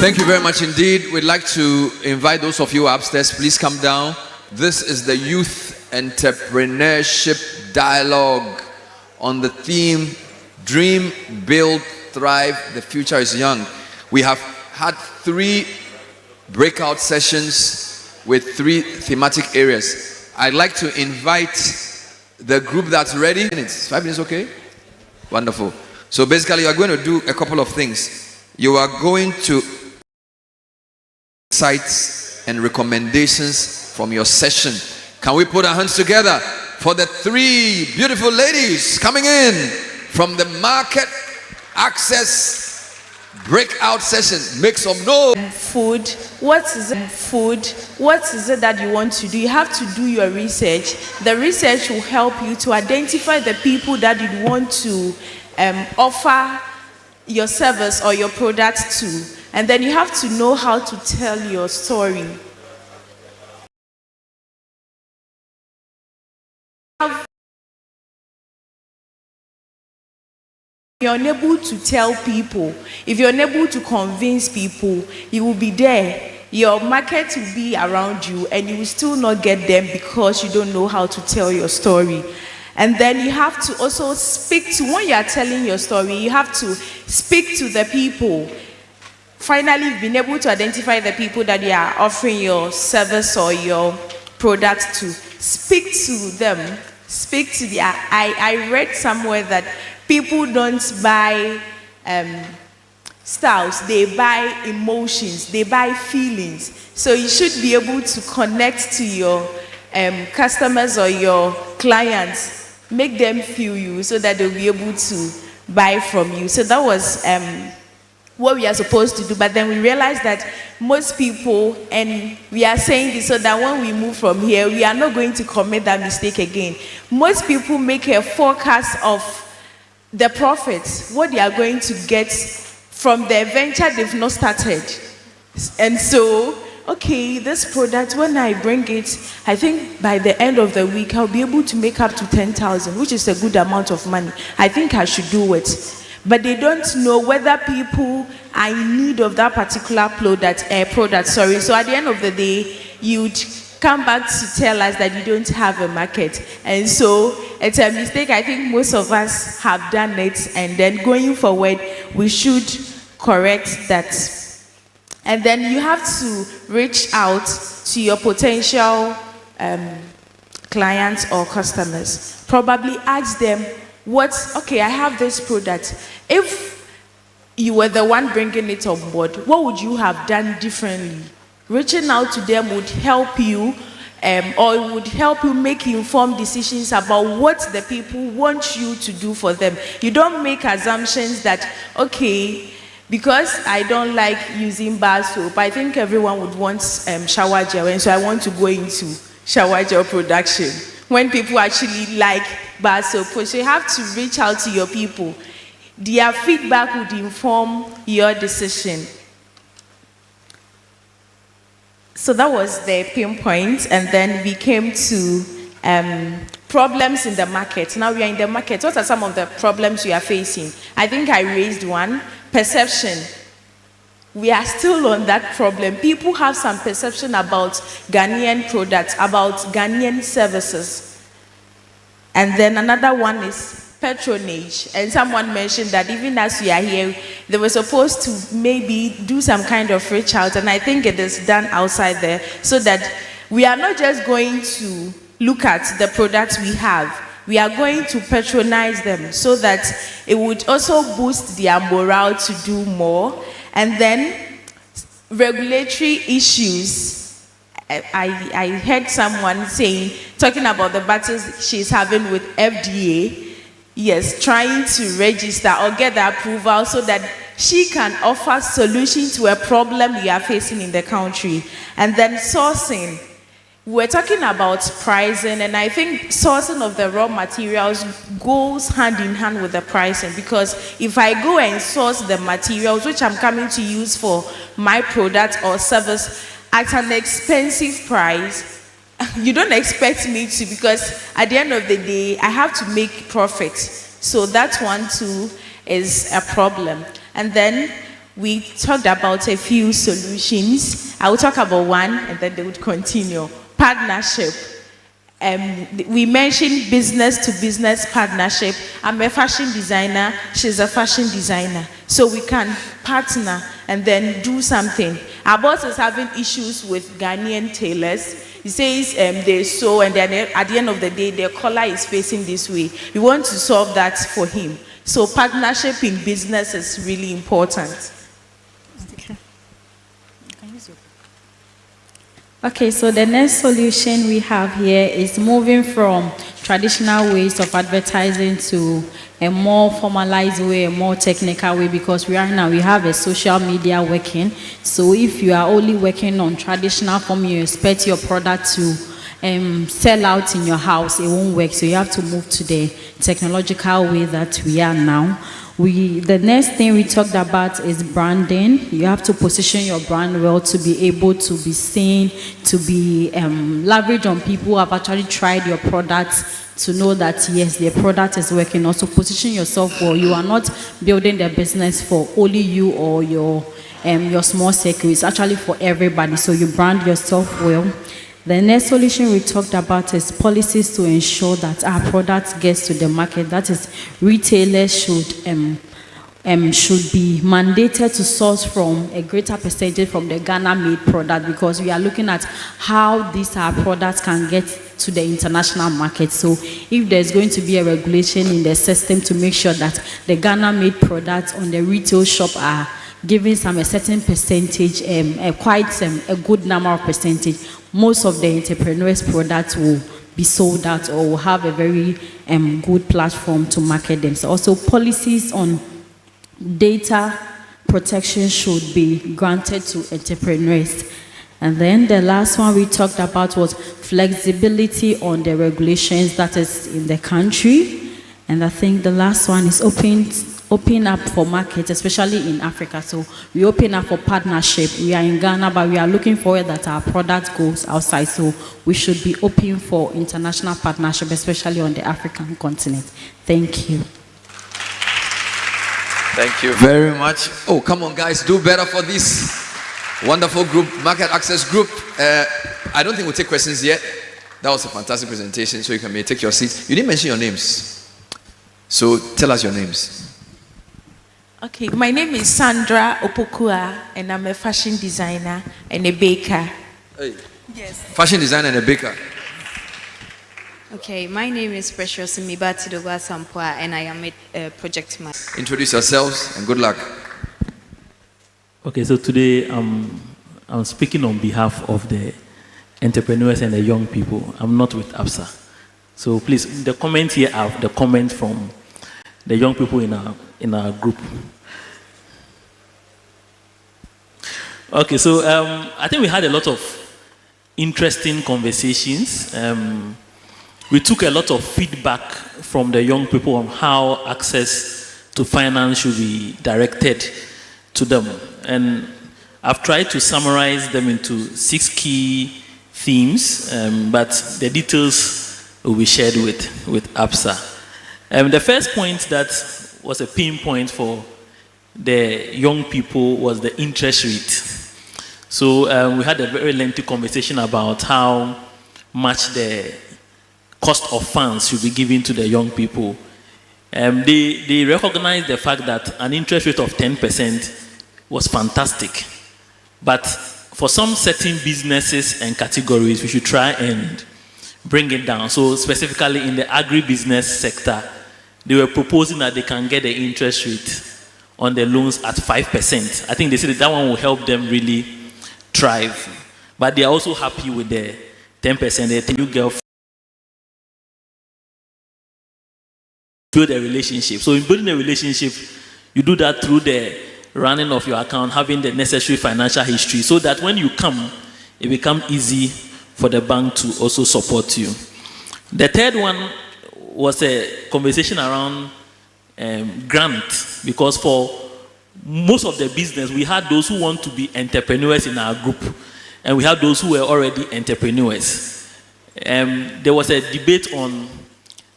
Thank you very much indeed. We'd like to invite those of you upstairs, please come down. This is the Youth Entrepreneurship Dialogue on the theme Dream, Build, thrive. The future is young. We have had 3 breakout sessions with 3 thematic areas. I'd like to invite the group that's ready. 5 minutes, okay? Wonderful. So basically, you are going to do a couple of things. You are going to insights and recommendations from your session. Can we put our hands together for the 3 beautiful ladies coming in from the market access breakout session? Make some noise. Food. What is it? Food. What is it that you want to do? You have to do your research. The research will help you to identify the people that you want to offer your service or your product to. And then you have to know how to tell your story. If you're unable to tell people, if you're unable to convince people, you will be there. Your market will be around you and you will still not get them because you don't know how to tell your story. And then you have to also speak to, when you are telling your story, you have to speak to the people. Finally, you've been able to identify the people that you are offering your service or your product to. Speak to them. Speak to the. I read somewhere that people don't buy styles, they buy emotions, they buy feelings. So you should be able to connect to your customers or your clients, make them feel you so that they'll be able to buy from you. So that was what we are supposed to do. But then we realized that most people, and we are saying this so that when we move from here, we are not going to commit that mistake again. Most people make a forecast of the profits, what they are going to get from the venture they've not started. And so, okay, this product, when I bring it, I think by the end of the week, I'll be able to make up to 10,000, which is a good amount of money. I think I should do it. But they don't know whether people are in need of that particular product. So at the end of the day, you'd come back to tell us that you don't have a market. And so it's a mistake. I think most of us have done it. And then going forward, we should correct that. And then you have to reach out to your potential clients or customers. Probably ask them, okay, I have this product. If you were the one bringing it on board, what would you have done differently? Reaching out to them would help you, or it would help you make informed decisions about what the people want you to do for them. You don't make assumptions that, okay, because I don't like using bar soap, I think everyone would want shower gel, and so I want to go into shower gel production. When people actually like bar soap, so you have to reach out to your people. Their feedback would inform your decision. So that was the pinpoint, and then we came to problems in the market. Now we are in the market. What are some of the problems we are facing? I think I raised one. Perception. We are still on that problem. People have some perception about Ghanaian products, about Ghanaian services. And then another one is patronage. And someone mentioned that even as we are here, they were supposed to maybe do some kind of reach out, and I think it is done outside there, so that we are not just going to look at the products we have, we are going to patronize them so that it would also boost their morale to do more. And then regulatory issues. I heard someone talking about the battles she's having with FDA. Yes, trying to register or get the approval so that she can offer solution to a problem we are facing in the country. And then sourcing. We're talking about pricing, and I think sourcing of the raw materials goes hand in hand with the pricing, because if I go and source the materials which I'm coming to use for my product or service at an expensive price, you don't expect me to, because at the end of the day, I have to make profit. So that one too is a problem. And then we talked about a few solutions. I will talk about one and then they would continue. Partnership. we mentioned business-to-business partnership. I'm a fashion designer, she's a fashion designer. So we can partner and then do something. Our boss is having issues with Ghanaian tailors. He says they sew and then at the end of the day, their collar is facing this way. We want to solve that for him. So partnership in business is really important. Okay, so the next solution we have here is moving from traditional ways of advertising to a more formalized way, a more technical way, because right now we have a social media working. So if you are only working on traditional form, you expect your product to sell out in your house, it won't work. So you have to move to the technological way that we are now. The next thing we talked about is branding. You have to position your brand well to be able to be seen, to be leveraged on people who have actually tried your products, to know that yes, their product is working. Also position yourself well. You are not building the business for only you or your small circle. It's actually for everybody. So you brand yourself well. The next solution we talked about is policies to ensure that our product gets to the market. That is, retailers should be mandated to source from a greater percentage from the Ghana-made product, because we are looking at how these our products can get to the international market. So if there's going to be a regulation in the system to make sure that the Ghana-made products on the retail shop are giving a certain percentage, a good number of percentage, most of the entrepreneurs' products will be sold out or will have a very good platform to market them. So also policies on data protection should be granted to entrepreneurs. And then the last one we talked about was flexibility on the regulations that is in the country. And I think the last one is open up for markets, especially in Africa. So we open up for partnership. We are in Ghana, but we are looking forward that our product goes outside. So we should be open for international partnership, especially on the African continent. Thank you. Thank you very much. Oh, come on, guys, do better for this wonderful group, Market Access Group. I don't think we'll take questions yet. That was a fantastic presentation, so you may take your seats. You didn't mention your names, so tell us your names. Okay, my name is Sandra Opokua, and I'm a fashion designer and a baker. Hey. Yes. Fashion designer and a baker. Okay, my name is Precious Mibati Dogwa Sampua, and I am a project manager. Introduce yourselves and good luck. Okay, so today I'm speaking on behalf of the entrepreneurs and the young people. I'm not with Absa. So please, the comments here are the comments from the young people in our group. Okay, so I think we had a lot of interesting conversations. We took a lot of feedback from the young people on how access to finance should be directed to them. And I've tried to summarize them into 6 key themes, but the details will be shared with Absa. The first point that was a pinpoint for the young people was the interest rate. So we had a very lengthy conversation about how much the cost of funds should be given to the young people. They recognized the fact that an interest rate of 10% was fantastic. But for some certain businesses and categories, we should try and bring it down. So specifically in the agribusiness sector, they were proposing that they can get the interest rate on the loans at 5%. I think they said that one will help them really thrive. But they are also happy with the 10%. They think you girlfriend build a relationship. So in building a relationship, you do that through the running of your account, having the necessary financial history, so that when you come, it becomes easy for the bank to also support you. The third one was a conversation around grant, because for most of the business, we had those who want to be entrepreneurs in our group, and we had those who were already entrepreneurs. There was a debate on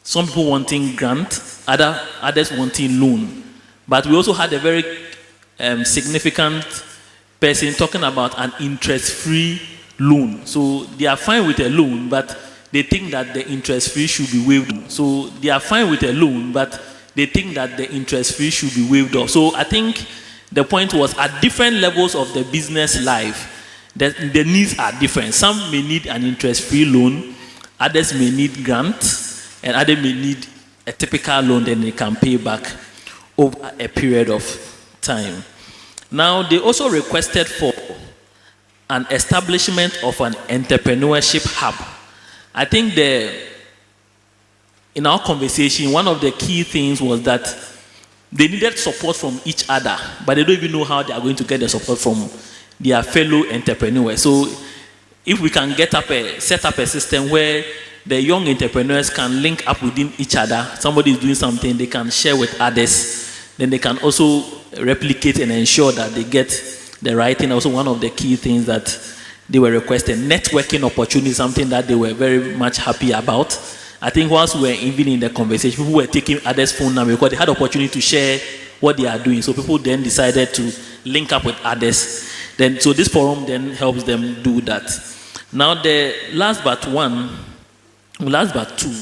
some people wanting grant, others wanting loan. But we also had a very significant person talking about an interest-free loan. So they are fine with a loan, but they they think that the interest fee should be waived. So they are fine with a loan, but they think that the interest fee should be waived off. So I think the point was at different levels of the business life, the needs are different. Some may need an interest-free loan, others may need grant, and others may need a typical loan that they can pay back over a period of time. Now, they also requested for an establishment of an entrepreneurship hub. I think in our conversation, one of the key things was that they needed support from each other, but they don't even know how they are going to get the support from their fellow entrepreneurs. So if we can set up a system where the young entrepreneurs can link up within each other, somebody is doing something, they can share with others, then they can also replicate and ensure that they get the right thing. Also, one of the key things that they were requesting, networking opportunity, something that they were very much happy about. I think once we were even in the conversation, people were taking others' phone number because they had opportunity to share what they are doing. So people then decided to link up with others. So this forum then helps them do that. Now the last but two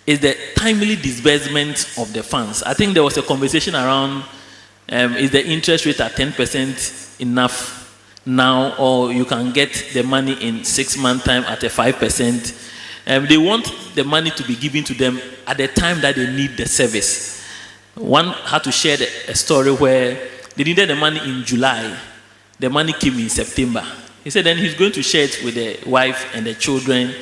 is the timely disbursement of the funds. I think there was a conversation around is the interest rate at 10% enough now, or you can get the money in 6 months' time at a 5%. They want the money to be given to them at the time that they need the service. One had to share a story where they needed the money in July. The money came in September. He said then he's going to share it with the wife and the children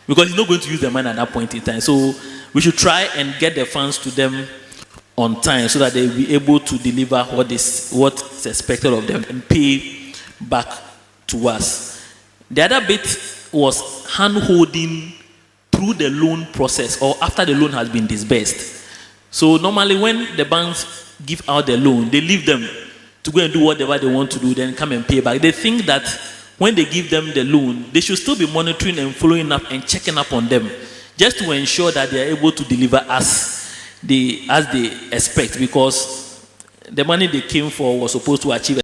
because he's not going to use the money at that point in time. So we should try and get the funds to them on time so that they'll be able to deliver what's expected of them and pay back to us. The other bit was hand-holding through the loan process or after the loan has been disbursed. So normally when the banks give out the loan, they leave them to go and do whatever they want to do, then come and pay back. They think that when they give them the loan, they should still be monitoring and following up and checking up on them just to ensure that they are able to deliver as they expect, because the money they came for was supposed to achieve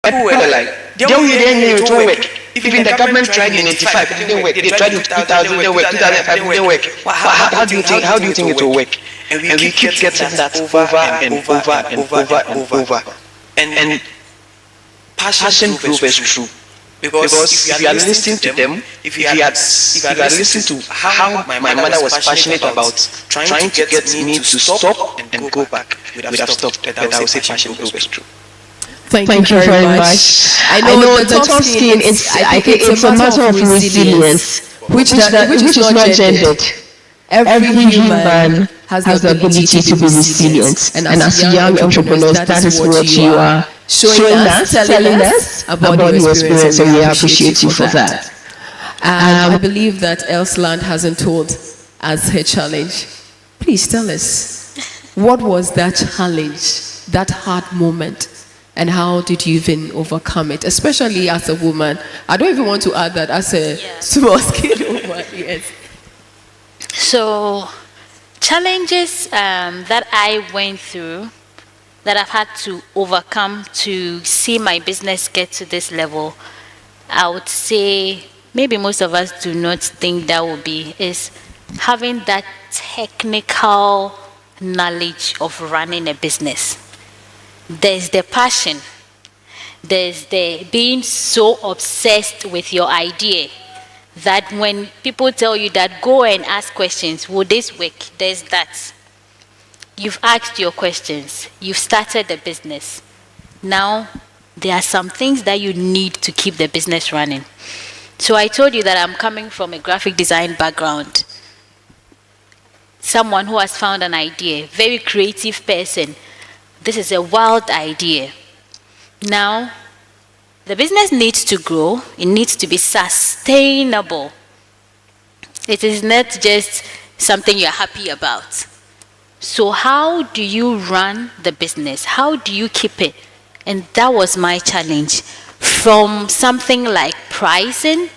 People were like, don't you didn't work. Even the government tried in 85, it didn't work. They tried in 2000, it didn't work. 2005, it didn't work. How do you think it will work? And we keep getting that over and over and over and over. And passion proof is true. Because if you are listening to them, if you are listening to how my mother was passionate about trying to get me to stop and go back, we would have stopped. But I would say passion proof is true. Thank you very much. I know the tough skin, I think it's a matter of resilience, which is not gendered. Every human has the ability to be resilient. And as young entrepreneurs, that is what you are showing us, telling us about your experience, and we appreciate you for that. I believe that Elsland hasn't told us her challenge. Please tell us, what was that challenge, that hard moment? And how did you even overcome it, especially as a woman? I don't even want to add that as a small-scale woman, yes. So, challenges that I went through, that I've had to overcome to see my business get to this level, I would say, maybe most of us do not think that will be, is having that technical knowledge of running a business. There's the passion, there's the being so obsessed with your idea that when people tell you that go and ask questions, will this work? There's that. You've asked your questions, you've started the business. Now, there are some things that you need to keep the business running. So I told you that I'm coming from a graphic design background. Someone who has found an idea, very creative person. This is a wild idea. Now, the business needs to grow. It needs to be sustainable. It is not just something you're happy about. So how do you run the business? How do you keep it? And that was my challenge. From something like pricing,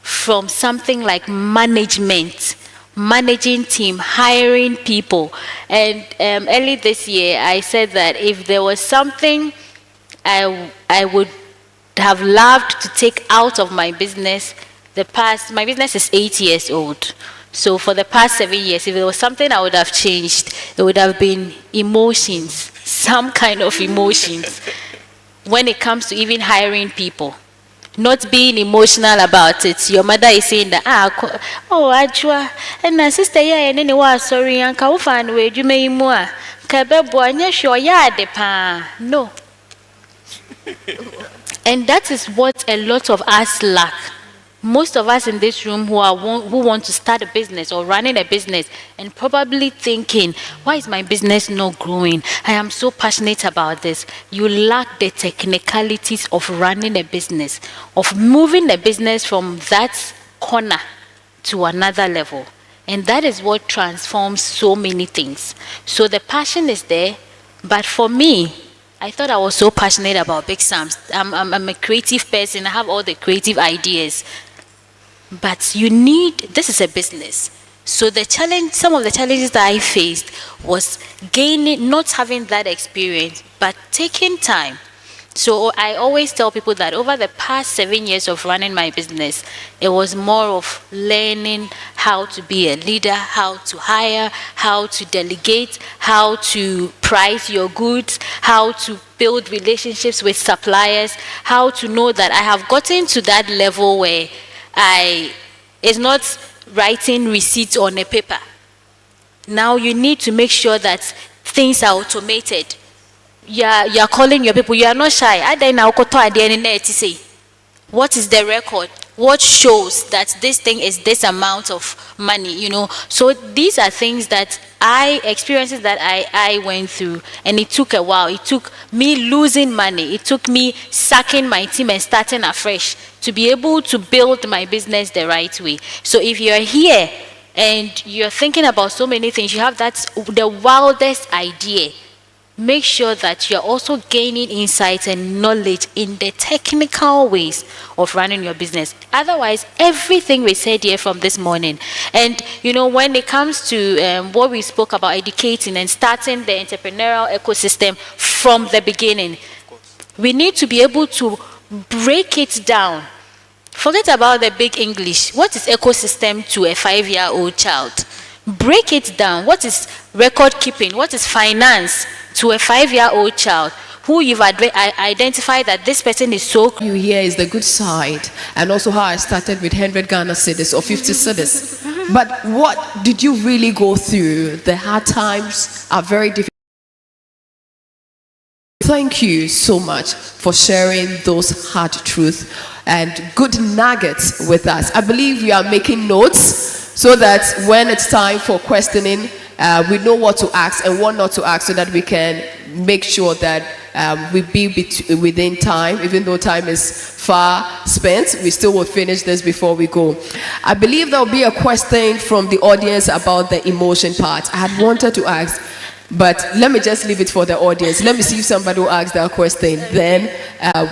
from something like management, managing team, hiring people. And early this year, I said that if there was something I would have loved to take out of my business, my business is 8 years old. So for the past 7 years, if there was something I would have changed, it would have been emotions, some kind of emotions. When it comes to even hiring people, not being emotional about it. Your mother is saying that, Ajua, and my sister, yeah, and anyone, sorry, and Kaufan, where you may more. Kabebo, sure, yeah, the pa. No. And that is what a lot of us lack. Most of us in this room who want to start a business or running a business and probably thinking, why is my business not growing? I am so passionate about this. You lack the technicalities of running a business, of moving the business from that corner to another level. And that is what transforms so many things. So the passion is there, but for me, I thought I was so passionate about Big Sam's. I'm a creative person. I have all the creative ideas. But this is a business. So some of the challenges that I faced was not having that experience, but taking time. So I always tell people that over the past 7 years of running my business, it was more of learning how to be a leader, how to hire, how to delegate, how to price your goods, how to build relationships with suppliers, how to know that I have gotten to that level where it's not writing receipts on a paper. Now you need to make sure that things are automated. You're calling your people. You are not shy. What is the record? What shows that this thing is this amount of money, So these are things that experiences that I went through, and it took a while. It took me losing money. It took me sacking my team and starting afresh to be able to build my business the right way. So if you're here and you're thinking about so many things, you have the wildest idea, make sure that you're also gaining insight and knowledge in the technical ways of running your business. Otherwise, everything we said here from this morning, and when it comes to what we spoke about, educating and starting the entrepreneurial ecosystem from the beginning, We need to be able to break it down. Forget about the big English. What is ecosystem to a 5-year-old child? Break it down. What is record keeping? What is finance to a 5-year-old child who you've identified that this person is so... You hear is the good side, and also how I started with 100 Ghana cedis or 50 cedis. But what did you really go through? The hard times are very difficult. Thank you so much for sharing those hard truths and good nuggets with us. I believe we are making notes so that when it's time for questioning, we know what to ask and what not to ask, so that we can make sure that we be within time. Even though time is far spent, we still will finish this before we go. I believe there will be a question from the audience about the emotion part. I had wanted to ask, but let me just leave it for the audience. Let me see if somebody will ask that question, then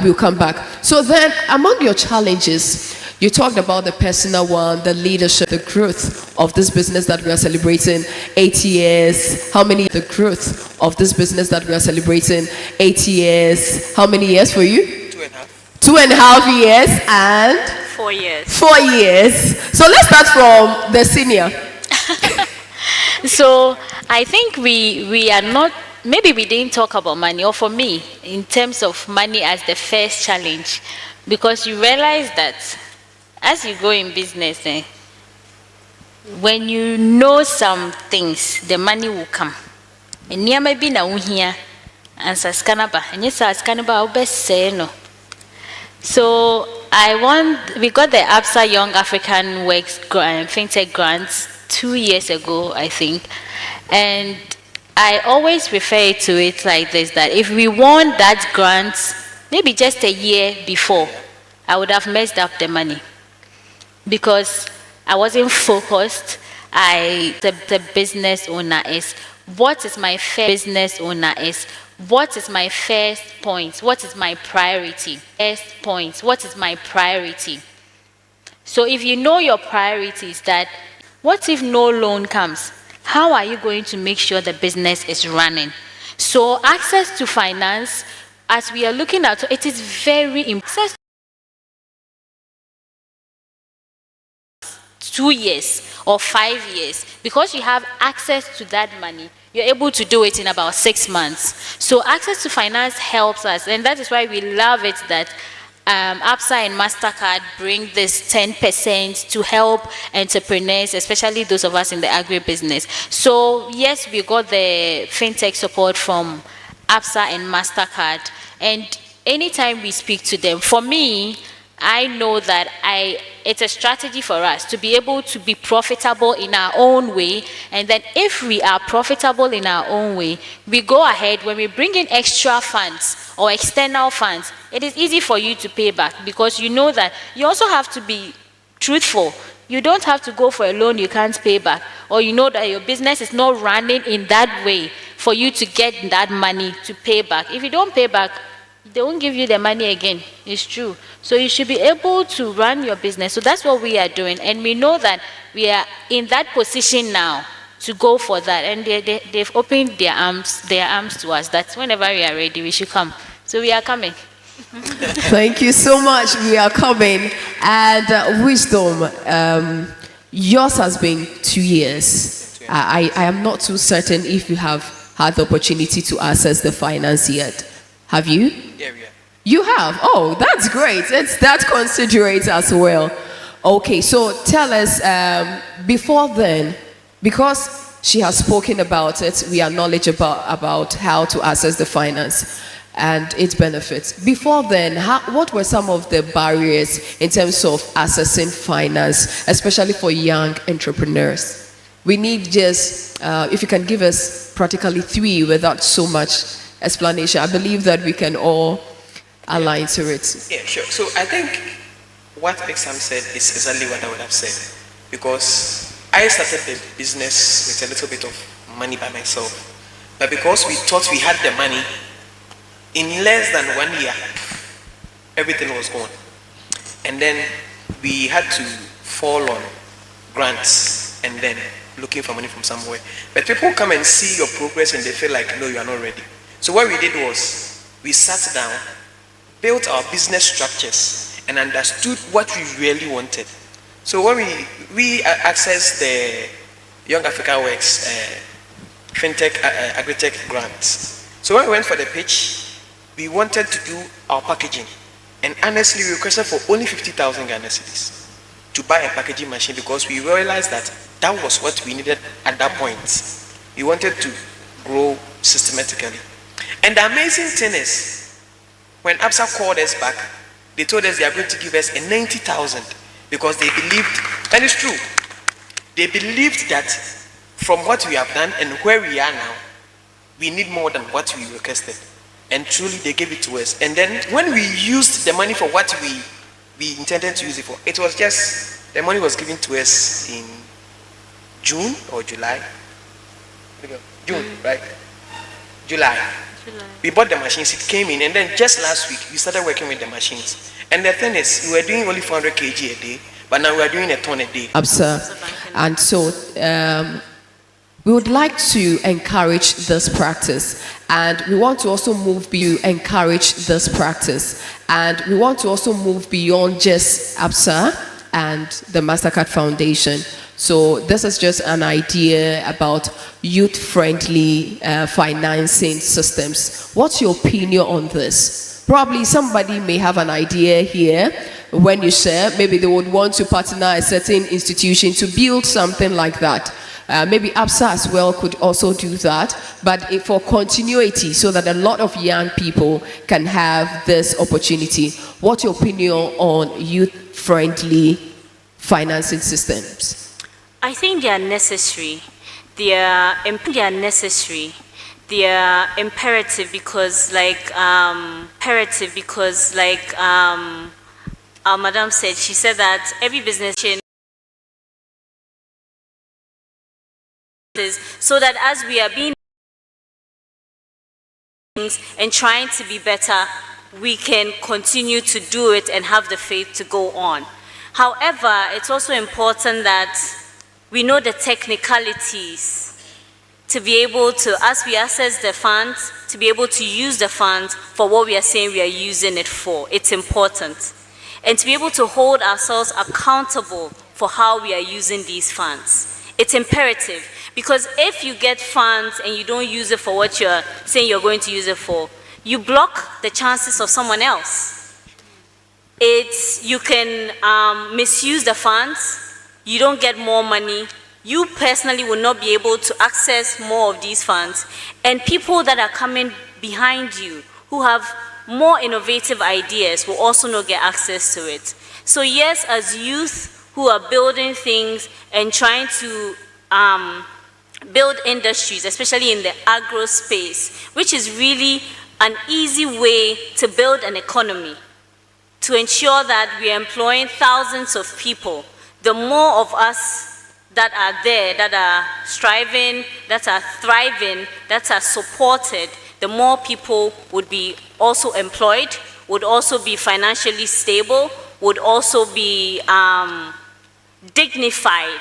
we'll come back. So then, among your challenges, you talked about the personal one, the leadership, the growth of this business that we are celebrating 8 years. How many? The growth of this business that we are celebrating 8 years. How many years for you? 2.5. 2.5 years and? 4 years. 4 years. So let's start from the senior. So I think we are not, maybe we didn't talk about money, or for me, in terms of money as the first challenge, because you realize that as you go in business, when you know some things, the money will come. And near maybe now here, and Saskanaba, and yes, Saskanaba, best say no. So we got the Absa Young African Works FinTech grants 2 years ago, I think. And I always refer to it like this, that if we won that grant, maybe just a year before, I would have messed up the money. Because I wasn't focused. The business owner is, what is my first business owner is, what is my first point? What is my priority? First point, what is my priority? So if you know your priorities, that what if no loan comes? How are you going to make sure the business is running? So access to finance, as we are looking at, it is very important. 2 years or 5 years, because you have access to that money, you're able to do it in about 6 months. So access to finance helps us, and that is why we love it that Absa and Mastercard bring this 10% to help entrepreneurs, especially those of us in the agribusiness. So yes, we got the fintech support from Absa and Mastercard, and anytime we speak to them, for me, I know that it's a strategy for us to be able to be profitable in our own way. And then if we are profitable in our own way, we go ahead, when we bring in extra funds or external funds, it is easy for you to pay back, because you know that you also have to be truthful. You don't have to go for a loan you can't pay back, or you know that your business is not running in that way for you to get that money to pay back. If you don't pay back, they won't give you the money again. It's true. So you should be able to run your business. So that's what we are doing. And we know that we are in that position now to go for that. And they've opened their arms to us, that whenever we are ready, we should come. So we are coming. Thank you so much. We are coming. And Wisdom, yours has been 2 years. I am not too certain if you have had the opportunity to access the finance yet. Have you? Yeah, we are. You have? Oh, that's great. It's that considerate as well. Okay, so tell us, before then, because she has spoken about it, we are knowledgeable about how to access the finance and its benefits. Before then, what were some of the barriers in terms of accessing finance, especially for young entrepreneurs? We need just, if you can give us practically 3 without so much explanation. I believe that we can all align to it. Yeah, sure. So I think what Exam said is exactly what I would have said, because I started the business with a little bit of money by myself, but because we thought we had the money, in less than 1 year, everything was gone. And then we had to fall on grants and then looking for money from somewhere. But people come and see your progress and they feel like, no, you are not ready. So what we did was, we sat down built our business structures and understood what we really wanted. So when we accessed the Young Africa Works FinTech Agritech grants. So when we went for the pitch, we wanted to do our packaging. And honestly, we requested for only 50,000 Ghana cedis to buy a packaging machine because we realized that that was what we needed at that point. We wanted to grow systematically. And the amazing thing is, when Absa called us back, they told us they are going to give us a 90,000 because they believed, and it's true, they believed that from what we have done and where we are now, we need more than what we requested. And truly they gave it to us. And then when we used the money for what we intended to use it for, it was just, the money was given to us in June or July. June, right? July. We bought the machines, it came in, and then just last week, we started working with the machines. And the thing is, we were doing only 400 kg a day, but now we are doing a ton a day. Absa. And so, we would like to encourage this practice, and we want to also move beyond just Absa and the Mastercard Foundation. So this is just an idea about youth-friendly financing systems. What's your opinion on this? Probably somebody may have an idea here. When you share, maybe they would want to partner a certain institution to build something like that. Maybe Absa as well could also do that, but for continuity so that a lot of young people can have this opportunity. What's your opinion on youth-friendly financing systems? I think they are necessary. They are imperative because our madam said, she said that every business chain so that as we are being and trying to be better, we can continue to do it and have the faith to go on. However, it's also important that we know the technicalities to be able to, as we access the funds, to be able to use the funds for what we are saying we are using it for. It's important. And to be able to hold ourselves accountable for how we are using these funds. It's imperative. Because if you get funds and you don't use it for what you're saying you're going to use it for, you block the chances of someone else. You can misuse the funds, you don't get more money, you personally will not be able to access more of these funds, and people that are coming behind you who have more innovative ideas will also not get access to it. So yes, as youth who are building things and trying to build industries, especially in the agro space, which is really an easy way to build an economy, to ensure that we are employing thousands of people. The more of us that are there, that are striving, that are thriving, that are supported, the more people would be also employed, would also be financially stable, would also be dignified.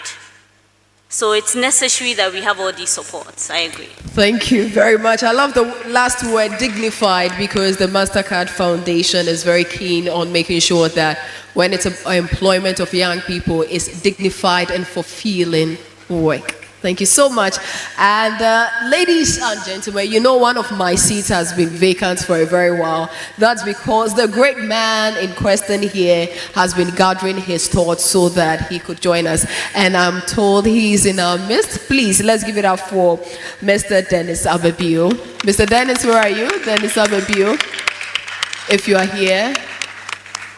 So it's necessary that we have all these supports. I agree. Thank you very much. I love the last word, dignified, because the Mastercard Foundation is very keen on making sure that when it's employment of young people, it's dignified and fulfilling work. Thank you so much. And ladies and gentlemen, you know one of my seats has been vacant for a very while. That's because the great man in question here has been gathering his thoughts so that he could join us. And I'm told he's in our midst. Please, let's give it up for Mr. Dennis Ababio. Mr. Dennis, where are you? Dennis Ababio, if you are here.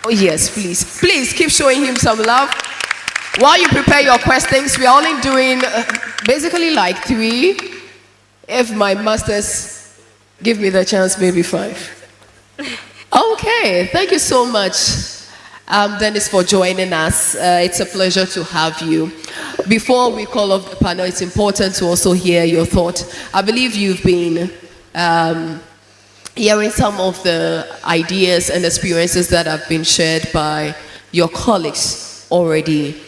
Oh yes, please. Please keep showing him some love. While you prepare your questions, we are only doing basically like 3. If my masters give me the chance, maybe 5. Okay, thank you so much, Dennis, for joining us. It's a pleasure to have you. Before we call off the panel, it's important to also hear your thought. I believe you've been hearing some of the ideas and experiences that have been shared by your colleagues already.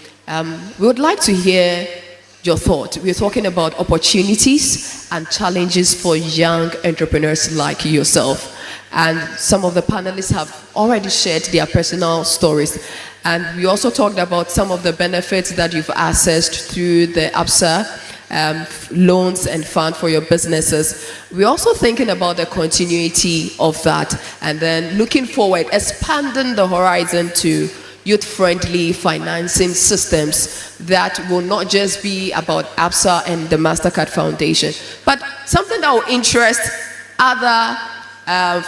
We would like to hear your thought. We're talking about opportunities and challenges for young entrepreneurs like yourself. And some of the panelists have already shared their personal stories. And we also talked about some of the benefits that you've accessed through the Absa loans and fund for your businesses. We're also thinking about the continuity of that, and then looking forward, expanding the horizon to youth-friendly financing systems that will not just be about Absa and the Mastercard Foundation, but something that will interest other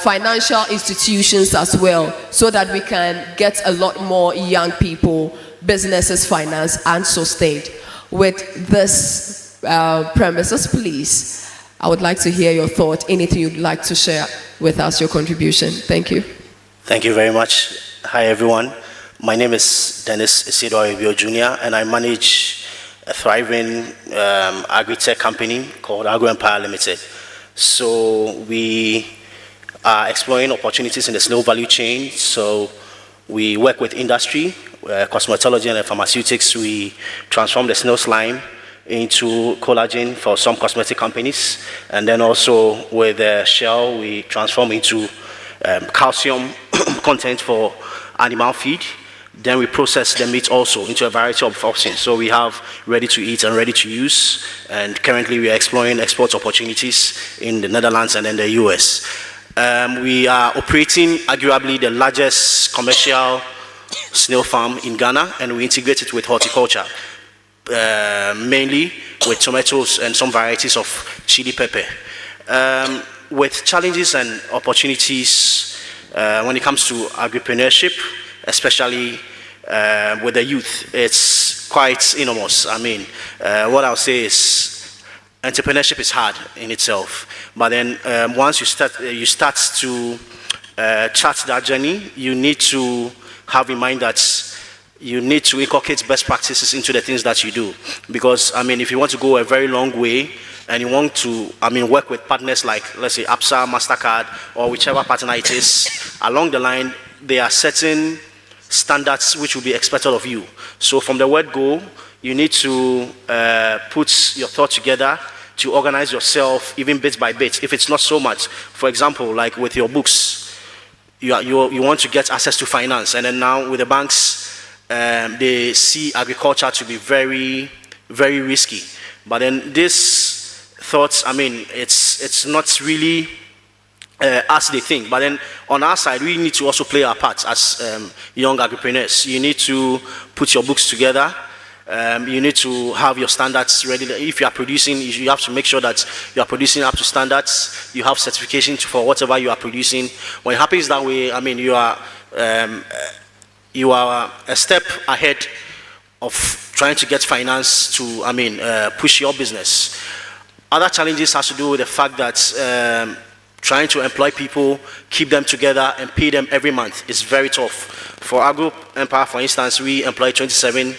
financial institutions as well, so that we can get a lot more young people, businesses financed and sustained. With this premises, please, I would like to hear your thought, anything you'd like to share with us, your contribution. Thank you. Thank you very much. Hi, everyone. My name is Dennis Isidore Ebio Jr., and I manage a thriving agri-tech company called Agro Empire Limited. So we are exploring opportunities in the slow value chain. So we work with industry, cosmetology and pharmaceutics. We transform the snail slime into collagen for some cosmetic companies. And then also with the shell, we transform into calcium content for animal feed. Then we process the meat also into a variety of options. So we have ready to eat and ready to use. And currently we are exploring export opportunities in the Netherlands and in the US. We are operating arguably the largest commercial snail farm in Ghana, and we integrate it with horticulture, mainly with tomatoes and some varieties of chili pepper. With challenges and opportunities when it comes to entrepreneurship, especially with the youth, it's quite enormous. I mean, what I'll say is entrepreneurship is hard in itself, but then once you start to chart that journey, you need to have in mind that you need to inculcate best practices into the things that you do. Because, I mean, if you want to go a very long way and you want to, I mean, work with partners like, let's say, Absa, Mastercard, or whichever partner it is, along the line, there are certain standards which will be expected of you. So from the word go, you need to put your thought together to organize yourself even bit by bit. If it's not so much, for example, like with your books, you want to get access to finance, and then now with the banks, they see agriculture to be very, very risky. But then this thoughts, I mean, it's not really as they think. But then on our side, we need to also play our part as young agripreneurs. You need to put your books together. You need to have your standards ready. If you are producing, you have to make sure that you are producing up to standards. You have certification for whatever you are producing. When it happens that way, I mean, you are a step ahead of trying to get finance to, I mean, push your business. Other challenges has to do with the fact that trying to employ people, keep them together, and pay them every month is very tough. For our group Empire, for instance, we employ 27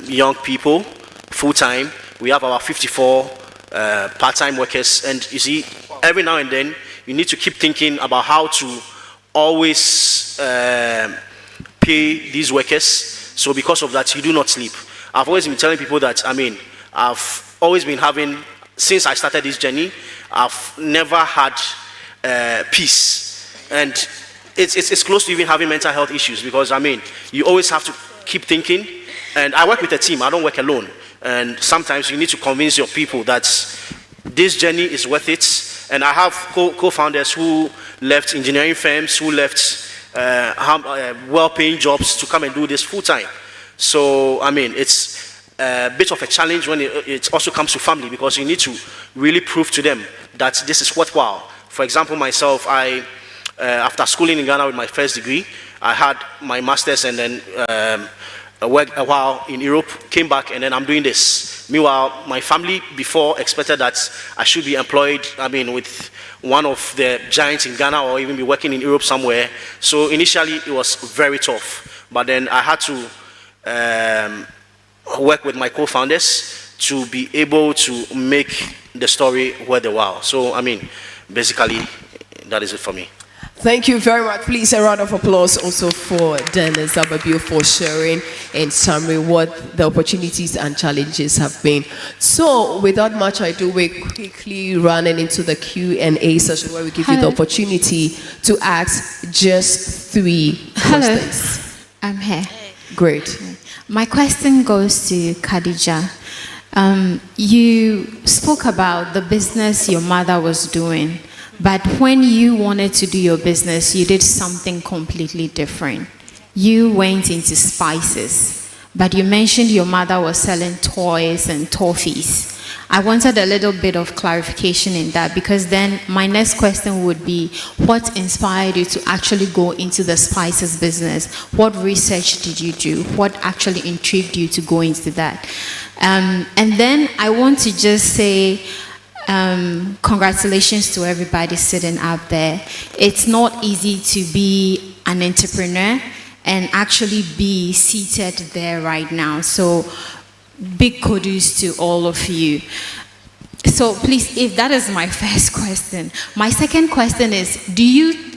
young people full-time. We have our 54 part-time workers, and you see, every now and then you need to keep thinking about how to always pay these workers. So because of that, you do not sleep. I've always been telling people that, I mean, I've always been having, since I started this journey, I've never had peace, and it's close to even having mental health issues, because I mean, you always have to keep thinking. And I work with a team, I don't work alone. And sometimes you need to convince your people that this journey is worth it. And I have co-founders who left engineering firms, who left well-paying jobs to come and do this full-time. So, I mean, it's a bit of a challenge when it also comes to family, because you need to really prove to them that this is worthwhile. For example, myself, after schooling in Ghana with my first degree, I had my master's, and then worked a while in Europe, came back, and then I'm doing this. Meanwhile, my family before expected that I should be employed, I mean, with one of the giants in Ghana, or even be working in Europe somewhere. So initially it was very tough, but then I had to work with my co-founders to be able to make the story worth the while. So, I mean, basically, that is it for me. Thank you very much. Please, a round of applause also for Dennis Ababio for sharing in summary what the opportunities and challenges have been. So, without much ado, we're quickly running into the Q&A session where we give you the opportunity to ask just 3 questions. Hello, I'm here. Great. My question goes to Khadija. You spoke about the business your mother was doing. But when you wanted to do your business, you did something completely different. You went into spices, but you mentioned your mother was selling toys and toffees. I wanted a little bit of clarification in that, because then my next question would be, what inspired you to actually go into the spices business? What research did you do? What actually intrigued you to go into that? And then I want to just say, congratulations to everybody sitting out there. It's not easy to be an entrepreneur and actually be seated there right now. So big kudos to all of you. So please, if that is my first question. My second question is,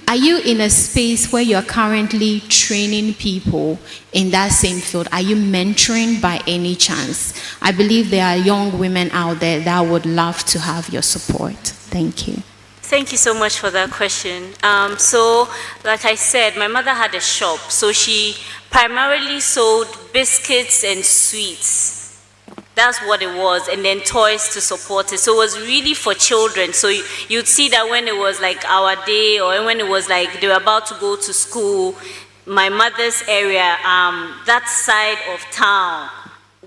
are you in a space where you're currently training people in that same field? Are you mentoring by any chance? I believe there are young women out there that would love to have your support. Thank you. Thank you so much for that question. So, like I said, my mother had a shop. So she primarily sold biscuits and sweets. That's what it was, and then toys to support it. So it was really for children. So you'd see that when it was like our day, or when it was like they were about to go to school, my mother's area, that side of town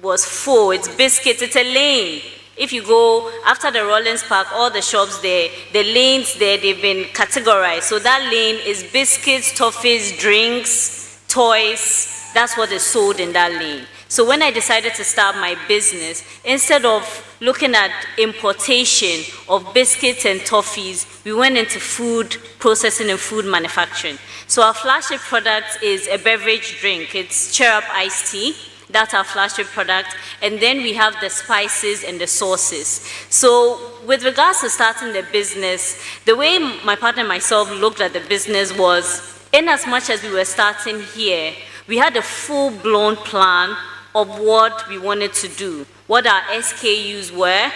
was full. It's biscuits, it's a lane. If you go after the Rollins Park, all the shops there, the lanes there, they've been categorized. So that lane is biscuits, toffees, drinks, toys. That's what is sold in that lane. So when I decided to start my business, instead of looking at importation of biscuits and toffees, we went into food processing and food manufacturing. So our flagship product is a beverage drink. It's Cheer Up Iced Tea. That's our flagship product. And then we have the spices and the sauces. So with regards to starting the business, the way my partner and myself looked at the business was, in as much as we were starting here, we had a full-blown plan of what we wanted to do, what our SKUs were,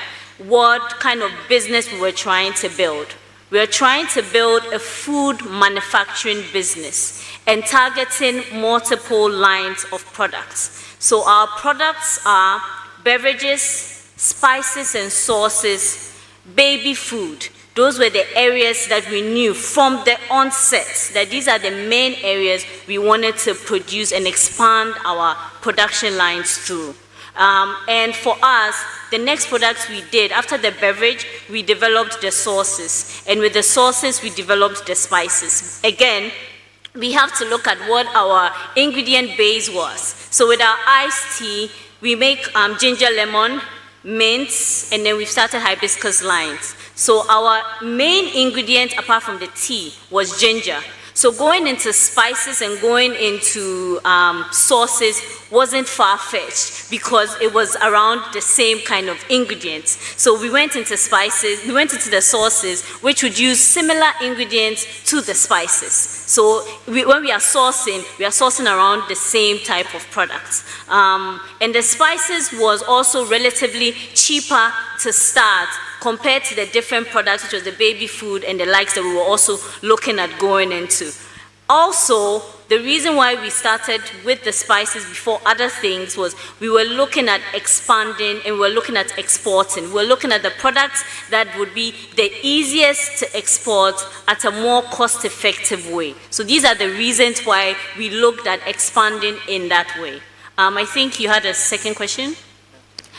what kind of business we were trying to build. We were trying to build a food manufacturing business and targeting multiple lines of products. So our products are beverages, spices and sauces, baby food. Those were the areas that we knew from the onset that these are the main areas we wanted to produce and expand our production lines through. And for us, the next products we did, after the beverage, we developed the sauces. And with the sauces, we developed the spices. Again, we have to look at what our ingredient base was. So with our iced tea, we make ginger lemon, mints, and then we've started hibiscus lines. So our main ingredient, apart from the tea, was ginger. So going into spices and going into sauces wasn't far-fetched because it was around the same kind of ingredients. So we went into spices, we went into the sauces, which would use similar ingredients to the spices. So when we are sourcing around the same type of products. And the spices was also relatively cheaper to start compared to the different products, which was the baby food and the likes that we were also looking at going into. Also, the reason why we started with the spices before other things was we were looking at expanding and we were looking at exporting. We were looking at the products that would be the easiest to export at a more cost-effective way. So these are the reasons why we looked at expanding in that way. I think you had a second question?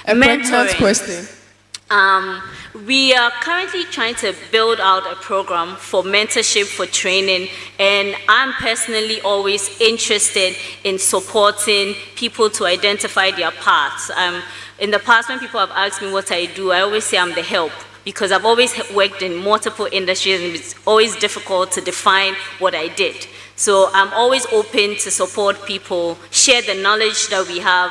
A pregnant question. We are currently trying to build out a program for mentorship, for training, and I'm personally always interested in supporting people to identify their paths. In the past, when people have asked me what I do, I always say I'm the help, because I've always worked in multiple industries and it's always difficult to define what I did. So I'm always open to support people, share the knowledge that we have,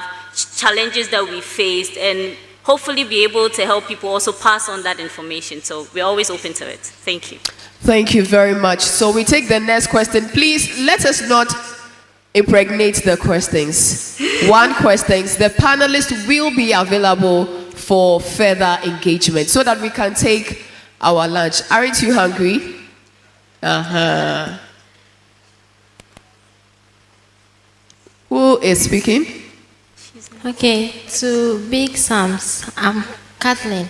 challenges that we faced, and hopefully be able to help people also pass on that information. So we're always open to it. Thank you. Thank you very much. So we take the next question. Please let us not impregnate the questions. One questions. The panelists will be available for further engagement so that we can take our lunch. Aren't you hungry? Who is speaking? Okay, to Big Sams, I'm Kathleen.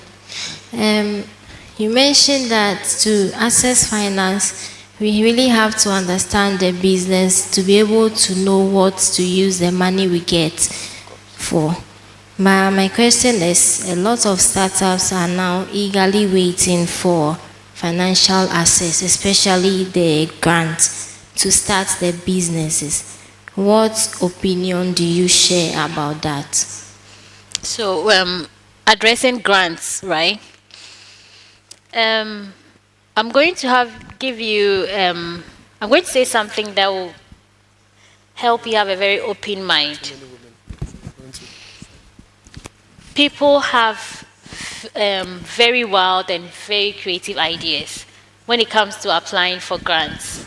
You mentioned that to access finance, we really have to understand the business to be able to know what to use the money we get for. My question is, a lot of startups are now eagerly waiting for financial access, especially the grant to start their businesses. What opinion do you share about that? So, addressing grants, right? I'm going to I'm going to say something that will help you have a very open mind. People have very wild and very creative ideas when it comes to applying for grants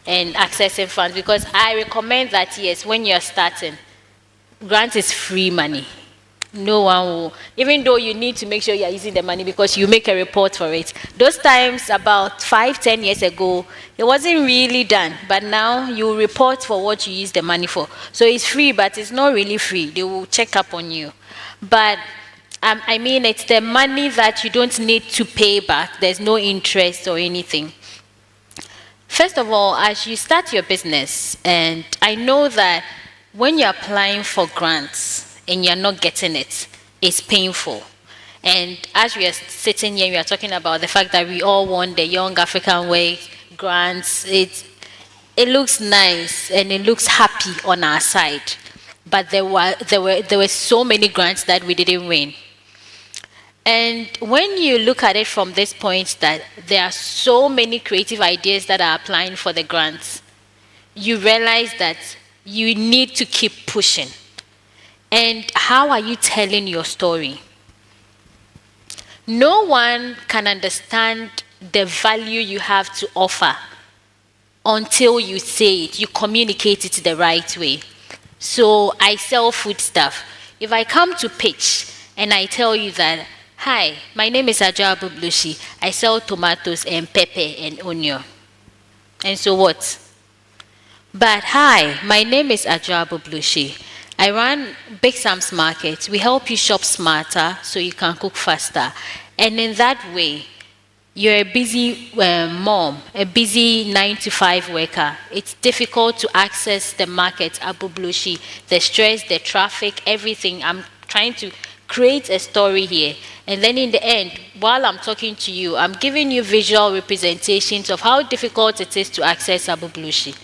and accessing funds, because I recommend that, yes, when you're starting, grant is free money. No one will, even though you need to make sure you're using the money because you make a report for it. Those times about 5-10 years ago, it wasn't really done, but now you report for what you use the money for. So it's free, but it's not really free. They will check up on you. But I mean, it's the money that you don't need to pay back. There's no interest or anything. First of all, as you start your business, and I know that when you're applying for grants and you're not getting it, it's painful. And as we are sitting here, we are talking about the fact that we all want the Young African Way grants. It looks nice and it looks happy on our side, but there were so many grants that we didn't win. And when you look at it from this point that there are so many creative ideas that are applying for the grants, you realize that you need to keep pushing. And how are you telling your story? No one can understand the value you have to offer until you say it, you communicate it the right way. So I sell food stuff. If I come to pitch and I tell you that, hi, my name is Ajabu Blushi. I sell tomatoes and pepper and onion. And so what? But hi, my name is Ajabu Blushi. I run Big Sam's Market. We help you shop smarter so you can cook faster. And in that way, you're a busy mom, a busy 9-to-5 worker. It's difficult to access the market, Abu Blushi, the stress, the traffic, everything. I'm trying to create a story here. And then in the end, while I'm talking to you, I'm giving you visual representations of how difficult it is to access Abu Blushi.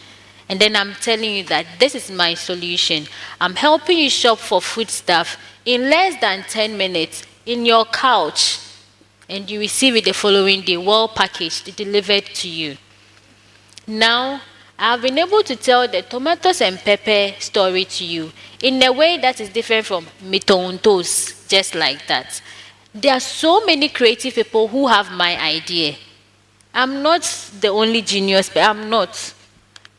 And then I'm telling you that this is my solution. I'm helping you shop for foodstuff in less than 10 minutes in your couch. And you receive it the following day, well packaged, delivered to you. Now, I've been able to tell the tomatoes and pepper story to you in a way that is different from mitontos, just like that. There are so many creative people who have my idea. I'm not the only genius, but I'm not.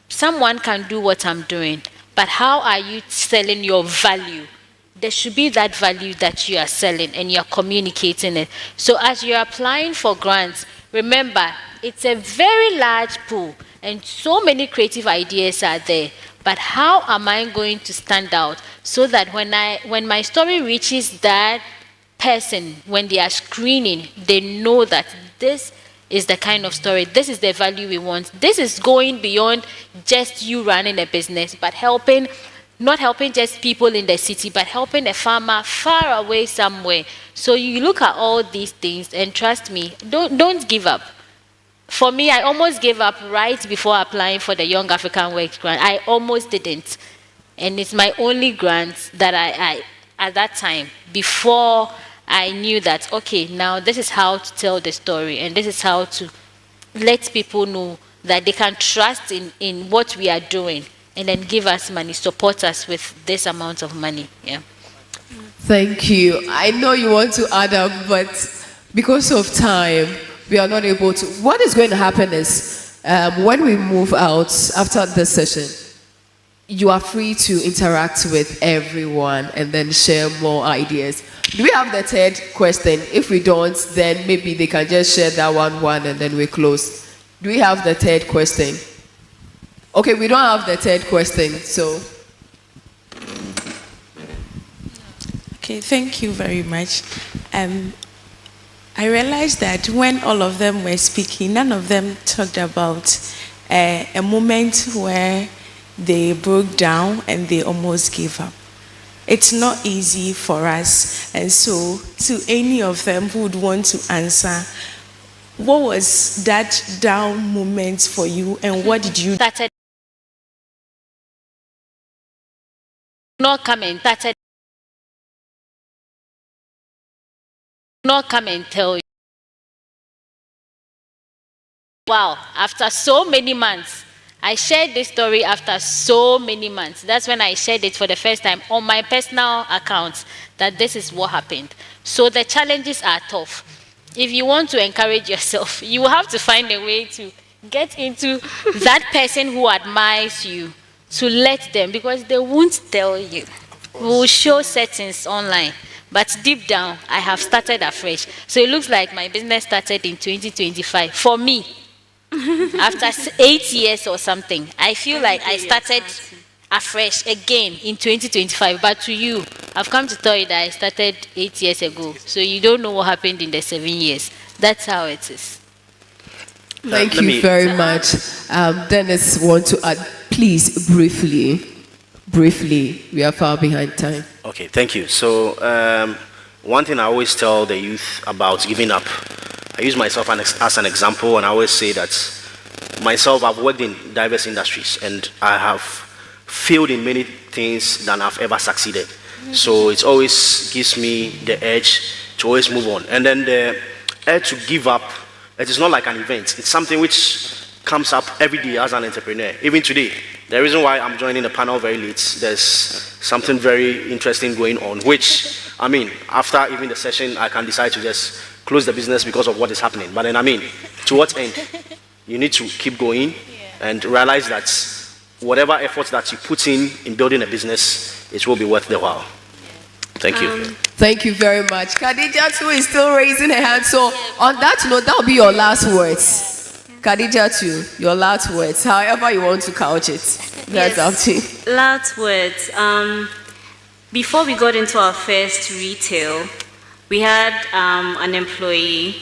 Someone can do what I'm doing, but how are you selling your value? There should be that value that you are selling and you're communicating it. So as you're applying for grants, remember, it's a very large pool and so many creative ideas are there. But how am I going to stand out so that when my story reaches that person, when they are screening, they know that this is the kind of story, this is the value we want. This is going beyond just you running a business, but not helping just people in the city, but helping a farmer far away somewhere. So you look at all these things and trust me, don't give up. For me, I almost gave up right before applying for the Young African Works grant. I almost didn't. And it's my only grant that I at that time, before I knew that, okay, now this is how to tell the story and this is how to let people know that they can trust in what we are doing and then give us money, support us with this amount of money. Yeah. Thank you. I know you want to add up, but because of time, we are not able to. What is going to happen is when we move out after this session, you are free to interact with everyone and then share more ideas. Do we have the third question? If we don't, then maybe they can just share that one and then we close. Do we have the third question? Okay, we don't have the third question, so. Okay, thank you very much. I realized that when all of them were speaking, none of them talked about a moment where they broke down and they almost gave up. It's not easy for us, and so to any of them who would want to answer, what was that down moment for you, and what did you started? Not come and started. Not come and tell you. Wow, after so many months, I shared this story after so many months. That's when I shared it for the first time on my personal account, that this is what happened. So the challenges are tough. If you want to encourage yourself, you have to find a way to get into that person who admires you, to let them, because they won't tell you. We will show settings online, but deep down, I have started afresh. So it looks like my business started in 2025. For me, after 8 years or something, I feel like I started afresh again in 2025. But to you, I've come to tell you that I started 8 years ago. So you don't know what happened in the 7 years. That's how it is. Thank you very much. Dennis, want to add, please, briefly. We are far behind time. Okay, thank you. So one thing I always tell the youth about giving up, I use myself as an example, and I always say that myself, I've worked in diverse industries, and I have failed in many things than I've ever succeeded. So it always gives me the edge to always move on. And then the edge to give up, it is not like an event. It's something which comes up every day as an entrepreneur. Even today, the reason why I'm joining the panel very late, there's something very interesting going on, which, I mean, after even the session, I can decide to just close the business because of what is happening. But then, I mean, to what end? You need to keep going and realize that whatever effort that you put in building a business, it will be worth the while. Thank you. Thank you very much. Khadija too is still raising her hand. So on that note, that will be your last words. Khadija too, your last words. However you want to couch it. That's up to you. Last words. Before we got into our first retail, we had an employee,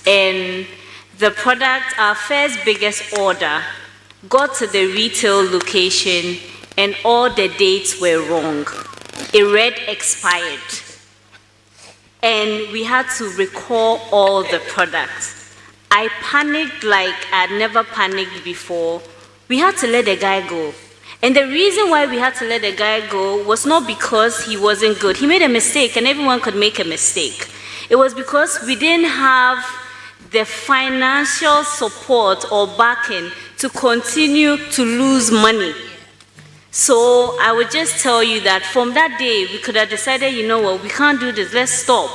and the product, our first biggest order, got to the retail location and all the dates were wrong. It read expired. And we had to recall all the products. I panicked like I'd never panicked before. We had to let the guy go. And the reason why we had to let the guy go was not because he wasn't good. He made a mistake, and everyone could make a mistake. It was because we didn't have the financial support or backing to continue to lose money. So I would just tell you that from that day, we could have decided, you know what, we can't do this, let's stop.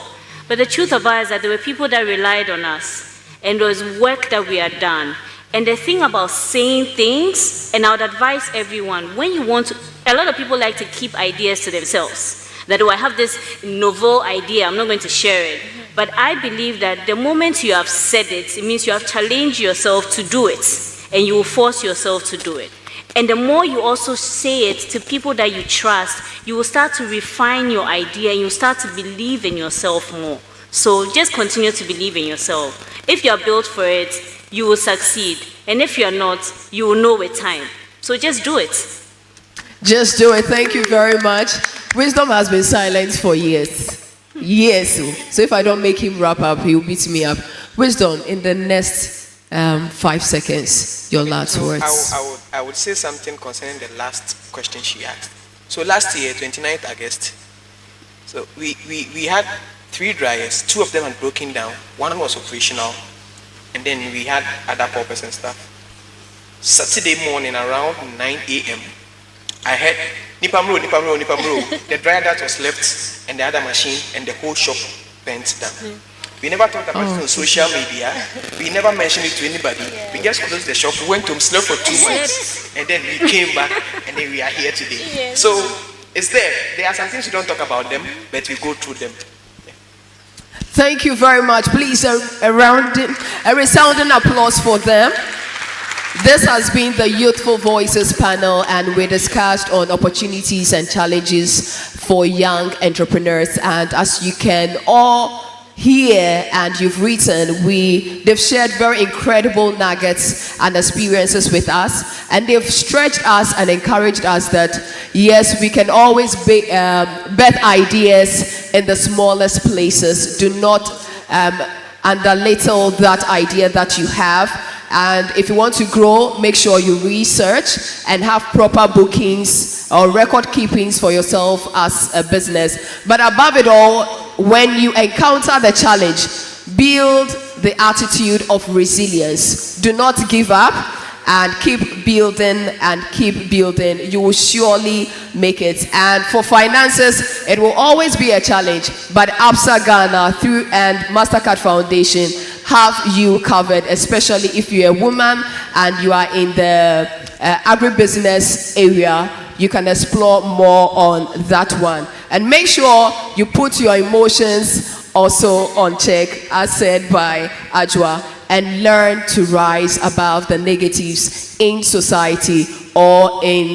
But the truth about it is that there were people that relied on us, and there was work that we had done. And the thing about saying things, and I would advise everyone, when you want to, a lot of people like to keep ideas to themselves. That, oh, I have this novel idea, I'm not going to share it. But I believe that the moment you have said it, it means you have challenged yourself to do it, and you will force yourself to do it. And the more you also say it to people that you trust, you will start to refine your idea, and you will start to believe in yourself more. So just continue to believe in yourself. If you are built for it, you will succeed. And if you are not, you will know with time. So just do it. Just do it. Thank you very much. Wisdom has been silent for years. Years. So if I don't make him wrap up, he will beat me up. Wisdom, in the next 5 seconds, your last words. I would say something concerning the last question she asked. So last year, 29th August, so we had 3 dryers. 2 of them had broken down. 1 was operational. And then we had other purpose and stuff. Saturday morning around 9 a.m., I heard Nipamro. The dryer that was left and the other machine and the whole shop bent down. We never talked about it on social media. We never mentioned it to anybody. We just closed the shop, we went to sleep for 2 months, and then we came back, and then we are here today. So it's there. There are some things we don't talk about them, but we go through them. Thank you very much. Please, a resounding applause for them. This has been the Youthful Voices panel, and we discussed on opportunities and challenges for young entrepreneurs. And as you can all hear and you've written, they've shared very incredible nuggets and experiences with us, and they've stretched us and encouraged us that yes, we can always birth ideas in the smallest places. Do not underlittle that idea that you have. And if you want to grow, make sure you research and have proper bookings or record keepings for yourself as a business. But above it all, when you encounter the challenge, build the attitude of resilience. Do not give up and keep building and keep building. You will surely make it. And for finances, it will always be a challenge, but Absa Ghana through and Mastercard Foundation have you covered, especially if you're a woman and you are in the agribusiness area. You can explore more on that one. And make sure you put your emotions also on check, as said by Ajwa, and learn to rise above the negatives in society or in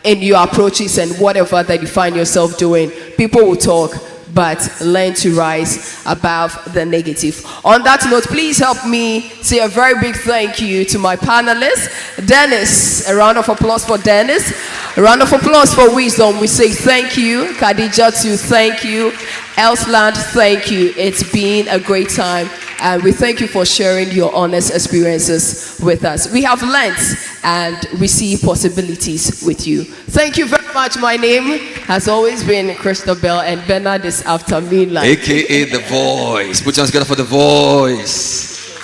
your approaches and whatever that you find yourself doing. People will talk, but learn to rise above the negative. On that note, please help me say a very big thank you to my panelists. Dennis, a round of applause for Dennis. A round of applause for Wisdom. We say thank you. Khadija too, thank you. Elsland, thank you. It's been a great time. And we thank you for sharing your honest experiences with us. We have learnt and we see possibilities with you. Thank you very much. My name has always been Christabel, and Bernard is after me. AKA The Voice. Put your hands together for The Voice.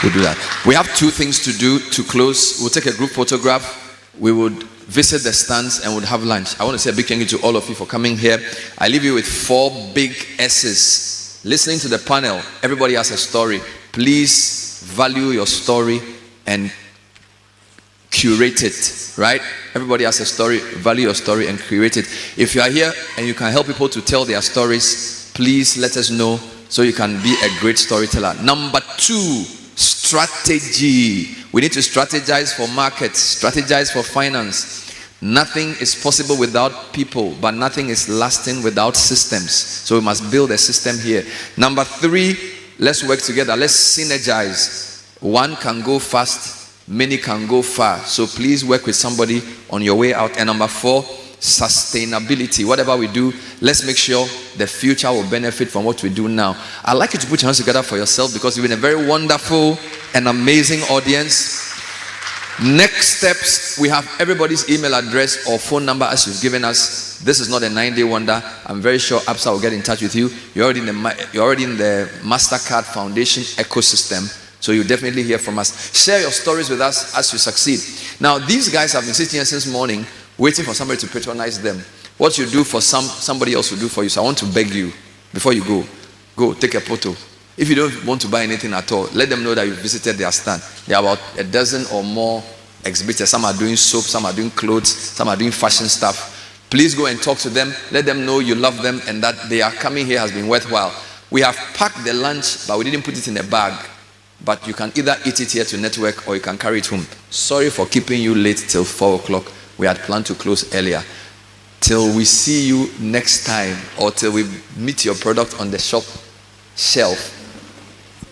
We'll do that. We have two things to do to close. We'll take a group photograph. We would visit the stands and would have lunch. I want to say a big thank you to all of you for coming here. I leave you with 4 big S's. Listening to the panel, everybody has a story. Please value your story and curate it, right? Everybody has a story. Value your story and curate it. If you are here and you can help people to tell their stories, please let us know so you can be a great storyteller. Number 2, strategy. We need to strategize for markets, strategize for finance. Nothing is possible without people, but nothing is lasting without systems. So we must build a system here. Number 3, let's work together. Let's synergize. One can go fast, many can go far. So please work with somebody on your way out. And number 4, sustainability. Whatever we do, let's make sure the future will benefit from what we do now. I'd like you to put your hands together for yourself, because you've been a very wonderful and amazing audience. Next steps, we have everybody's email address or phone number as you've given us. This is not a 9-day wonder. I'm very sure Absa will get in touch with you. You're already in the Mastercard Foundation ecosystem, so you'll definitely hear from us. Share your stories with us as you succeed. Now, these guys have been sitting here since morning, waiting for somebody to patronize them. What you do for somebody else will do for you. So I want to beg you, before you go take a photo. If you don't want to buy anything at all, let them know that you visited their stand. There are about a dozen or more exhibitors. Some are doing soap, some are doing clothes, some are doing fashion stuff. Please go and talk to them. Let them know you love them and that they are coming here has been worthwhile. We have packed the lunch, but we didn't put it in a bag. But you can either eat it here to network or you can carry it home. Sorry for keeping you late till 4 o'clock. We had planned to close earlier. Till we see you next time, or till we meet your product on the shop shelf.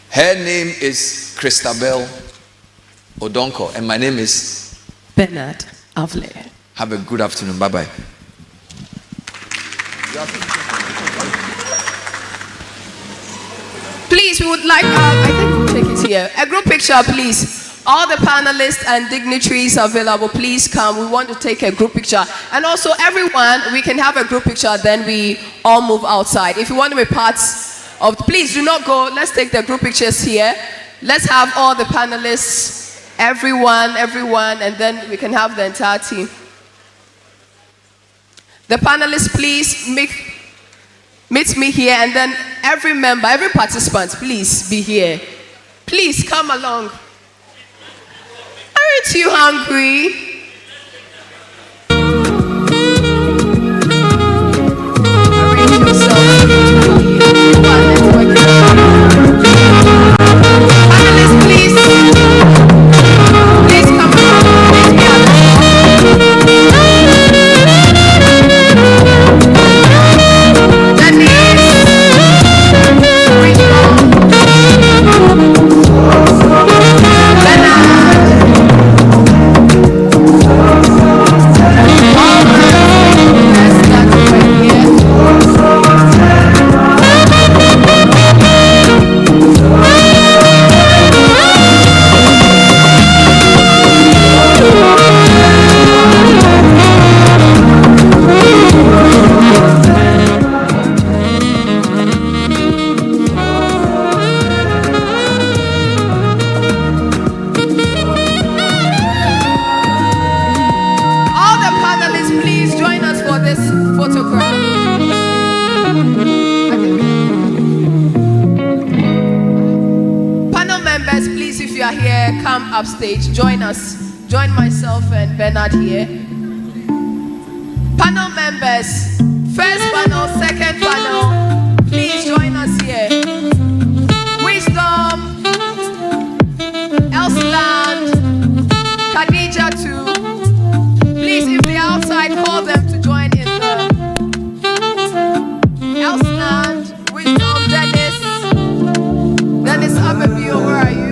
Her name is Christabel Odonko, and my name is Bernard Avle. Have a good afternoon. Bye-bye. Please, we would like, I think we'll take it here. A group picture, please. All the panelists and dignitaries available, please come. We want to take a group picture. And also, everyone, we can have a group picture, then we all move outside. If you want to be parts of, please do not go. Let's take the group pictures here. Let's have all the panelists Everyone, and then we can have the entire team. The panelists, please meet me here, and then every member, every participant, please be here. Please come along. Aren't you hungry? Arrange yourself. Panelists, please come along. Meet me at upstage. Join us. Join myself and Bernard here. Panel members, first panel, second panel, please join us here. Wisdom, Elsland, Khadija too. Please, if they're outside, call them to join in the Elsland, Wisdom, Dennis Ababio, where are you?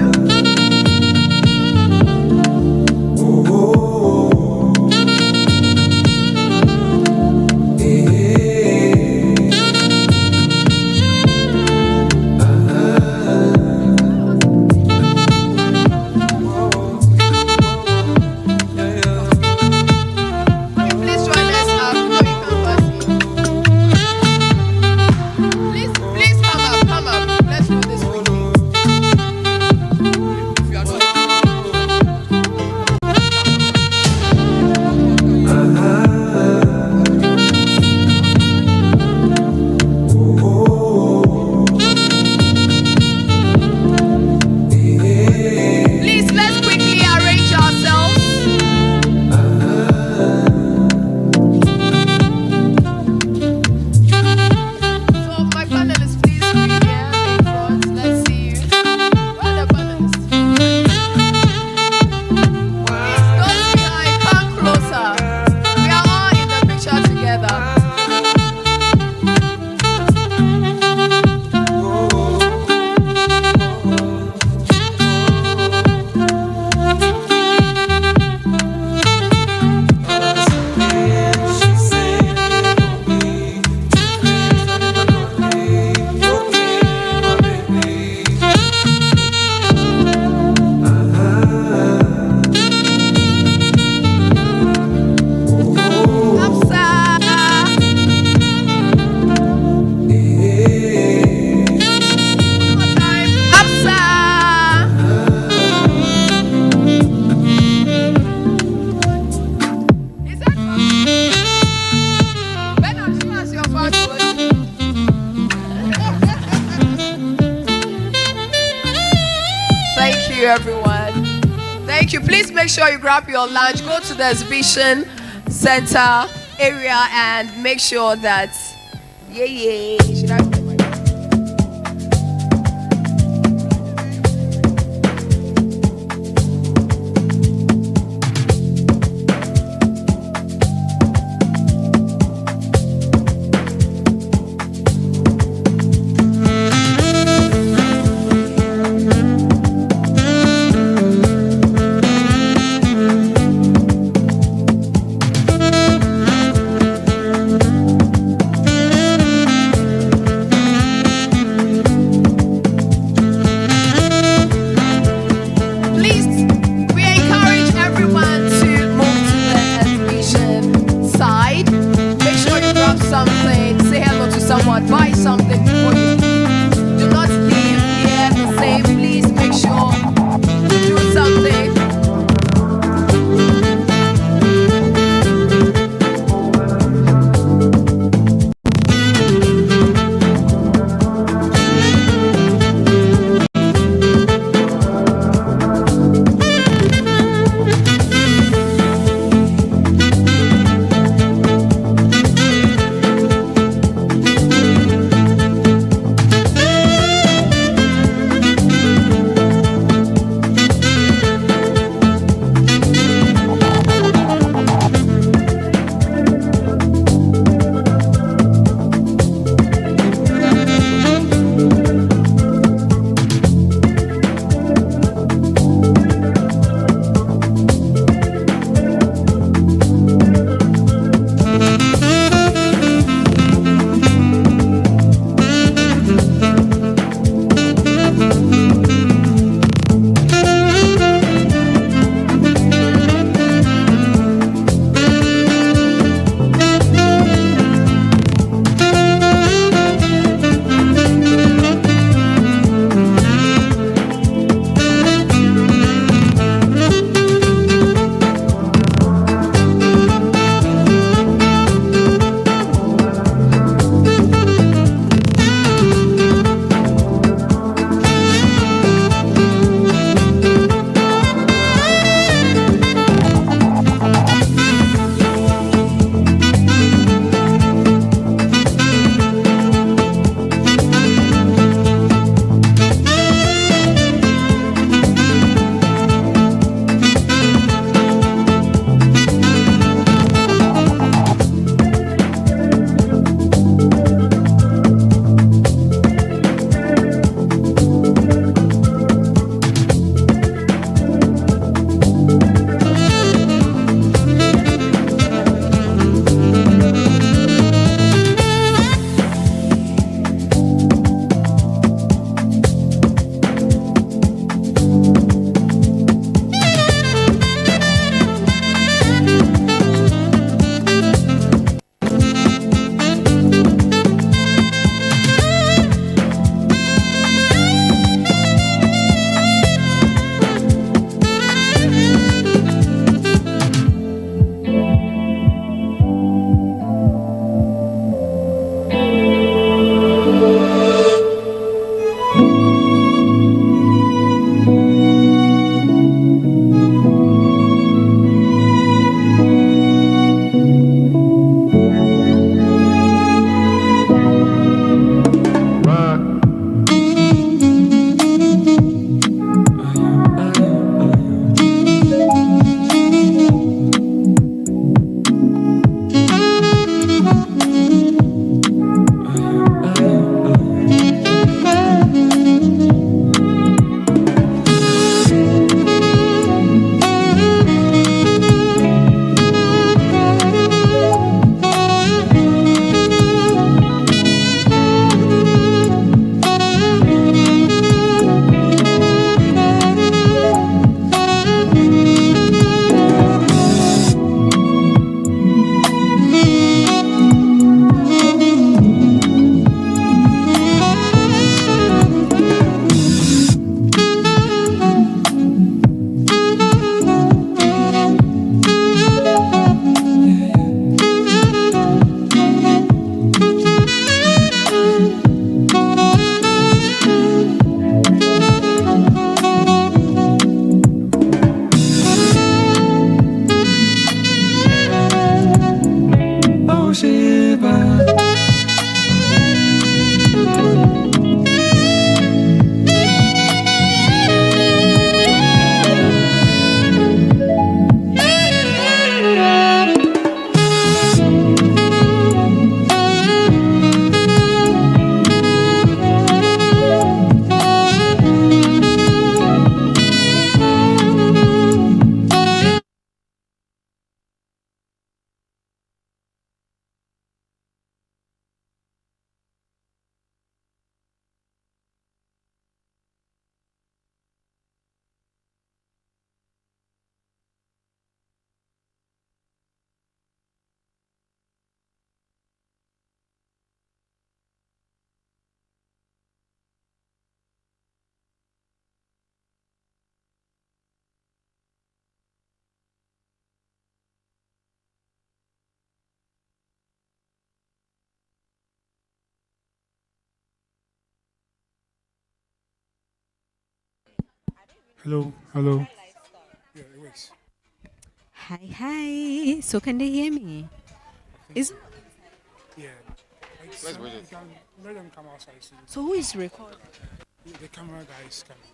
Make sure you grab your lunch, go to the exhibition center area and make sure that should I Hello, hello. Yeah, it works. Hi. So can they hear me? Is Yeah. Like, Where's you Bridget? can let them come outside. so who is recording? The camera guy is coming.